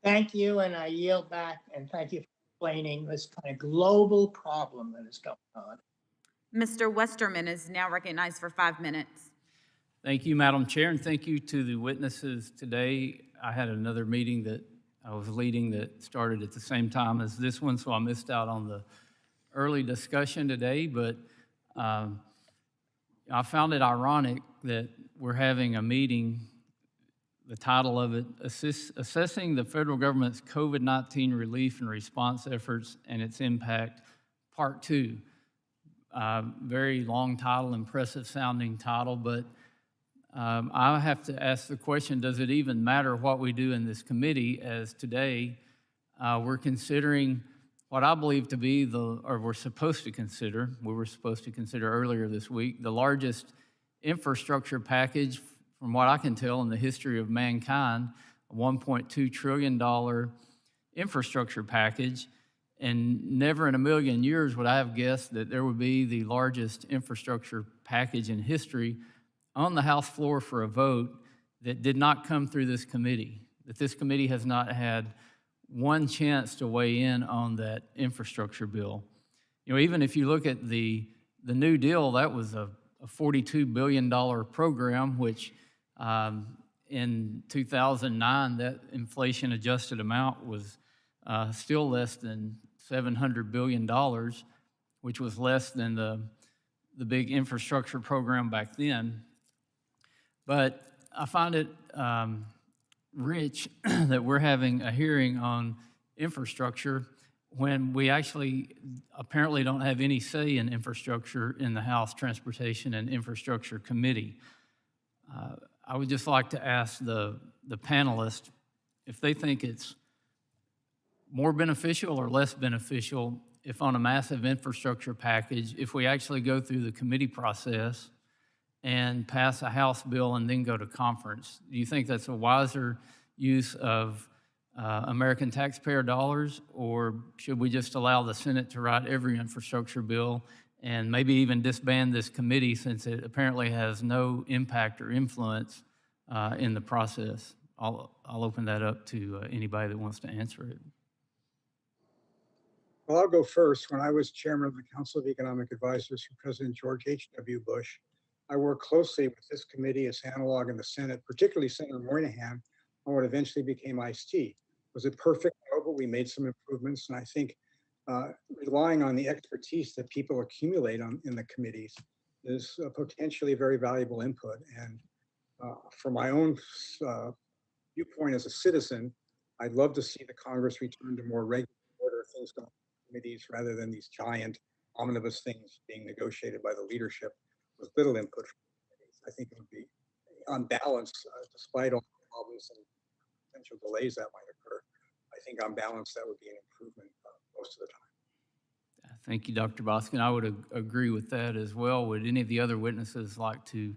Thank you, and I yield back, and thank you for explaining this kind of global problem that is going on. Mr. Westerman is now recognized for 5 minutes. Thank you, Madam Chair, and thank you to the witnesses today. I had another meeting that I was leading that started at the same time as this one, so I missed out on the early discussion today, but I found it ironic that we're having a meeting, the title of it, Assessing the Federal Government's COVID-19 Relief and Response Efforts and Its Impact, Part 2. Very long title, impressive sounding title, but I have to ask the question, does it even matter what we do in this committee, as today we're considering what I believe to be we were supposed to consider earlier this week, the largest infrastructure package, from what I can tell, in the history of mankind, a $1.2 trillion infrastructure package. And never in a million years would I have guessed that there would be the largest infrastructure package in history on the House floor for a vote that did not come through this committee, that this committee has not had one chance to weigh in on that infrastructure bill. You know, even if you look at the New Deal, that was a $42 billion program, which in 2009, that inflation-adjusted amount was still less than $700 billion, which was less than the big infrastructure program back then. But I find it rich that we're having a hearing on infrastructure when we actually apparently don't have any say in infrastructure in the House Transportation and Infrastructure Committee. I would just like to ask the panelists if they think it's more beneficial or less beneficial if on a massive infrastructure package, if we actually go through the committee process and pass a House bill and then go to conference. Do you think that's a wiser use of American taxpayer dollars, or should we just allow the Senate to write every infrastructure bill and maybe even disband this committee since it apparently has no impact or influence in the process? I'll open that up to anybody that wants to answer it. Well, I'll go first. When I was chairman of the Council of Economic Advisors for President George H.W. Bush, I worked closely with this committee, its analog in the Senate, particularly Senator Moynihan, on what eventually became ICE-T. Was it perfect? No, but we made some improvements. And I think relying on the expertise that people accumulate in the committees is potentially very valuable input. And from my own viewpoint as a citizen, I'd love to see the Congress return to more regular order, things going to committees rather than these giant omnibus things being negotiated by the leadership with little input from committees. I think it would be, on balance, despite all the problems and potential delays that might occur, I think on balance that would be an improvement most of the time. Thank you, Dr. Boskin. I would agree with that as well. Would any of the other witnesses like to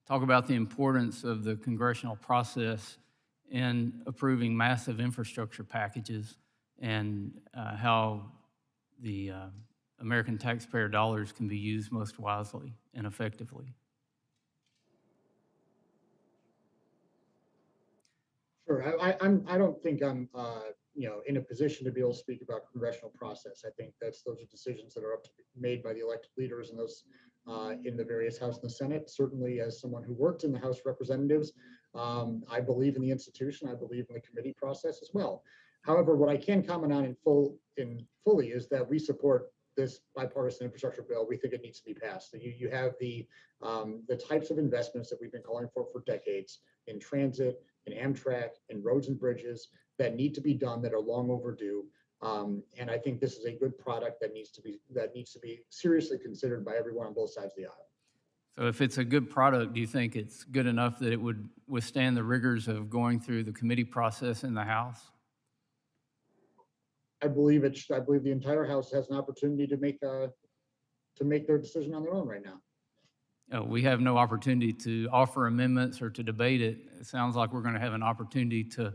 talk about the importance of the congressional process in approving massive infrastructure packages and how the American taxpayer dollars can be used most wisely and effectively? Sure. I don't think I'm in a position to be able to speak about congressional process. I think those are decisions that are made by the elected leaders and those in the various House and the Senate. Certainly, as someone who worked in the House of Representatives, I believe in the institution. I believe in the committee process as well. However, what I can comment on fully is that we support this bipartisan infrastructure bill. We think it needs to be passed. So you have the types of investments that we've been calling for decades in transit, in Amtrak, in roads and bridges that need to be done, that are long overdue. And I think this is a good product that needs to be seriously considered by everyone on both sides of the aisle. So if it's a good product, do you think it's good enough that it would withstand the rigors of going through the committee process in the House? I believe the entire House has an opportunity to make their decision on their own right now. We have no opportunity to offer amendments or to debate it. It sounds like we're going to have an opportunity to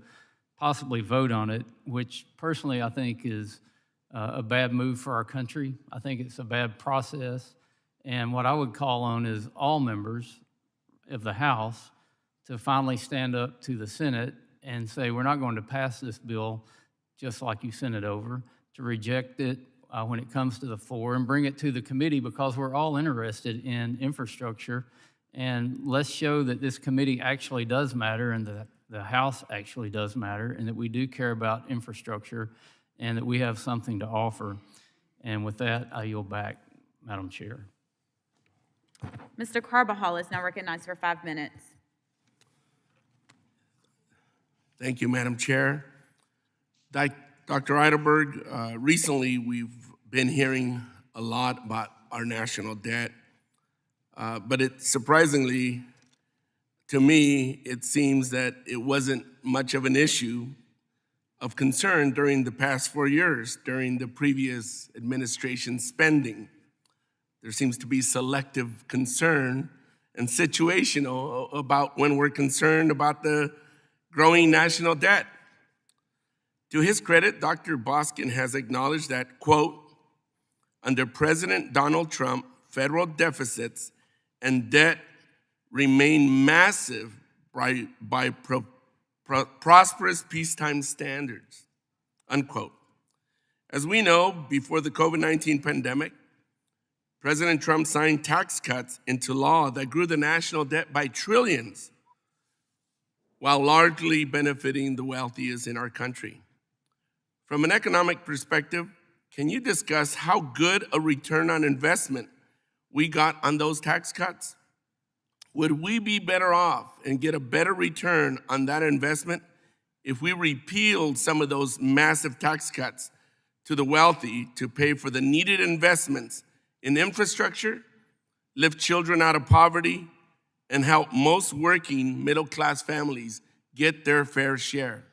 possibly vote on it, which personally I think is a bad move for our country. I think it's a bad process. And what I would call on is all members of the House to finally stand up to the Senate and say, we're not going to pass this bill just like you sent it over, to reject it when it comes to the floor and bring it to the committee, because we're all interested in infrastructure And let's show that this committee actually does matter and that the House actually does matter and that we do care about infrastructure and that we have something to offer. And with that, I yield back, Madam Chair. Mr. Carbajal is now recognized for 5 minutes. Thank you, Madam Chair. Dr. Edelberg, recently we've been hearing a lot about our national debt, but it surprisingly, to me, it seems that it wasn't much of an issue of concern during the past 4 years, during the previous administration's spending. There seems to be selective concern and situational about when we're concerned about the growing national debt. To his credit, Dr. Boskin has acknowledged that, quote, under President Donald Trump, federal deficits and debt remain massive by prosperous peacetime standards, unquote. As we know, before the COVID-19 pandemic, President Trump signed tax cuts into law that grew the national debt by trillions, while largely benefiting the wealthiest in our country. From an economic perspective, can you discuss how good a return on investment we got on those tax cuts? Would we be better off and get a better return on that investment if we repealed some of those massive tax cuts to the wealthy to pay for the needed investments in infrastructure, lift children out of poverty, and help most working middle-class families get their fair share?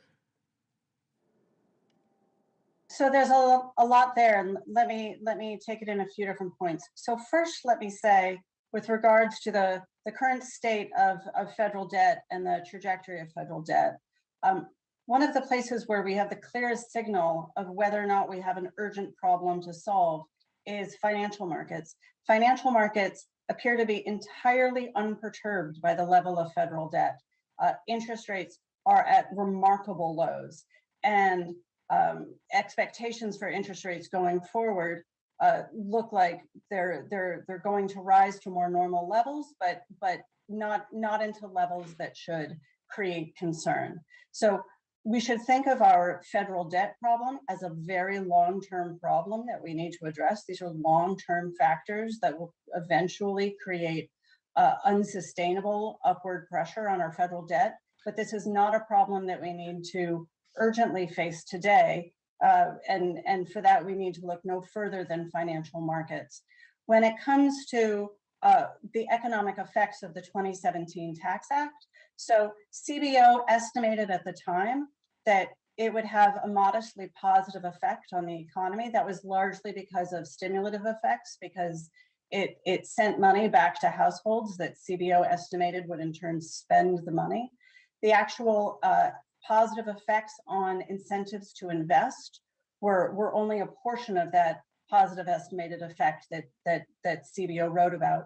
So there's a lot there, and let me take it in a few different points. So first, let me say, with regards to the current state of federal debt and the trajectory of federal debt, one of the places where we have the clearest signal of whether or not we have an urgent problem to solve is financial markets. Financial markets appear to be entirely unperturbed by the level of federal debt. Interest rates are at remarkable lows, and expectations for interest rates going forward look like they're going to rise to more normal levels, but not into levels that should create concern. So we should think of our federal debt problem as a very long-term problem that we need to address. These are long-term factors that will eventually create unsustainable upward pressure on our federal debt, but this is not a problem that we need to urgently face today. And for that, we need to look no further than financial markets. When it comes to the economic effects of the 2017 Tax Act, so CBO estimated at the time that it would have a modestly positive effect on the economy. That was largely because of stimulative effects, because it sent money back to households that CBO estimated would in turn spend the money. The actual positive effects on incentives to invest were only a portion of that positive estimated effect that CBO wrote about.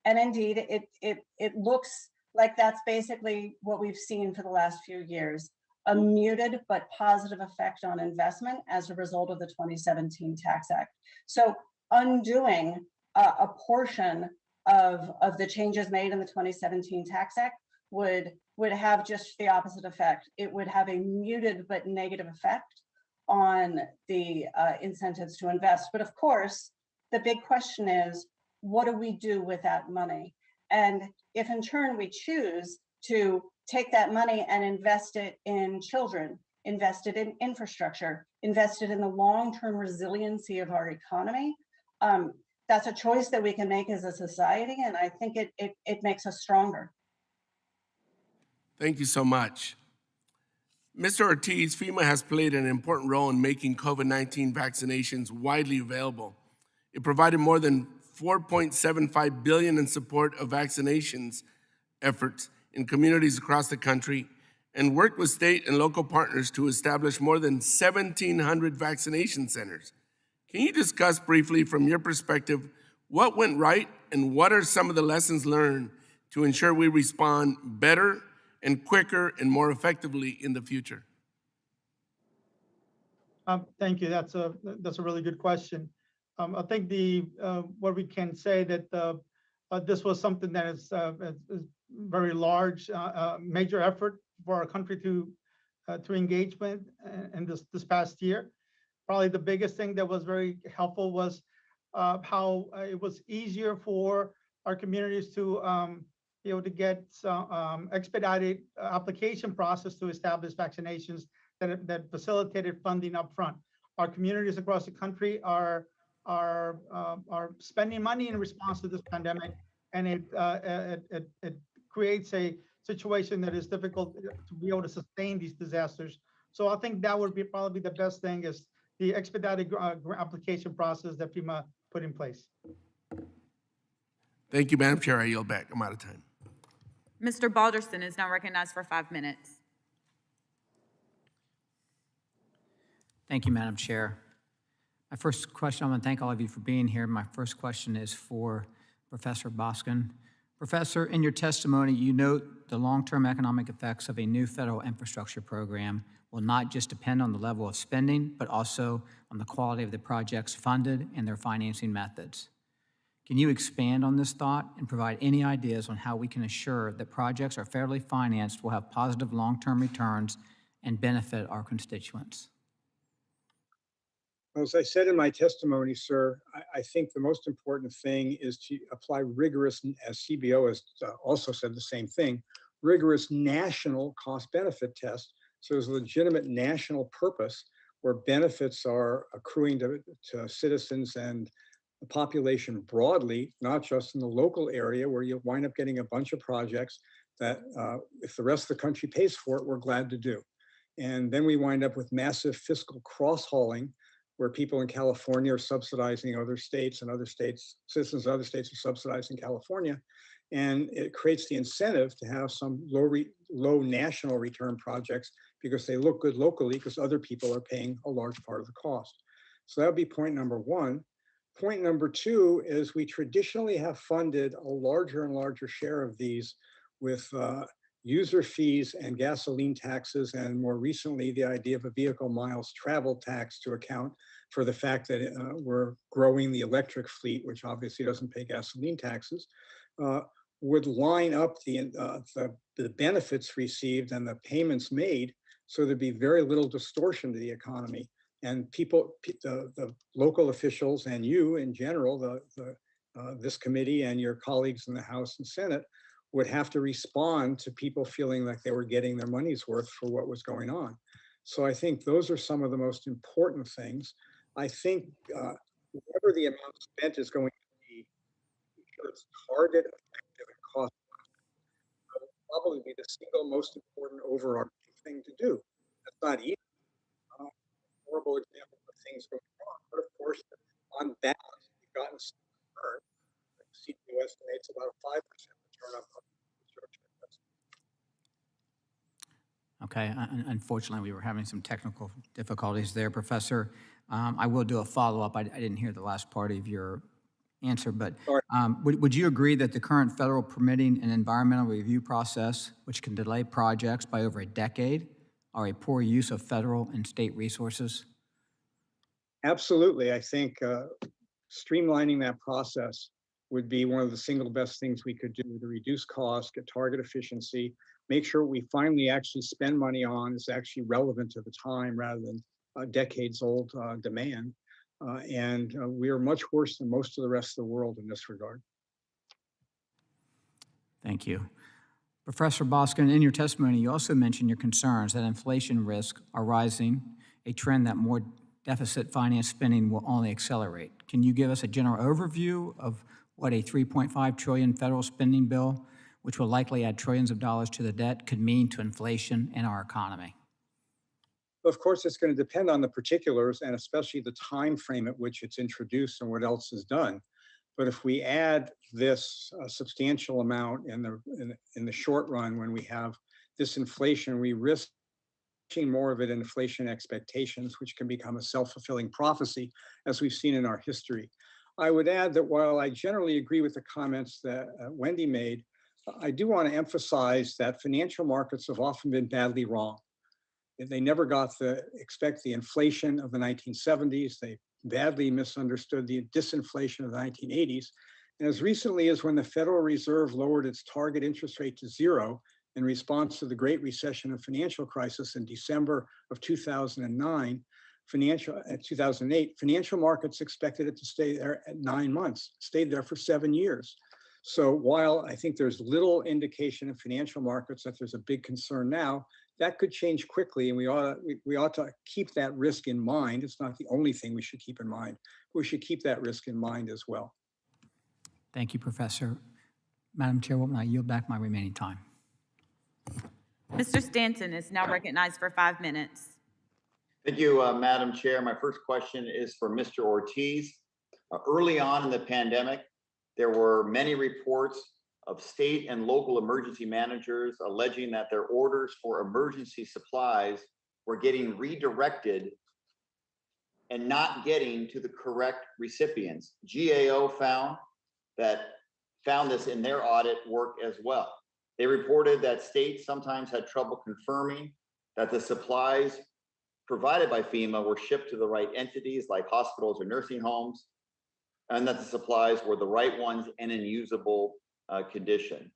And indeed, it looks like that's basically what we've seen for the last few years, a muted but positive effect on investment as a result of the 2017 Tax Act. So undoing a portion of the changes made in the 2017 Tax Act would have just the opposite effect. It would have a muted but negative effect on the incentives to invest. But of course, the big question is, what do we do with that money? And if in turn we choose to take that money and invest it in children, invest it in infrastructure, invest it in the long-term resiliency of our economy, that's a choice that we can make as a society, and I think it makes us stronger. Thank you so much. Mr. Ortiz, FEMA has played an important role in making COVID-19 vaccinations widely available. It provided more than $4.75 billion in support of vaccinations efforts in communities across the country and worked with state and local partners to establish more than 1,700 vaccination centers. Can you discuss briefly from your perspective what went right and what are some of the lessons learned to ensure we respond better and quicker and more effectively in the future? Thank you. That's a really good question. I think what we can say that This was something that is very large, major effort for our country to engage with in this past year. Probably the biggest thing that was very helpful was how it was easier for our communities to be able to get expedited application process to establish vaccinations that facilitated funding upfront. Our communities across the country are spending money in response to this pandemic, and it creates a situation that is difficult to be able to sustain these disasters. So I think that would be probably the best thing is the expedited application process that FEMA put in place. Thank you, Madam Chair. I yield back. I'm out of time. Mr. Balderson is now recognized for 5 minutes. Thank you, Madam Chair. My first question, I want to thank all of you for being here. My first question is for Professor Boskin. Professor, in your testimony, you note the long-term economic effects of a new federal infrastructure program will not just depend on the level of spending, but also on the quality of the projects funded and their financing methods. Can you expand on this thought and provide any ideas on how we can assure that projects are fairly financed, will have positive long-term returns, and benefit our constituents? As I said in my testimony, sir, I think the most important thing is to apply rigorous, as CBO has also said the same thing, rigorous national cost-benefit test. So there's a legitimate national purpose where benefits are accruing to citizens and the population broadly, not just in the local area where you'll wind up getting a bunch of projects that if the rest of the country pays for it, we're glad to do. And then we wind up with massive fiscal cross-hauling where people in California are subsidizing other states and other states, citizens of other states are subsidizing California. And it creates the incentive to have some low national return projects because they look good locally because other people are paying a large part of the cost. So that would be point number one. Point number two is we traditionally have funded a larger and larger share of these with user fees and gasoline taxes, and more recently, the idea of a vehicle miles travel tax to account for the fact that we're growing the electric fleet, which obviously doesn't pay gasoline taxes, would line up the benefits received and the payments made, so there'd be very little distortion to the economy. And people, the local officials and you in general, this committee and your colleagues in the House and Senate would have to respond to people feeling like they were getting their money's worth for what was going on. So I think those are some of the most important things. I think whatever the amount spent is going to be, sure it's target effective and cost will probably be the single most important overarching thing to do. That's not easy. Horrible example of things going wrong, but of course, on balance, we've gotten some return. CBO estimates about a 5% return on construction investment. Okay, unfortunately, we were having some technical difficulties there, Professor. I will do a follow-up. I didn't hear the last part of your answer, but would you agree that the current federal permitting and environmental review process, which can delay projects by over a decade, are a poor use of federal and state resources? Absolutely. I think streamlining that process would be one of the single best things we could do to reduce costs, get target efficiency, make sure we finally actually spend money on is actually relevant to the time rather than decades old demand. And we are much worse than most of the rest of the world in this regard. Thank you. Professor Boskin, in your testimony, you also mentioned your concerns that inflation risks are rising, a trend that more deficit finance spending will only accelerate. Can you give us a general overview of what a $3.5 trillion federal spending bill, which will likely add trillions of dollars to the debt, could mean to inflation and our economy? Of course, it's going to depend on the particulars and especially the time frame at which it's introduced and what else is done. But if we add this substantial amount in the short run, when we have this inflation, we risk more of it in inflation expectations, which can become a self-fulfilling prophecy, as we've seen in our history. I would add that while I generally agree with the comments that Wendy made, I do want to emphasize that financial markets have often been badly wrong. They never got the inflation of the 1970s. They badly misunderstood the disinflation of the 1980s. And as recently as when the Federal Reserve lowered its target interest rate to 0 in response to the Great Recession and financial crisis in December of 2008, financial markets expected it to stay there at 9 months, stayed there for 7 years. So while I think there's little indication in financial markets that there's a big concern now, that could change quickly, and we ought to keep that risk in mind. It's not the only thing we should keep in mind. We should keep that risk in mind as well. Thank you, Professor. Madam Chairwoman, I yield back my remaining time. Mr. Stanton is now recognized for 5 minutes. Thank you, Madam Chair. My first question is for Mr. Ortiz. Early on in the pandemic, there were many reports of state and local emergency managers alleging that their orders for emergency supplies were getting redirected and not getting to the correct recipients. GAO found this in their audit work as well. They reported that states sometimes had trouble confirming that the supplies provided by FEMA were shipped to the right entities like hospitals or nursing homes, and that the supplies were the right ones and in usable condition.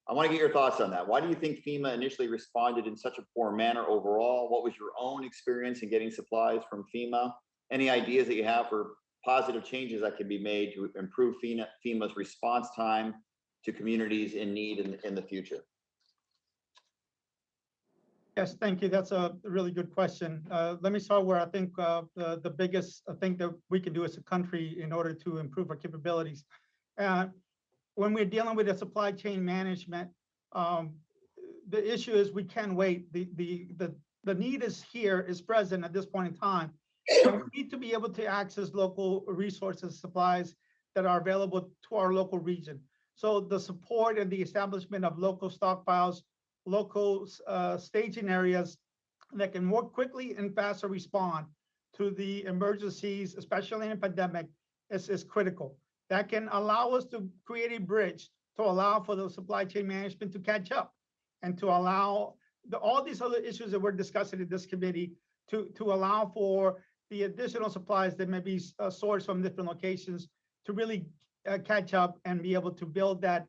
I want to get your thoughts on that. Why do you think FEMA initially responded in such a poor manner overall? What was your own experience in getting supplies from FEMA? Any ideas that you have for positive changes that can be made to improve FEMA's response time to communities in need in the future? Yes, thank you. That's a really good question. Let me start where I think the biggest thing that we can do as a country in order to improve our capabilities. When we're dealing with the supply chain management, the issue is we can't wait. The need is here, is present at this point in time. And we need to be able to access local resources, supplies that are available to our local region. So the support and the establishment of local stockpiles, local staging areas that can more quickly and faster respond to the emergencies, especially in a pandemic, is critical. That can allow us to create a bridge to allow for the supply chain management to catch up and to allow all these other issues that we're discussing in this committee to allow for the additional supplies that may be sourced from different locations to really catch up and be able to build that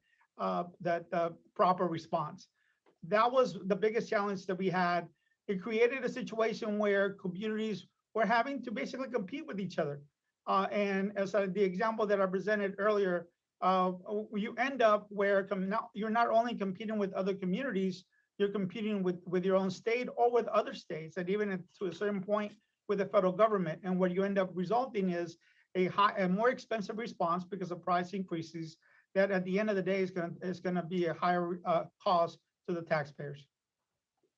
proper response. That was the biggest challenge that we had. It created a situation where communities were having to basically compete with each other. And as the example that I presented earlier, you end up where you're not only competing with other communities, you're competing with your own state or with other states, and even to a certain point with the federal government. And what you end up resulting is a more expensive response because of price increases that at the end of the day is going to be a higher cost to the taxpayers.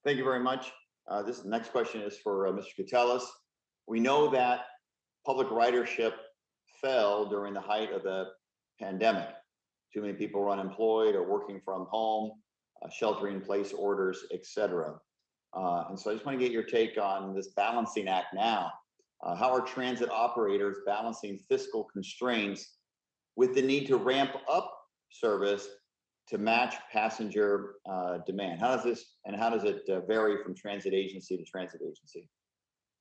Thank you very much. This next question is for Mr. Gatellis. We know that public ridership fell during the height of the pandemic. Too many people were unemployed or working from home, shelter-in-place orders, et cetera. And so I just want to get your take on this balancing act now. How are transit operators balancing fiscal constraints with the need to ramp up service to match passenger demand? How does it vary from transit agency to transit agency?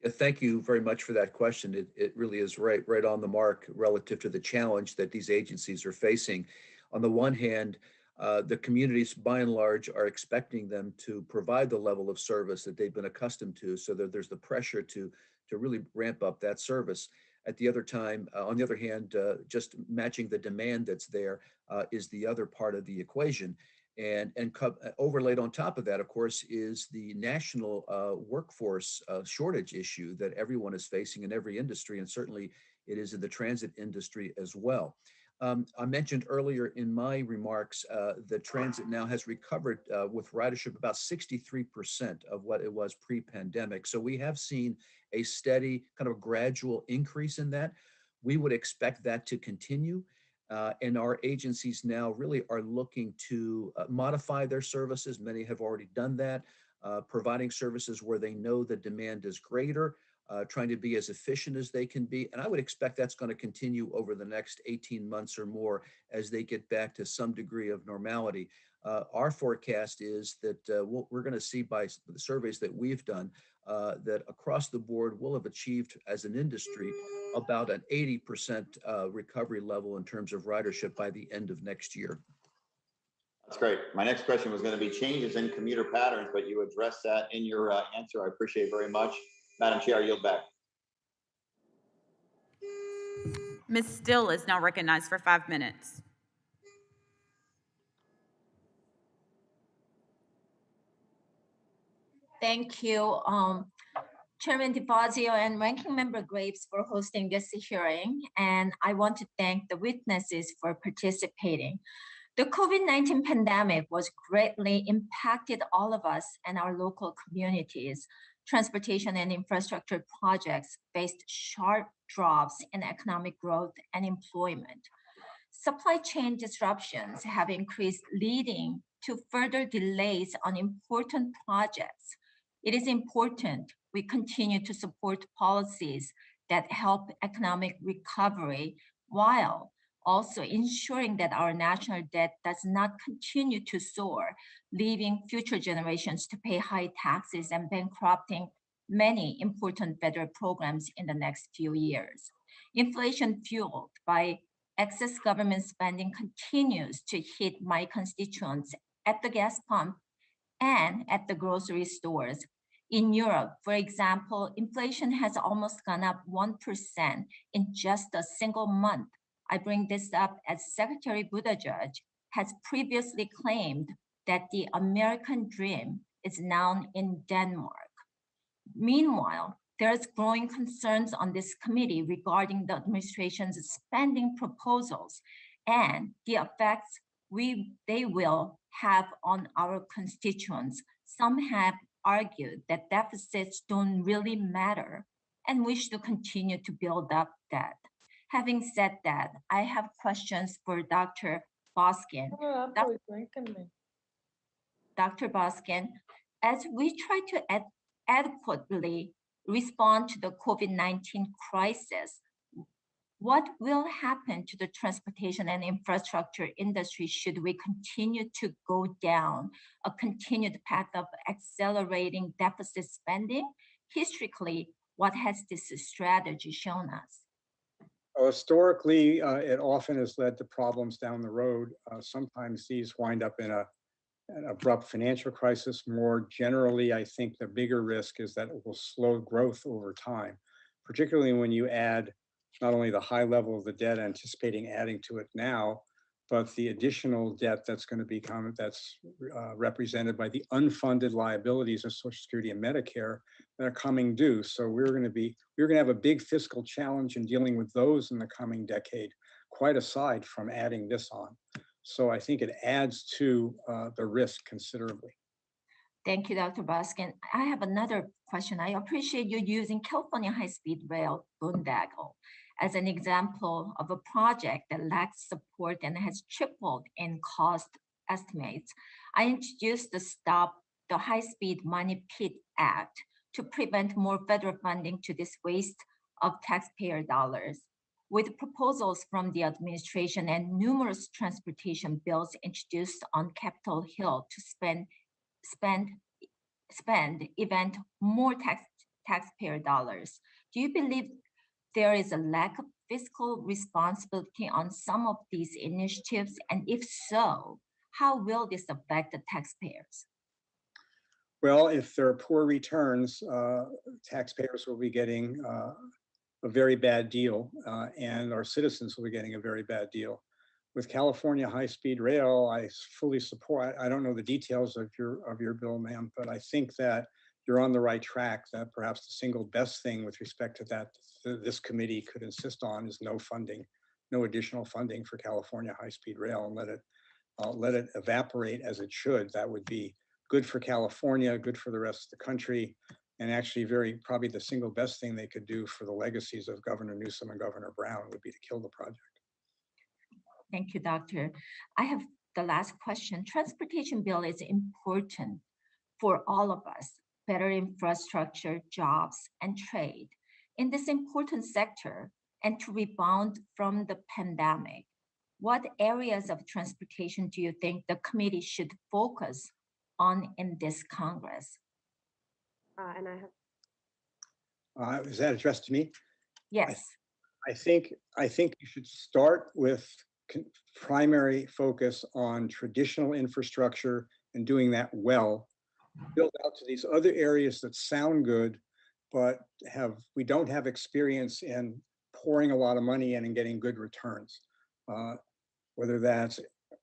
Yeah, thank you very much for that question. It really is right on the mark relative to the challenge that these agencies are facing. On the one hand, the communities by and large are expecting them to provide the level of service that they've been accustomed to, so that there's the pressure to really ramp up that service. At the other time, on the other hand, just matching the demand that's there is the other part of the equation. And overlaid on top of that, of course, is the national workforce shortage issue that everyone is facing in every industry, and certainly it is in the transit industry as well. I mentioned earlier in my remarks that transit now has recovered with ridership about 63% of what it was pre-pandemic. So we have seen a steady kind of gradual increase in that. We would expect that to continue. And our agencies now really are looking to modify their services. Many have already done that, providing services where they know the demand is greater, trying to be as efficient as they can be. And I would expect that's going to continue over the next 18 months or more as they get back to some degree of normality. Our forecast is that we're going to see by the surveys that we've done that across the board we'll have achieved as an industry about an 80% recovery level in terms of ridership by the end of next year. That's great. My next question was going to be changes in commuter patterns, but you addressed that in your answer. I appreciate it very much. Madam Chair, I yield back. Ms. Still is now recognized for 5 minutes. Thank you, Chairman DeFazio and Ranking Member Graves for hosting this hearing. And I want to thank the witnesses for participating. The COVID-19 pandemic was greatly impacted all of us and our local communities. Transportation and infrastructure projects faced sharp drops in economic growth and employment. Supply chain disruptions have increased, leading to further delays on important projects. It is important we continue to support policies that help economic recovery while also ensuring that our national debt does not continue to soar, leaving future generations to pay high taxes and bankrupting many important federal programs in the next few years. Inflation fueled by excess government spending continues to hit my constituents at the gas pump and at the grocery stores. In Europe, for example, inflation has almost gone up 1% in just a single month. I bring this up as Secretary Buttigieg has previously claimed that the American dream is now in Denmark. Meanwhile, there's growing concerns on this committee regarding the administration's spending proposals and the effects they will have on our constituents. Some have argued that deficits don't really matter and wish to continue to build up debt. Having said that, I have questions for Dr. Boskin. Dr. Boskin, as we try to adequately respond to the COVID-19 crisis, what will happen to the transportation and infrastructure industry should we continue to go down a continued path of accelerating deficit spending? Historically, what has this strategy shown us? Historically, it often has led to problems down the road. Sometimes these wind up in an abrupt financial crisis. More generally, I think the bigger risk is that it will slow growth over time, particularly when you add not only the high level of the debt anticipating adding to it now, but the additional debt that's going to become, that's represented by the unfunded liabilities of Social Security and Medicare that are coming due. So we're going to have a big fiscal challenge in dealing with those in the coming decade, quite aside from adding this on. So I think it adds to the risk considerably. Thank you, Dr. Boskin. I have another question. I appreciate you using California High-Speed Rail boondoggle as an example of a project that lacks support and has tripled in cost estimates. I introduced the Stop the High-Speed Money Pit Act to prevent more federal funding to this waste of taxpayer dollars. With proposals from the administration and numerous transportation bills introduced on Capitol Hill to spend even more taxpayer dollars. Do you believe there is a lack of fiscal responsibility on some of these initiatives? And if so, how will this affect the taxpayers? Well, if there are poor returns, taxpayers will be getting a very bad deal, and our citizens will be getting a very bad deal. With California high-speed rail, I fully support. I don't know the details of your bill, ma'am, but I think that you're on the right track. That perhaps the single best thing with respect to that this committee could insist on is no funding, no additional funding for California high-speed rail, and let it evaporate as it should. That would be good for California, good for the rest of the country, and actually probably the single best thing they could do for the legacies of Governor Newsom and Governor Brown would be to kill the project. Thank you, Doctor. I have the last question. Transportation bill is important for all of us, better infrastructure, jobs, and trade in this important sector and to rebound from the pandemic. What areas of transportation do you think the committee should focus on in this Congress? And I have Is that addressed to me? Yes. I think you should start with primary focus on traditional infrastructure and doing that well. Build out to these other areas that sound good, but we don't have experience in pouring a lot of money in and getting good returns. Whether that's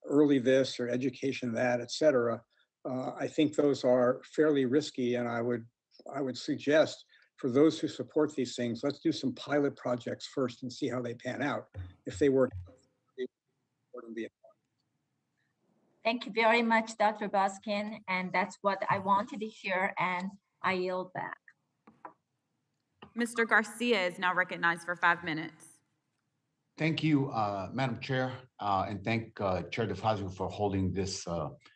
early this or education that, et cetera. I think those are fairly risky, and I would suggest for those who support these things, let's do some pilot projects first and see how they pan out. If they work, Thank you very much, Dr. Boskin. And that's what I wanted to hear, and I yield back. Mr. Garcia is now recognized for 5 minutes. Thank you, Madam Chair, and thank Chair DeFazio for holding this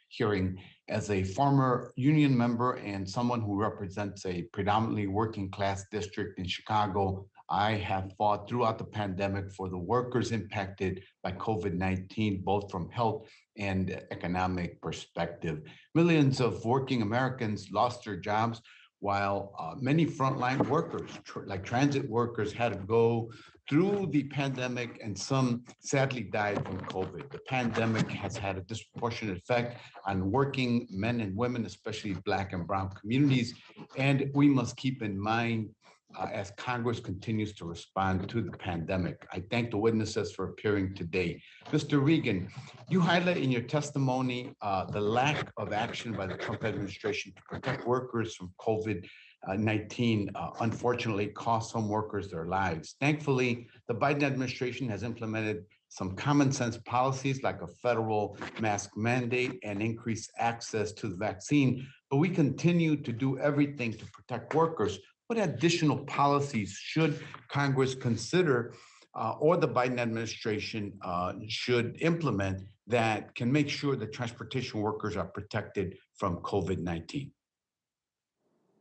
hearing. As a former union member and someone who represents a predominantly working class district in Chicago, I have fought throughout the pandemic for the workers impacted by COVID-19, both from health and economic perspective. Millions of working Americans lost their jobs, while many frontline workers, like transit workers, had to go through the pandemic, and some sadly died from COVID. The pandemic has had a disproportionate effect on working men and women, especially Black and Brown communities. And we must keep in mind as Congress continues to respond to the pandemic. I thank the witnesses for appearing today. Mr. Regan, you highlight in your testimony the lack of action by the Trump administration to protect workers from COVID-19 unfortunately cost some workers their lives. Thankfully, the Biden administration has implemented some common sense policies like a federal mask mandate and increased access to the vaccine, but we continue to do everything to protect workers. What additional policies should Congress consider or the Biden administration should implement that can make sure that transportation workers are protected from COVID-19?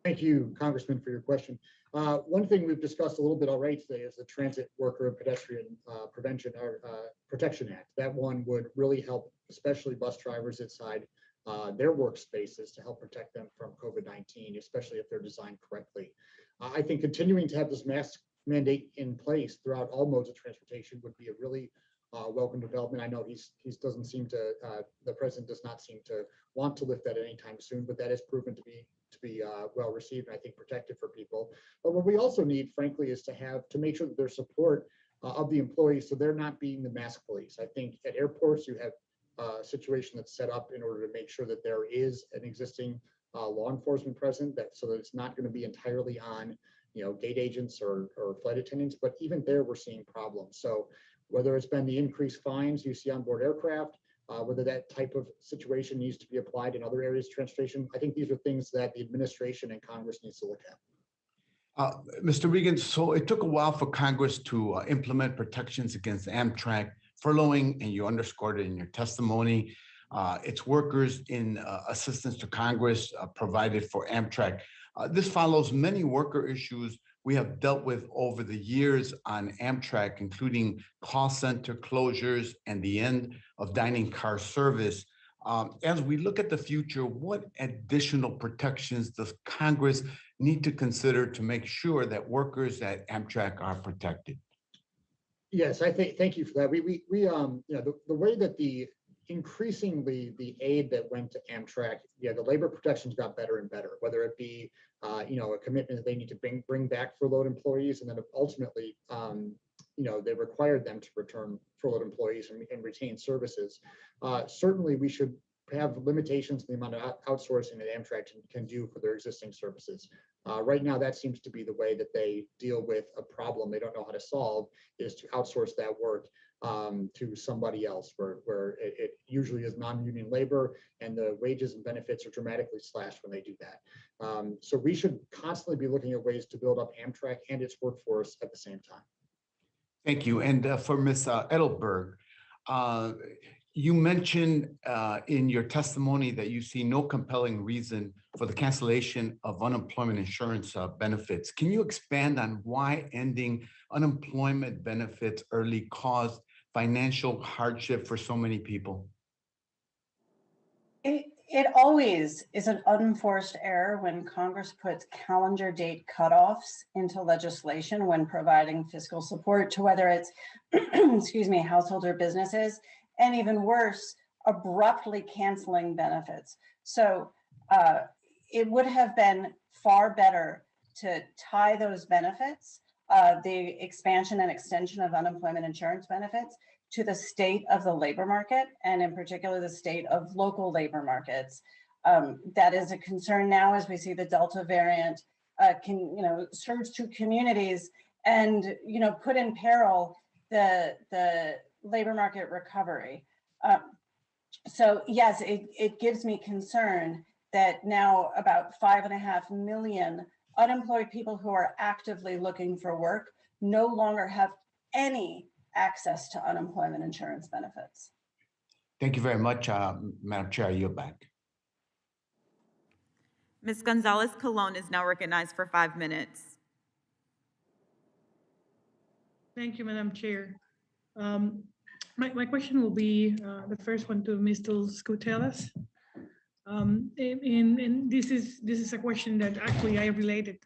Thank you, Congressman, for your question. One thing we've discussed a little bit already today is the Transit Worker and Pedestrian Protection Act. That one would really help, especially bus drivers inside their workspaces to help protect them from COVID-19, especially if they're designed correctly. I think continuing to have this mask mandate in place throughout all modes of transportation would be a really welcome development. I know the president does not seem to want to lift that anytime soon, but that is proven to be well received and I think protective for people. But what we also need, frankly, is to make sure that there's support of the employees so they're not being the mask police. I think at airports you have a situation that's set up in order to make sure that there is an existing law enforcement present, so that it's not going to be entirely on gate agents or flight attendants, but even there we're seeing problems. So whether it's been the increased fines you see on board aircraft, whether that type of situation needs to be applied in other areas of transportation, I think these are things that the administration and Congress needs to look at. Mr. Regan, so it took a while for Congress to implement protections against Amtrak furloughing, and you underscored it in your testimony. Its workers in assistance to Congress provided for Amtrak. This follows many worker issues we have dealt with over the years on Amtrak, including call center closures and the end of dining car service. As we look at the future, what additional protections does Congress need to consider to make sure that workers at Amtrak are protected? Yes, thank you for that. The way that increasingly the aid that went to Amtrak, the labor protections got better and better, whether it be a commitment that they need to bring back furloughed employees, and then ultimately they required them to return furloughed employees and retain services. Certainly we should have limitations in the amount of outsourcing that Amtrak can do for their existing services. Right now, that seems to be the way that they deal with a problem they don't know how to solve, is to outsource that work to somebody else, where it usually is non-union labor, and the wages and benefits are dramatically slashed when they do that. So we should constantly be looking at ways to build up Amtrak and its workforce at the same time. Thank you. And for Ms. Edelberg, you mentioned in your testimony that you see no compelling reason for the cancellation of unemployment insurance benefits. Can you expand on why ending unemployment benefits early caused financial hardship for so many people? It always is an unforced error when Congress puts calendar date cutoffs into legislation when providing fiscal support to whether it's, excuse me, households or businesses, and even worse, abruptly canceling benefits. So it would have been far better to tie those benefits, the expansion and extension of unemployment insurance benefits, to the state of the labor market, and in particular, the state of local labor markets. That is a concern now as we see the Delta variant surge to communities and put in peril the labor market recovery. So yes, it gives me concern that now about 5.5 million unemployed people who are actively looking for work no longer have any access to unemployment insurance benefits. Thank you very much, Madam Chair. I yield back. Ms. Gonzalez Colon is now recognized for 5 minutes. Thank you, Madam Chair. My question will be the first one to Mr. Scutelas. And this is a question that actually I related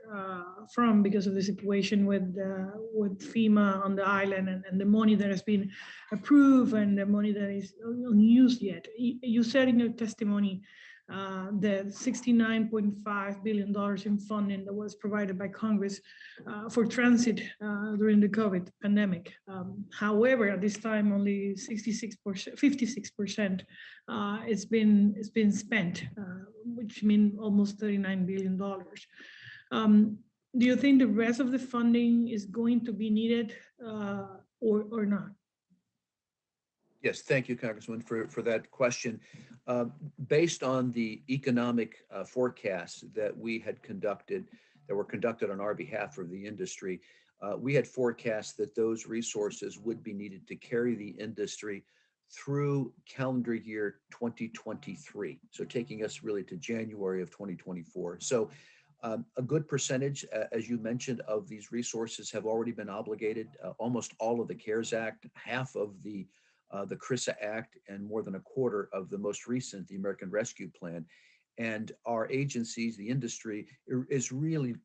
from because of the situation with FEMA on the island and the money that has been approved and the money that is unused yet. You said in your testimony the $69.5 billion in funding that was provided by Congress for transit during the COVID pandemic. However, at this time, only 56% it's been spent, which means almost $39 billion. Do you think the rest of the funding is going to be needed or not? Yes, thank you, Congressman, for that question. Based on the economic forecasts that we had conducted, that were conducted on our behalf of the industry, we had forecast that those resources would be needed to carry the industry through calendar year 2023. So taking us really to January of 2024. So a good percentage, as you mentioned, of these resources have already been obligated. Almost all of the CARES Act, half of the CRISA Act, and more than a quarter of the most recent, the American Rescue Plan. And our agencies, the industry, is really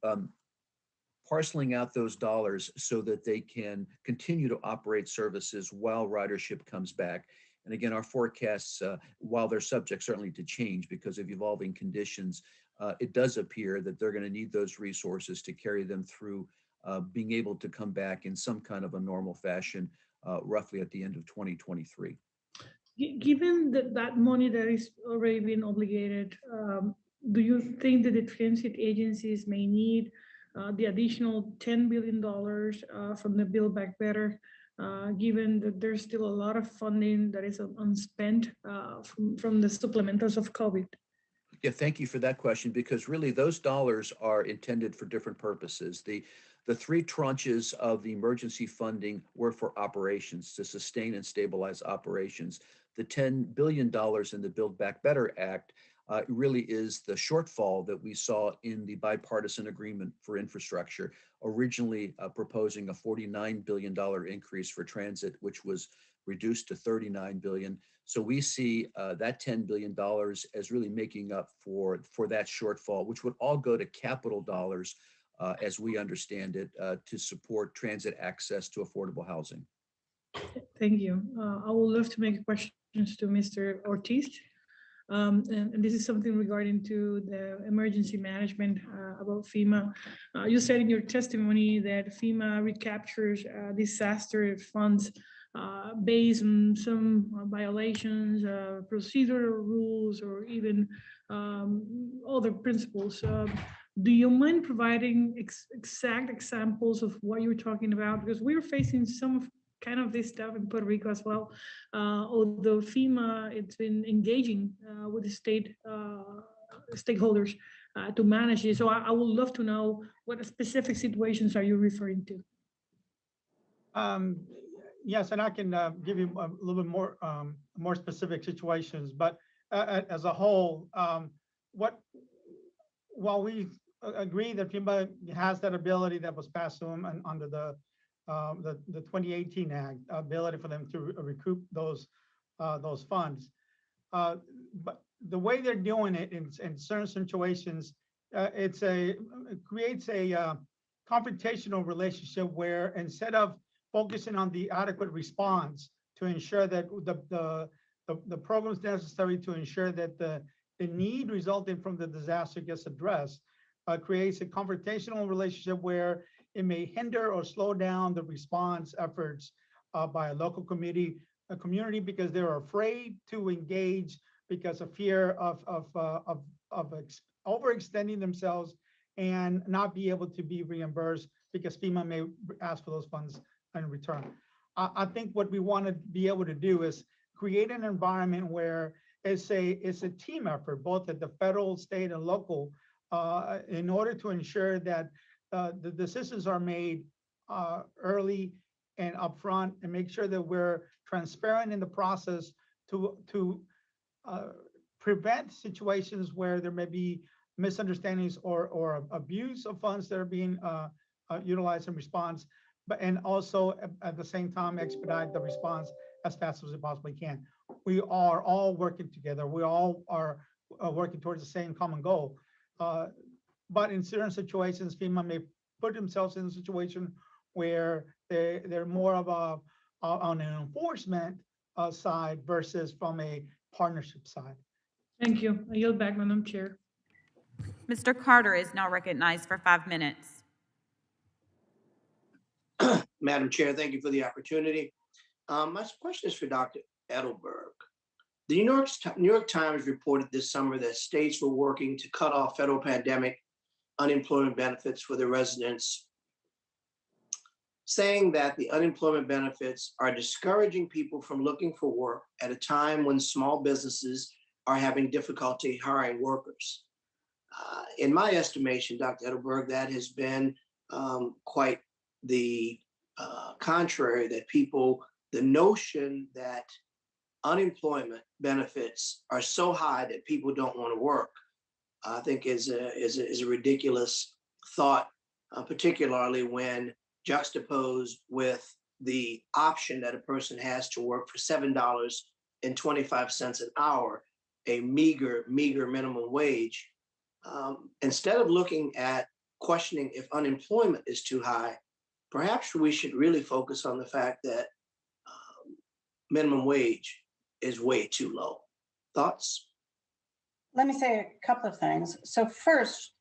parceling out those dollars so that they can continue to operate services while ridership comes back. And again, our forecasts, while they're subject certainly to change because of evolving conditions, it does appear that they're going to need those resources to carry them through being able to come back in some kind of a normal fashion, roughly at the end of 2023. Given that money that is already been obligated, do you think that the transit agencies may need the additional $10 billion from the Build Back Better, given that there's still a lot of funding that is unspent from the supplementals of COVID? Yeah, thank you for that question, because really those dollars are intended for different purposes. The three tranches of the emergency funding were for operations, to sustain and stabilize operations. The $10 billion in the Build Back Better Act really is the shortfall that we saw in the bipartisan agreement for infrastructure, originally proposing a $49 billion increase for transit, which was reduced to $39 billion. So we see that $10 billion as really making up for that shortfall, which would all go to capital dollars, as we understand it, to support transit access to affordable housing. Thank you. I would love to make questions to Mr. Ortiz. And this is something regarding to the emergency management about FEMA. You said in your testimony that FEMA recaptures disaster funds based on some violations, procedural rules, or even other principles. Do you mind providing exact examples of what you're talking about? Because we're facing some of kind of this stuff in Puerto Rico as well. Although FEMA, it's been engaging with the state stakeholders to manage it. So I would love to know what specific situations are you referring to? Yes, and I can give you a little bit more specific situations. But as a whole, while we agree that FEMA has that ability that was passed to them under the 2018 Act, ability for them to recoup those funds, But the way they're doing it in certain situations, it creates a confrontational relationship where instead of focusing on the adequate response to ensure that the programs necessary to ensure that the need resulting from the disaster gets addressed, creates a confrontational relationship where it may hinder or slow down the response efforts by a local community because they're afraid to engage because of fear of overextending themselves and not be able to be reimbursed because FEMA may ask for those funds in return. I think what we want to be able to do is create an environment where it's a team effort, both at the federal, state, and local, in order to ensure that the decisions are made early and upfront, and make sure that we're transparent in the process to prevent situations where there may be misunderstandings or abuse of funds that are being utilized in response, and also at the same time expedite the response as fast as we possibly can. We are all working together. We all are working towards the same common goal. But in certain situations, FEMA may put themselves in a situation where they're more of on an enforcement side versus from a partnership side. Thank you. I yield back, Madam Chair. Mr. Carter is now recognized for 5 minutes. Madam Chair, thank you for the opportunity. My question is for Dr. Edelberg. The New York Times reported this summer that states were working to cut off federal pandemic unemployment benefits for the residents, saying that the unemployment benefits are discouraging people from looking for work at a time when small businesses are having difficulty hiring workers. In my estimation, Dr. Edelberg, that has been quite the contrary, that the notion that unemployment benefits are so high that people don't want to work, I think is a ridiculous thought, particularly when juxtaposed with the option that a person has to work for $7.25 an hour, a meager minimum wage. Instead of looking at questioning if unemployment is too high, perhaps we should really focus on the fact that minimum wage is way too low. Thoughts? Let me say a couple of things. So first,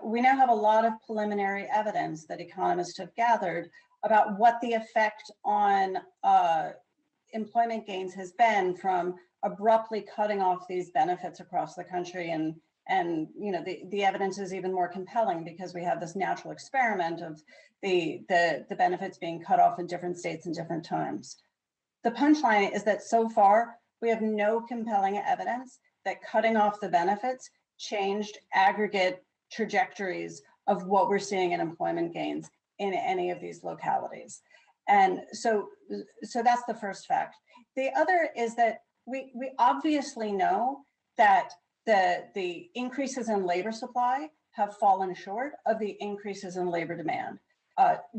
we now have a lot of preliminary evidence that economists have gathered about what the effect on employment gains has been from abruptly cutting off these benefits across the country. And you know, the evidence is even more compelling because we have this natural experiment of the benefits being cut off in different states and different times. The punchline is that so far, we have no compelling evidence that cutting off the benefits changed aggregate trajectories of what we're seeing in employment gains in any of these localities. And so that's the first fact. The other is that we obviously know that the increases in labor supply have fallen short of the increases in labor demand.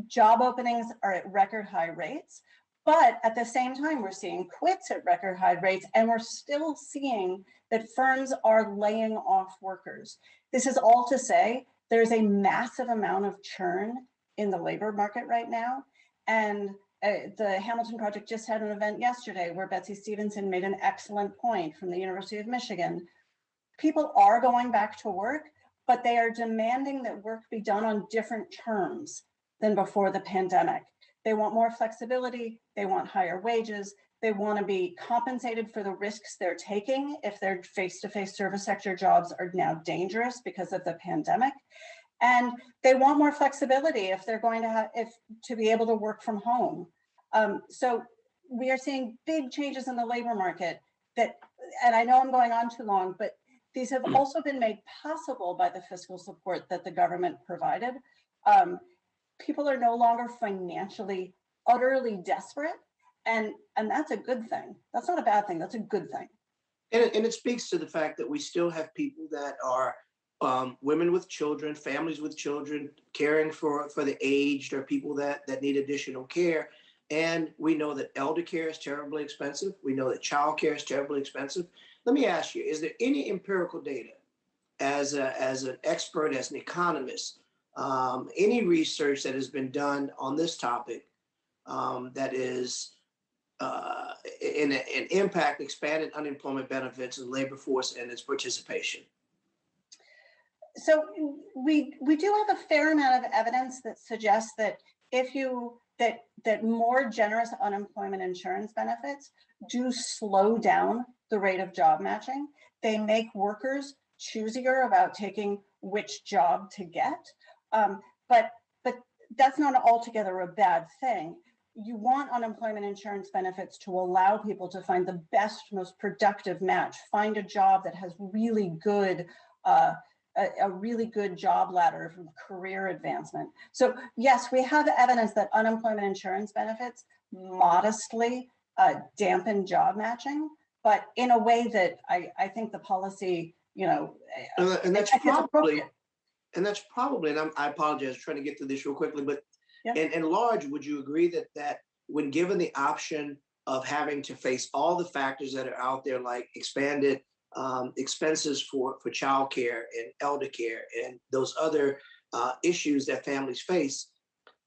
Job openings are at record high rates, but at the same time, we're seeing quits at record high rates, and we're still seeing that firms are laying off workers. This is all to say there's a massive amount of churn in the labor market right now. And the Hamilton Project just had an event yesterday where Betsy Stevenson made an excellent point from the University of Michigan. People are going back to work, but they are demanding that work be done on different terms than before the pandemic. They want more flexibility, they want higher wages, they want to be compensated for the risks they're taking if their face-to-face service sector jobs are now dangerous because of the pandemic. And they want more flexibility if they're going to be able to work from home. So we are seeing big changes in the labor market that, and I know I'm going on too long, but these have also been made possible by the fiscal support that the government provided. People are no longer financially utterly desperate, and that's a good thing. That's not a bad thing, that's a good thing. And it speaks to the fact that we still have people that are women with children, families with children, caring for the aged or people that need additional care. And we know that elder care is terribly expensive. We know that child care is terribly expensive. Let me ask you, is there any empirical data as an expert, as an economist, any research that has been done on this topic that is an impact, expanded unemployment benefits and labor force and its participation? So we do have a fair amount of evidence that suggests that if you that more generous unemployment insurance benefits do slow down the rate of job matching. They make workers choosier about taking which job to get. But that's not altogether a bad thing. You want unemployment insurance benefits to allow people to find the best, most productive match, find a job that has really good a really good job ladder for career advancement. So yes, we have evidence that unemployment insurance benefits modestly dampen job matching, but in a way that I think the policy, and that's probably, and I apologize, trying to get through this real quickly, but yeah. in large, would you agree that when given the option of having to face all the factors that are out there, like expanded expenses for childcare and elder care and those other issues that families face,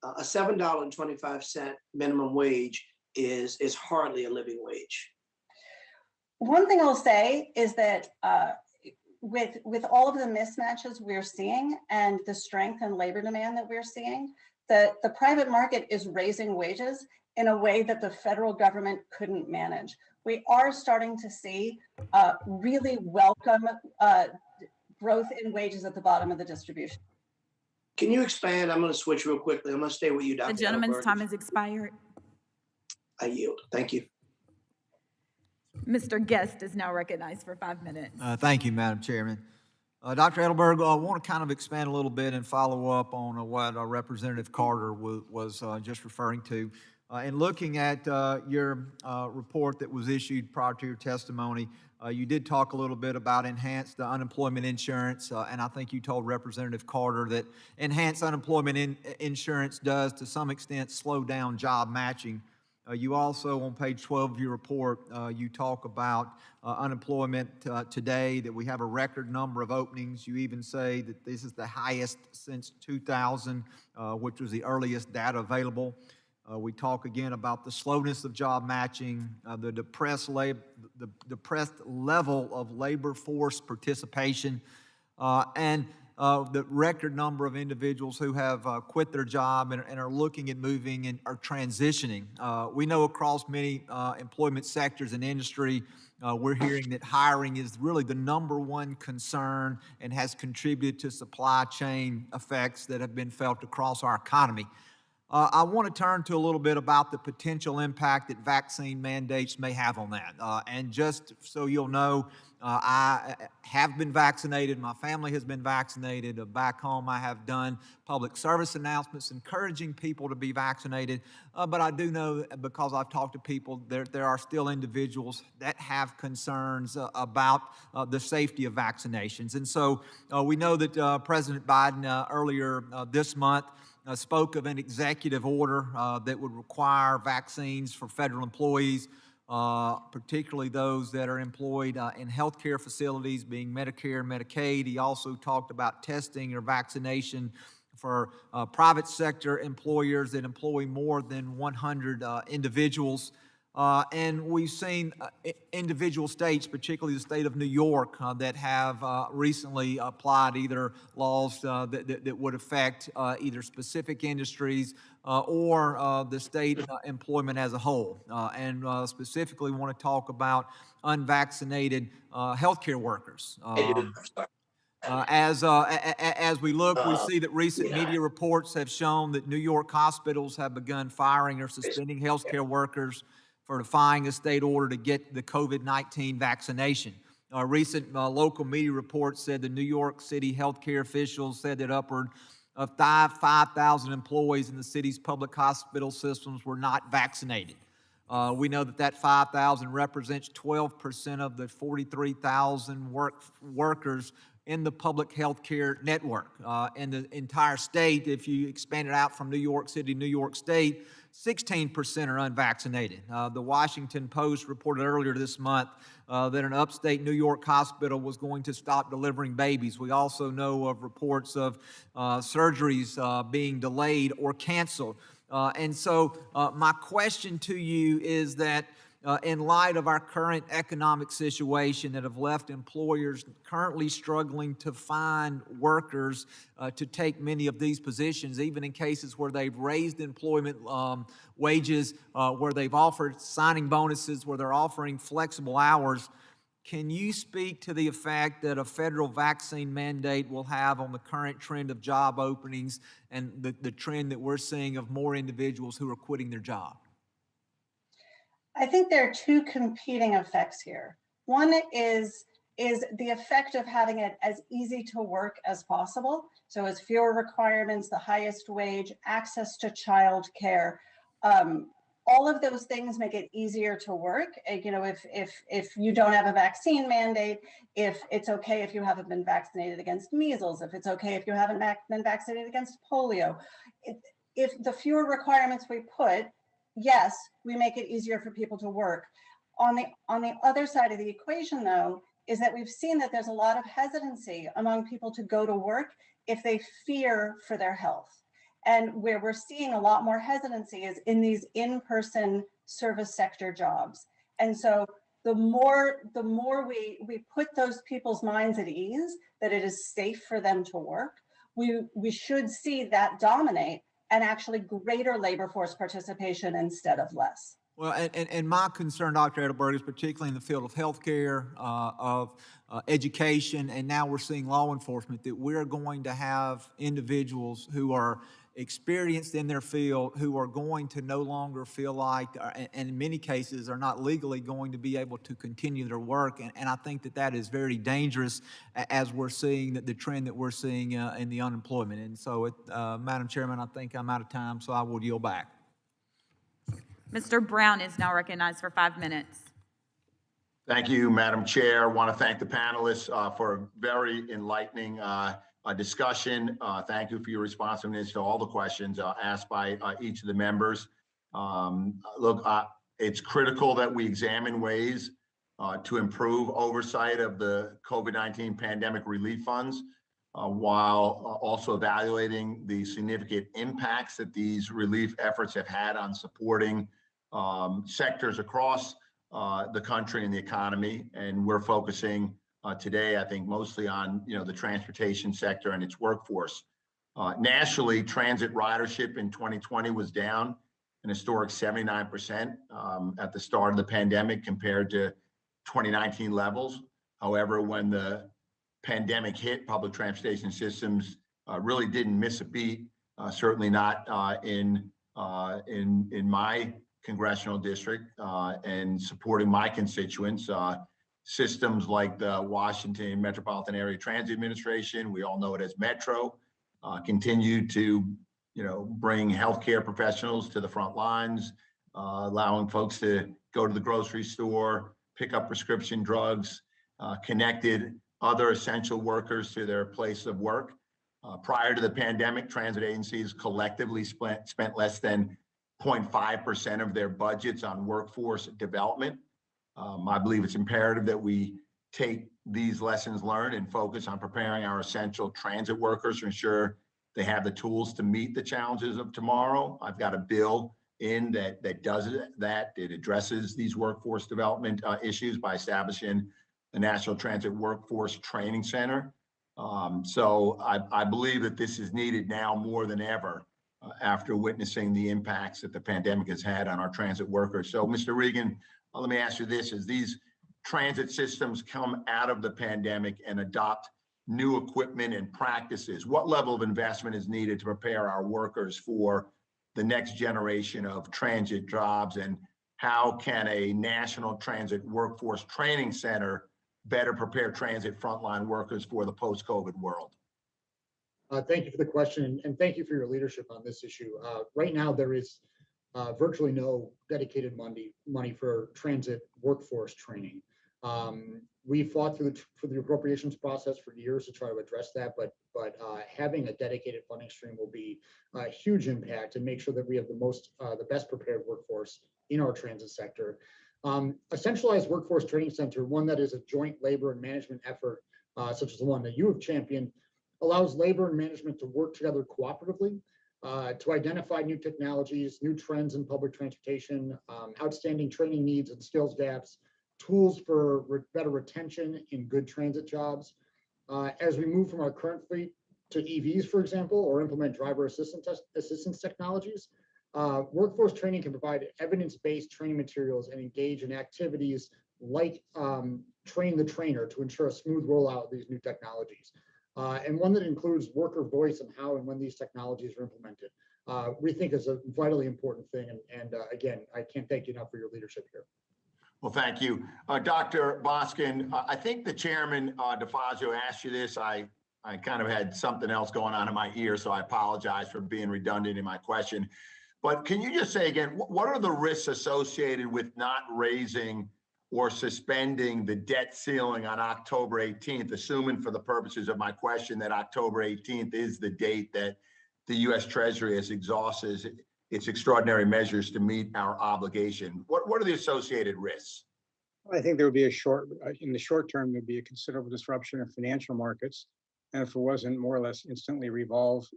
a $7.25 minimum wage is hardly a living wage? One thing I'll say is that with all of the mismatches we're seeing and the strength and labor demand that we're seeing, the private market is raising wages in a way that the federal government couldn't manage. We are starting to see really welcome growth in wages at the bottom of the distribution. Can you expand? I'm going to switch real quickly. I'm going to stay with you, Dr. The gentleman's Edelberg. time has expired. I yield. Thank you. Mr. Guest is now recognized for 5 minutes. Thank you, Madam Chairman. Dr. Edelberg, I want to kind of expand a little bit and follow up on what Representative Carter was just referring to. In looking at your report that was issued prior to your testimony, you did talk a little bit about enhanced unemployment insurance, and I think you told Representative Carter that enhanced unemployment insurance does, to some extent, slow down job matching. You also, on page 12 of your report, you talk about unemployment today, that we have a record number of openings. You even say that this is the highest since 2000, which was the earliest data available. We talk again about the slowness of job matching, the depressed level of labor force participation, and the record number of individuals who have quit their job and are looking at moving and are transitioning. We know across many employment sectors and industry, we're hearing that hiring is really the #1 concern and has contributed to supply chain effects that have been felt across our economy. I want to turn to a little bit about the potential impact that vaccine mandates may have on that. And just so you'll know, I have been vaccinated. My family has been vaccinated. Back home, I have done public service announcements encouraging people to be vaccinated. But I do know, because I've talked to people, there are still individuals that have concerns about the safety of vaccinations. And so we know that President Biden earlier this month spoke of an executive order that would require vaccines for federal employees, particularly those that are employed in healthcare facilities, being Medicare and Medicaid. He also talked about testing or vaccination for private sector employers that employ more than 100 individuals. And we've seen individual states, particularly the state of New York, that have recently applied either laws that would affect either specific industries or the state employment as a whole. And specifically want to talk about unvaccinated healthcare workers. As we look, we see that recent media reports have shown that New York hospitals have begun firing or suspending healthcare workers for defying a state order to get the COVID-19 vaccination. Recent local media reports said the New York City healthcare officials said that upward of 5,000 employees in the city's public hospital systems were not vaccinated. We know that 5,000 represents 12% of the 43,000 workers in the public healthcare network. In the entire state, if you expand it out from New York City, New York State, 16% are unvaccinated. The Washington Post reported earlier this month that an upstate New York hospital was going to stop delivering babies. We also know of reports of surgeries being delayed or canceled. And so my question to you is that in light of our current economic situation that have left employers currently struggling to find workers to take many of these positions, even in cases where they've raised employment wages, where they've offered signing bonuses, where they're offering flexible hours, can you speak to the effect that a federal vaccine mandate will have on the current trend of job openings and the trend that we're seeing of more individuals who are quitting their job? I think there are two competing effects here. One is the effect of having it as easy to work as possible. So as fewer requirements, the highest wage, access to childcare, all of those things make it easier to work. You know, if you don't have a vaccine mandate, if it's okay if you haven't been vaccinated against measles, if it's okay if you haven't been vaccinated against polio, if the fewer requirements we put, yes, we make it easier for people to work. On the other side of the equation, though, is that we've seen that there's a lot of hesitancy among people to go to work if they fear for their health. And where we're seeing a lot more hesitancy is in these in-person service sector jobs. And so the more we put those people's minds at ease that it is safe for them to work, we should see that dominate and actually greater labor force participation instead of less. Well, and my concern, Dr. Edelberg, is particularly in the field of healthcare, of education, and now we're seeing law enforcement, that we're going to have individuals who are experienced in their field, who are going to no longer feel like, and in many cases are not legally going to be able to continue their work. And I think that that is very dangerous as we're seeing the trend that we're seeing in the unemployment. And so, Madam Chairman, I think I'm out of time, so I will yield back. Mr. Brown is now recognized for 5 minutes. Thank you, Madam Chair. I want to thank the panelists for a very enlightening discussion. Thank you for your responsiveness to all the questions asked by each of the members. Look, it's critical that we examine ways to improve oversight of the COVID-19 pandemic relief funds while also evaluating the significant impacts that these relief efforts have had on supporting sectors across the country and the economy. And we're focusing today, I think, mostly on the transportation sector and its workforce. Nationally, transit ridership in 2020 was down an historic 79% at the start of the pandemic compared to 2019 levels. However, when the pandemic hit, public transportation systems really didn't miss a beat. Certainly not in my congressional district and supporting my constituents. Systems like the Washington Metropolitan Area Transit Administration, we all know it as Metro, continue to bring healthcare professionals to the front lines, allowing folks to go to the grocery store, pick up prescription drugs, connected other essential workers to their place of work. Prior to the pandemic, transit agencies collectively spent less than 0.5% of their budgets on workforce development. I believe it's imperative that we take these lessons learned and focus on preparing our essential transit workers to ensure they have the tools to meet the challenges of tomorrow. I've got a bill in that does that. It addresses these workforce development issues by establishing the National Transit Workforce Training Center. So I believe that this is needed now more than ever after witnessing the impacts that the pandemic has had on our transit workers. So, Mr. Regan, let me ask you this: as these transit systems come out of the pandemic and adopt new equipment and practices, what level of investment is needed to prepare our workers for the next generation of transit jobs? And how can a National Transit Workforce Training Center better prepare transit frontline workers for the post-COVID world? Thank you for the question, and thank you for your leadership on this issue. Right now, there is virtually no dedicated money for transit workforce training. We fought through the appropriations process for years to try to address that, but having a dedicated funding stream will be a huge impact and make sure that we have the best prepared workforce in our transit sector. A centralized workforce training center, one that is a joint labor and management effort, such as the one that you have championed, allows labor and management to work together cooperatively to identify new technologies, new trends in public transportation, outstanding training needs and skills gaps, tools for better retention in good transit jobs. As we move from our current fleet to EVs, for example, or implement driver assistance technologies, workforce training can provide evidence-based training materials and engage in activities like train the trainer to ensure a smooth rollout of these new technologies. And one that includes worker voice and how and when these technologies are implemented. We think is a vitally important thing. And again, I can't thank you enough for your leadership here. Well, thank you. Dr. Boskin, I think the chairman, DeFazio, asked you this. I kind of had something else going on in my ear, so I apologize for being redundant in my question. But can you just say again, what are the risks associated with not raising or suspending the debt ceiling on October 18th, assuming for the purposes of my question that October 18th is the date that the U.S. Treasury has exhausted its extraordinary measures to meet our obligation? What are the associated risks? I think there would be in the short term, there'd be a considerable disruption in financial markets. And if it wasn't more or less instantly resolved,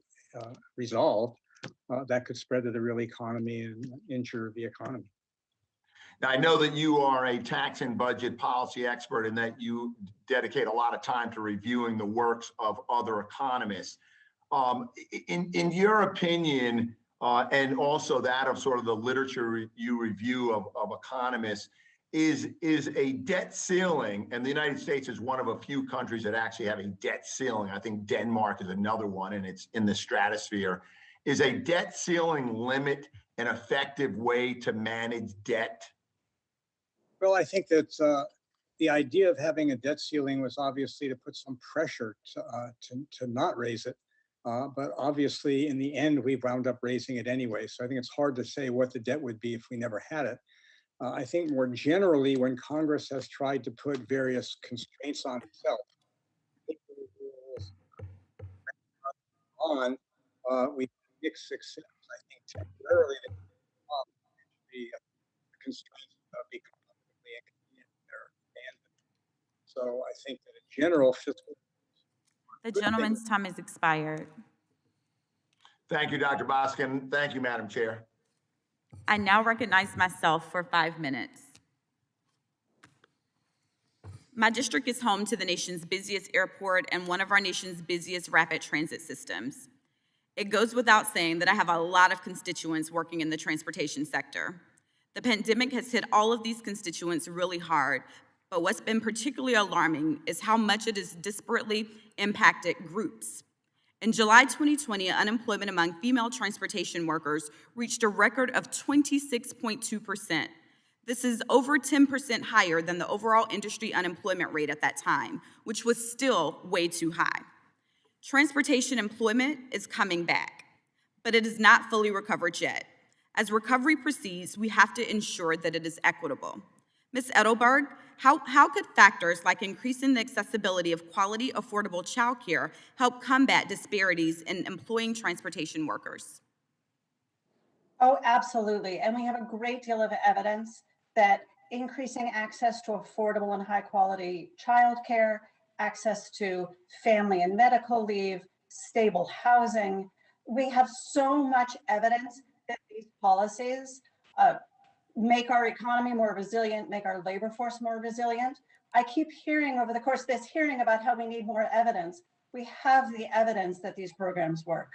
that could spread to the real economy and injure the economy. Now, I know that you are a tax and budget policy expert and that you dedicate a lot of time to reviewing the works of other economists. In your opinion, and also that of sort of the literature you review of economists, is a debt ceiling, and the United States is one of a few countries that actually have a debt ceiling. I think Denmark is another one, and it's in the stratosphere. Is a debt ceiling limit an effective way to manage debt? Well, I think that the idea of having a debt ceiling was obviously to put some pressure to not raise it. But obviously, in the end, we wound up raising it anyway. So I think it's hard to say what the debt would be if we never had it. I think more generally, when Congress has tried to put various constraints on itself, we mixed success. I think temporarily the constraints become politically inconvenient. They're abandoned. So I think that in general, fiscal. The gentleman's time has expired. Thank you, Dr. Boskin. Thank you, Madam Chair. I now recognize myself for 5 minutes. My district is home to the nation's busiest airport and one of our nation's busiest rapid transit systems. It goes without saying that I have a lot of constituents working in the transportation sector. The pandemic has hit all of these constituents really hard, but what's been particularly alarming is how much it has disparately impacted groups. In July 2020, unemployment among female transportation workers reached a record of 26.2%. This is over 10% higher than the overall industry unemployment rate at that time, which was still way too high. Transportation employment is coming back, but it is not fully recovered yet. As recovery proceeds, we have to ensure that it is equitable. Ms. Edelberg, how could factors like increasing the accessibility of quality, affordable childcare help combat disparities in employing transportation workers? Oh, absolutely. And we have a great deal of evidence that increasing access to affordable and high quality childcare, access to family and medical leave, stable housing. We have so much evidence that these policies make our economy more resilient, make our labor force more resilient. I keep hearing over the course of this hearing about how we need more evidence. We have the evidence that these programs work.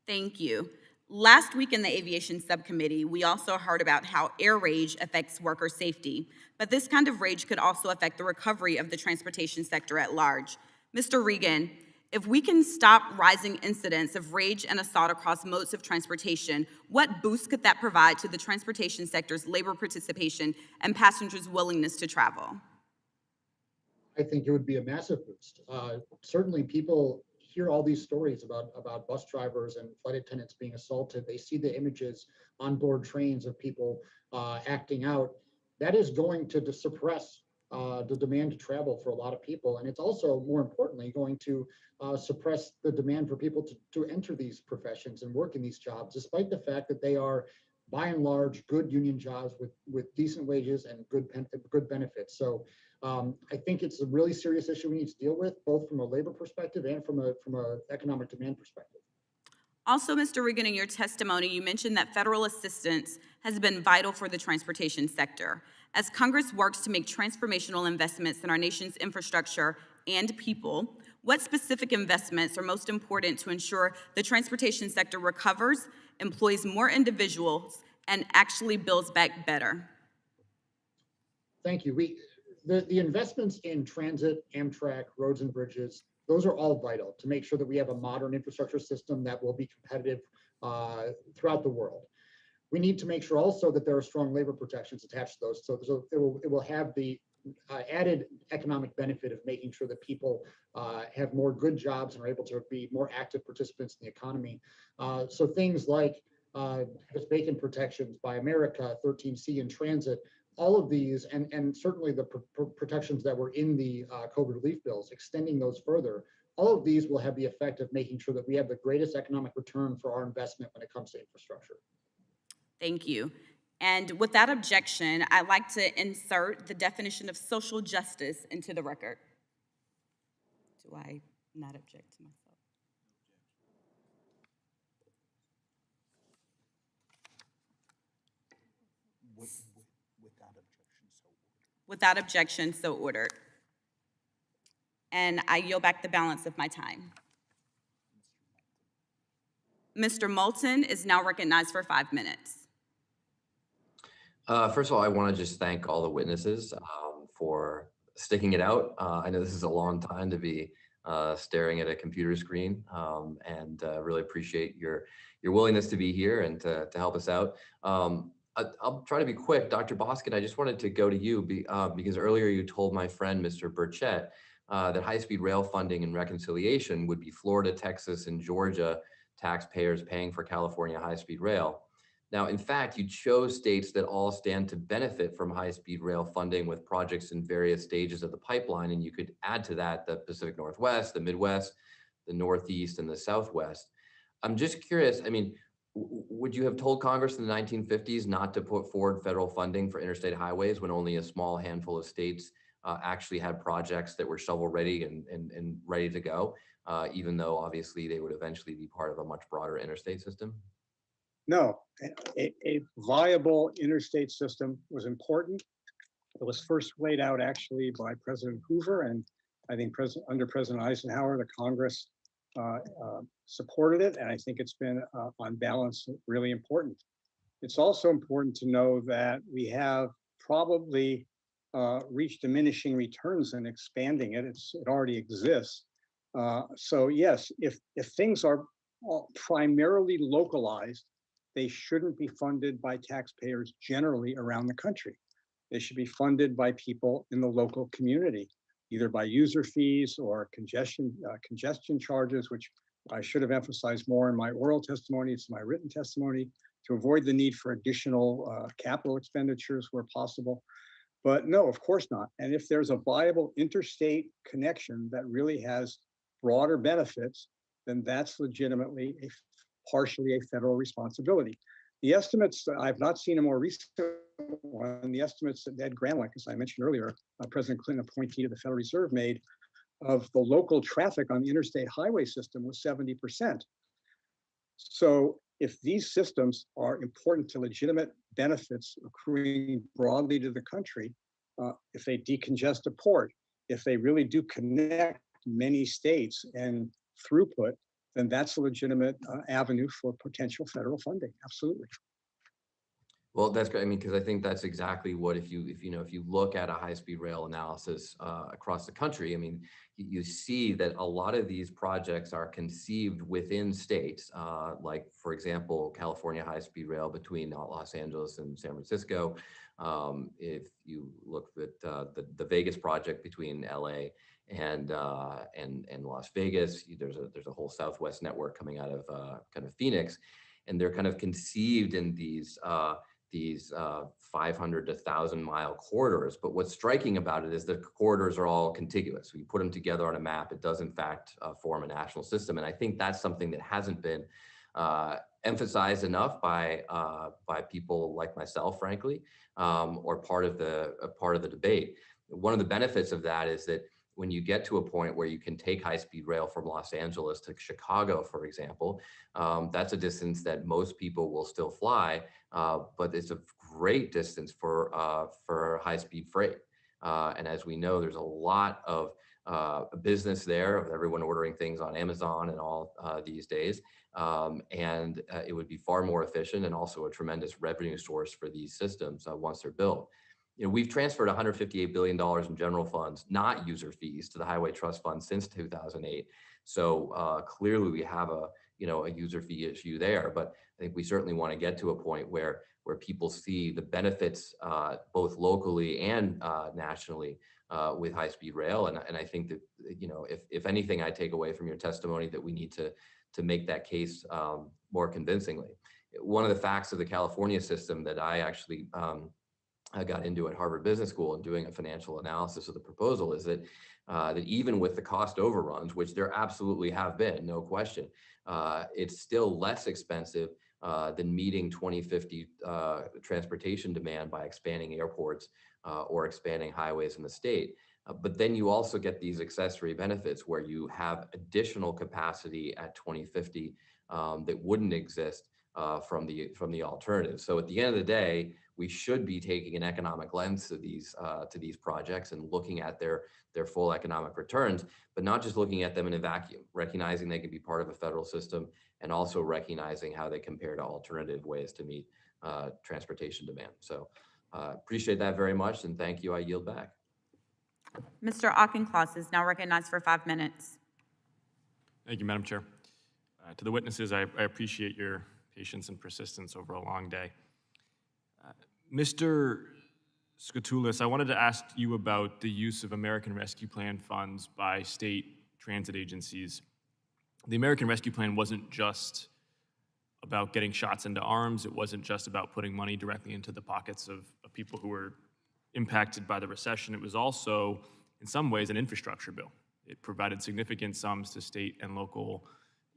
Thank you. Last week in the Aviation Subcommittee, we also heard about how air rage affects worker safety, but this kind of rage could also affect the recovery of the transportation sector at large. Mr. Regan, if we can stop rising incidents of rage and assault across modes of transportation, what boost could that provide to the transportation sector's labor participation and passengers' willingness to travel? I think it would be a massive boost. Certainly people hear all these stories about bus drivers and flight attendants being assaulted. They see the images on board trains of people acting out. That is going to suppress the demand to travel for a lot of people. And it's also, more importantly, going to suppress the demand for people to enter these professions and work in these jobs, despite the fact that they are, by and large, good union jobs with decent wages and good benefits. So I think it's a really serious issue we need to deal with, both from a labor perspective and from a economic demand perspective. Also, Mr. Regan, in your testimony, you mentioned that federal assistance has been vital for the transportation sector. As Congress works to make transformational investments in our nation's infrastructure and people, what specific investments are most important to ensure the transportation sector recovers, employs more individuals, and actually builds back better? Thank you. The investments in transit, Amtrak, roads and bridges, those are all vital to make sure that we have a modern infrastructure system that will be competitive throughout the world. We need to make sure also that there are strong labor protections attached to those. So it will have the added economic benefit of making sure that people have more good jobs and are able to be more active participants in the economy. So things like vacant protections, Buy America, 13C in transit, all of these, and certainly the protections that were in the COVID relief bills, extending those further, all of these will have the effect of making sure that we have the greatest economic return for our investment when it comes to infrastructure. Thank you. And without objection, I'd like to insert the definition of social justice into the record. Do I not object to myself? Without objection, so ordered. And I yield back the balance of my time. Mr. Moulton is now recognized for 5 minutes. First of all, I want to just thank all the witnesses for sticking it out. I know this is a long time to be staring at a computer screen, and really appreciate your willingness to be here and to help us out. I'll try to be quick. Dr. Boskin, I just wanted to go to you because earlier you told my friend, Mr. Burchett, that high-speed rail funding and reconciliation would be Florida, Texas, and Georgia taxpayers paying for California high-speed rail. Now, in fact, you chose states that all stand to benefit from high-speed rail funding with projects in various stages of the pipeline, and you could add to that the Pacific Northwest, the Midwest, the Northeast, and the Southwest. I'm just curious, I mean, would you have told Congress in the 1950s not to put forward federal funding for interstate highways when only a small handful of states actually had projects that were shovel ready and ready to go, even though obviously they would eventually be part of a much broader interstate system? No, a viable interstate system was important. It was first laid out actually by President Hoover, and I think under President Eisenhower, the Congress supported it, and I think it's been on balance really important. It's also important to know that we have probably reached diminishing returns in expanding it. It already exists. So yes, if things are primarily localized, they shouldn't be funded by taxpayers generally around the country. They should be funded by people in the local community, either by user fees or congestion charges, which I should have emphasized more in my oral testimony. It's my written testimony to avoid the need for additional capital expenditures where possible. But no, of course not. And if there's a viable interstate connection that really has broader benefits, then that's legitimately partially a federal responsibility. The estimates, I've not seen a more recent one, the estimates that Ed Granlick, as I mentioned earlier, President Clinton appointee to the Federal Reserve made of the local traffic on the interstate highway system was 70%. So if these systems are important to legitimate benefits accruing broadly to the country, if they decongest a port, if they really do connect many states and throughput, then that's a legitimate avenue for potential federal funding. Absolutely. Well, that's great. I mean, because I think that's exactly what if you look at a high-speed rail analysis across the country, I mean, you see that a lot of these projects are conceived within states, like, for example, California high-speed rail between Los Angeles and San Francisco. If you look at the Vegas project between LA and Las Vegas, there's a whole Southwest network coming out of kind of Phoenix, and they're kind of conceived in these these 500 to 1,000 mile corridors. But what's striking about it is the corridors are all contiguous. We put them together on a map. It does in fact form a national system. And I think that's something that hasn't been emphasized enough by people like myself, frankly, or part of the debate. One of the benefits of that is that when you get to a point where you can take high-speed rail from Los Angeles to Chicago, for example, that's a distance that most people will still fly, but it's a great distance for high-speed freight. And as we know, there's a lot of business there of everyone ordering things on Amazon and all these days. And it would be far more efficient and also a tremendous revenue source for these systems once they're built. You know, we've transferred $158 billion in general funds, not user fees, to the Highway Trust Fund since 2008. So clearly we have a user fee issue there, but I think we certainly want to get to a point where people see the benefits both locally and nationally with high-speed rail. And I think that, if anything I take away from your testimony, that we need to make that case more convincingly. One of the facts of the California system that I actually I got into at Harvard Business School and doing a financial analysis of the proposal is that that even with the cost overruns, which there absolutely have been, no question, it's still less expensive than meeting 2050 transportation demand by expanding airports or expanding highways in the state. But then you also get these accessory benefits where you have additional capacity at 2050 that wouldn't exist from the alternative. So at the end of the day, we should be taking an economic lens to these projects and looking at their full economic returns, but not just looking at them in a vacuum, recognizing they can be part of a federal system and also recognizing how they compare to alternative ways to meet transportation demand. So appreciate that very much, and thank you. I yield back. Mr. Auchincloss is now recognized for 5 minutes. Thank you, Madam Chair. To the witnesses, I appreciate your patience and persistence over a long day. Mr. Skatoulis, I wanted to ask you about the use of American Rescue Plan funds by state transit agencies. The American Rescue Plan wasn't just about getting shots into arms. It wasn't just about putting money directly into the pockets of people who were impacted by the recession. It was also, in some ways, an infrastructure bill. It provided significant sums to state and local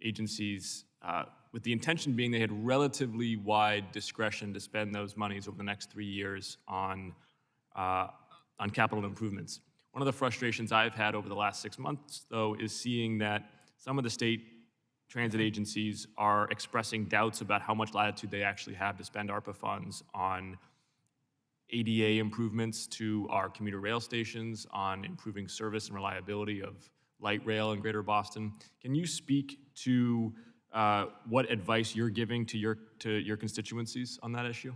agencies with the intention being they had relatively wide discretion to spend those monies over the next 3 years on capital improvements. One of the frustrations I've had over the last 6 months, though, is seeing that some of the state transit agencies are expressing doubts about how much latitude they actually have to spend ARPA funds on ADA improvements to our commuter rail stations, on improving service and reliability of light rail in Greater Boston. Can you speak to what advice you're giving to your constituencies on that issue?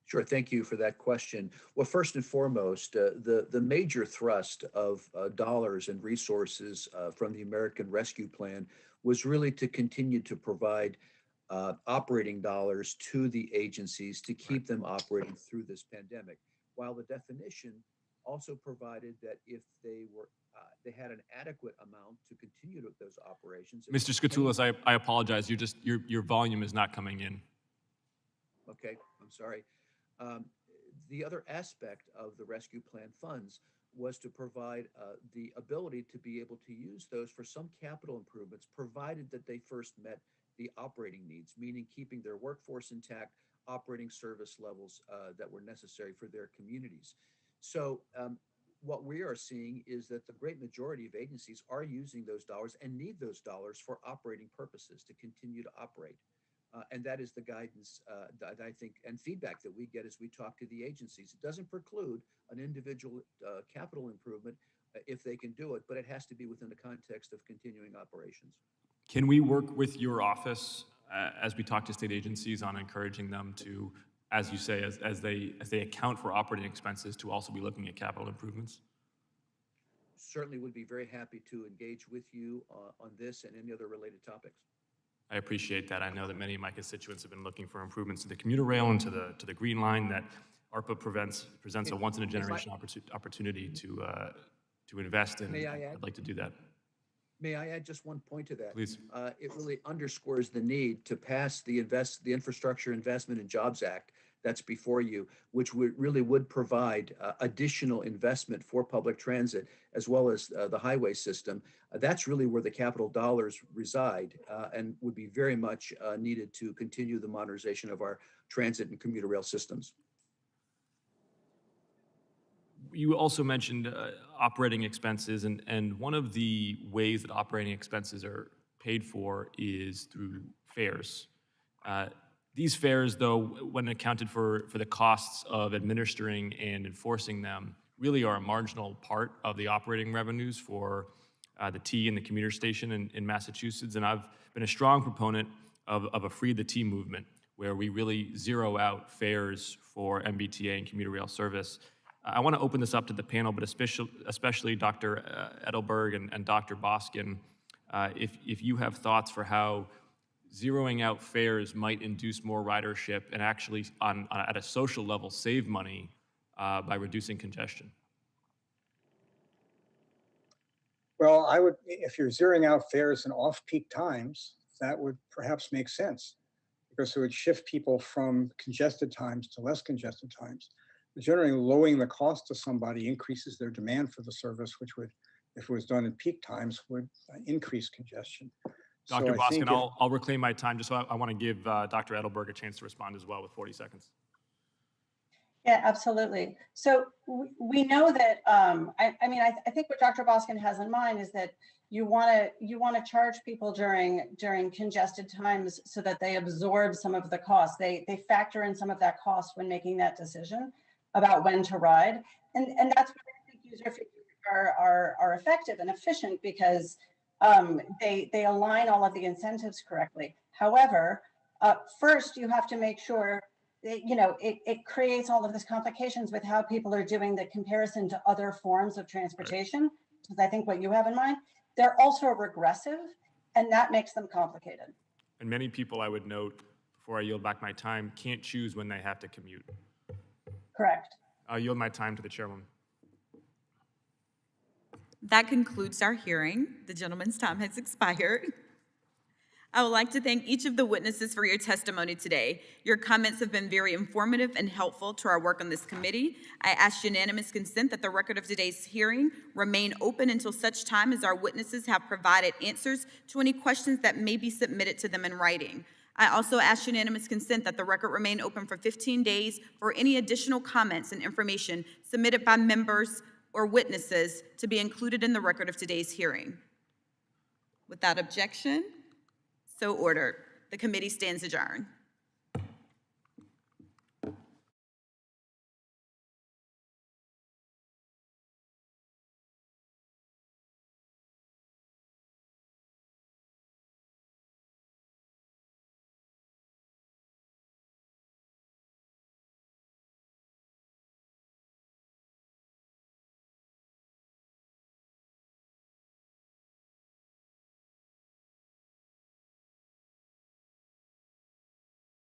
Sure, thank you for that question. Well, first and foremost, the major thrust of dollars and resources from the American Rescue Plan was really to continue to provide operating dollars to the agencies to keep them operating through this pandemic, while the definition also provided that if they they had an adequate amount to continue those operations. Mr. Skatoulis, I apologize. Your volume is not coming in. Okay, I'm sorry. The other aspect of the rescue plan funds was to provide the ability to be able to use those for some capital improvements, provided that they first met the operating needs, meaning keeping their workforce intact, operating service levels that were necessary for their communities. So what we are seeing is that the great majority of agencies are using those dollars and need those dollars for operating purposes to continue to operate. And that is the guidance that I think and feedback that we get as we talk to the agencies. It doesn't preclude an individual capital improvement if they can do it, but it has to be within the context of continuing operations. Can we work with your office as we talk to state agencies on encouraging them to, as you say, as they account for operating expenses, to also be looking at capital improvements? Certainly would be very happy to engage with you on this and any other related topics. I appreciate that. I know that many of my constituents have been looking for improvements to the commuter rail and to the Green Line. That ARPA presents a once-in-a-generation opportunity to invest in. May I add? I'd like to do that. May I add just one point to that? Please. It really underscores the need to pass the Infrastructure Investment and Jobs Act that's before you, which would provide additional investment for public transit as well as the highway system. That's really where the capital dollars reside and would be very much needed to continue the modernization of our transit and commuter rail systems. You also mentioned operating expenses, and one of the ways that operating expenses are paid for is through fares. These fares, though, when accounted for the costs of administering and enforcing them, really are a marginal part of the operating revenues for the T and the commuter station in Massachusetts. And I've been a strong proponent of a Free the T movement, where we really zero out fares for MBTA and commuter rail service. I want to open this up to the panel, but especially Dr. Edelberg and Dr. Boskin, if you have thoughts for how zeroing out fares might induce more ridership and actually at a social level save money by reducing congestion. Well, I would, if you're zeroing out fares in off-peak times, that would perhaps make sense because it would shift people from congested times to less congested times. Generally, lowering the cost to somebody increases their demand for the service, which would, if it was done in peak times, would increase congestion. Dr. Boskin, I'll reclaim my time, just so I want to give Dr. Edelberg a chance to respond as well with 40 seconds. Yeah, absolutely. So we know that, I think what Dr. Boskin has in mind is that you want to charge people during congested times so that they absorb some of the cost. They factor in some of that cost when making that decision about when to ride. And that's where I think user fees are effective and efficient because they align all of the incentives correctly. However, first you have to make sure that, it creates all of these complications with how people are doing the comparison to other forms of transportation, because I think what you have in mind, they're also regressive, and that makes them complicated. And many people, I would note, before I yield back my time, can't choose when they have to commute. Correct. I'll yield my time to the chairwoman. That concludes our hearing. The gentleman's time has expired. I would like to thank each of the witnesses for your testimony today. Your comments have been very informative and helpful to our work on this committee. I ask unanimous consent that the record of today's hearing remain open until such time as our witnesses have provided answers to any questions that may be submitted to them in writing. I also ask unanimous consent that the record remain open for 15 days for any additional comments and information submitted by members or witnesses to be included in the record of today's hearing. Without objection, so ordered. The committee stands adjourned.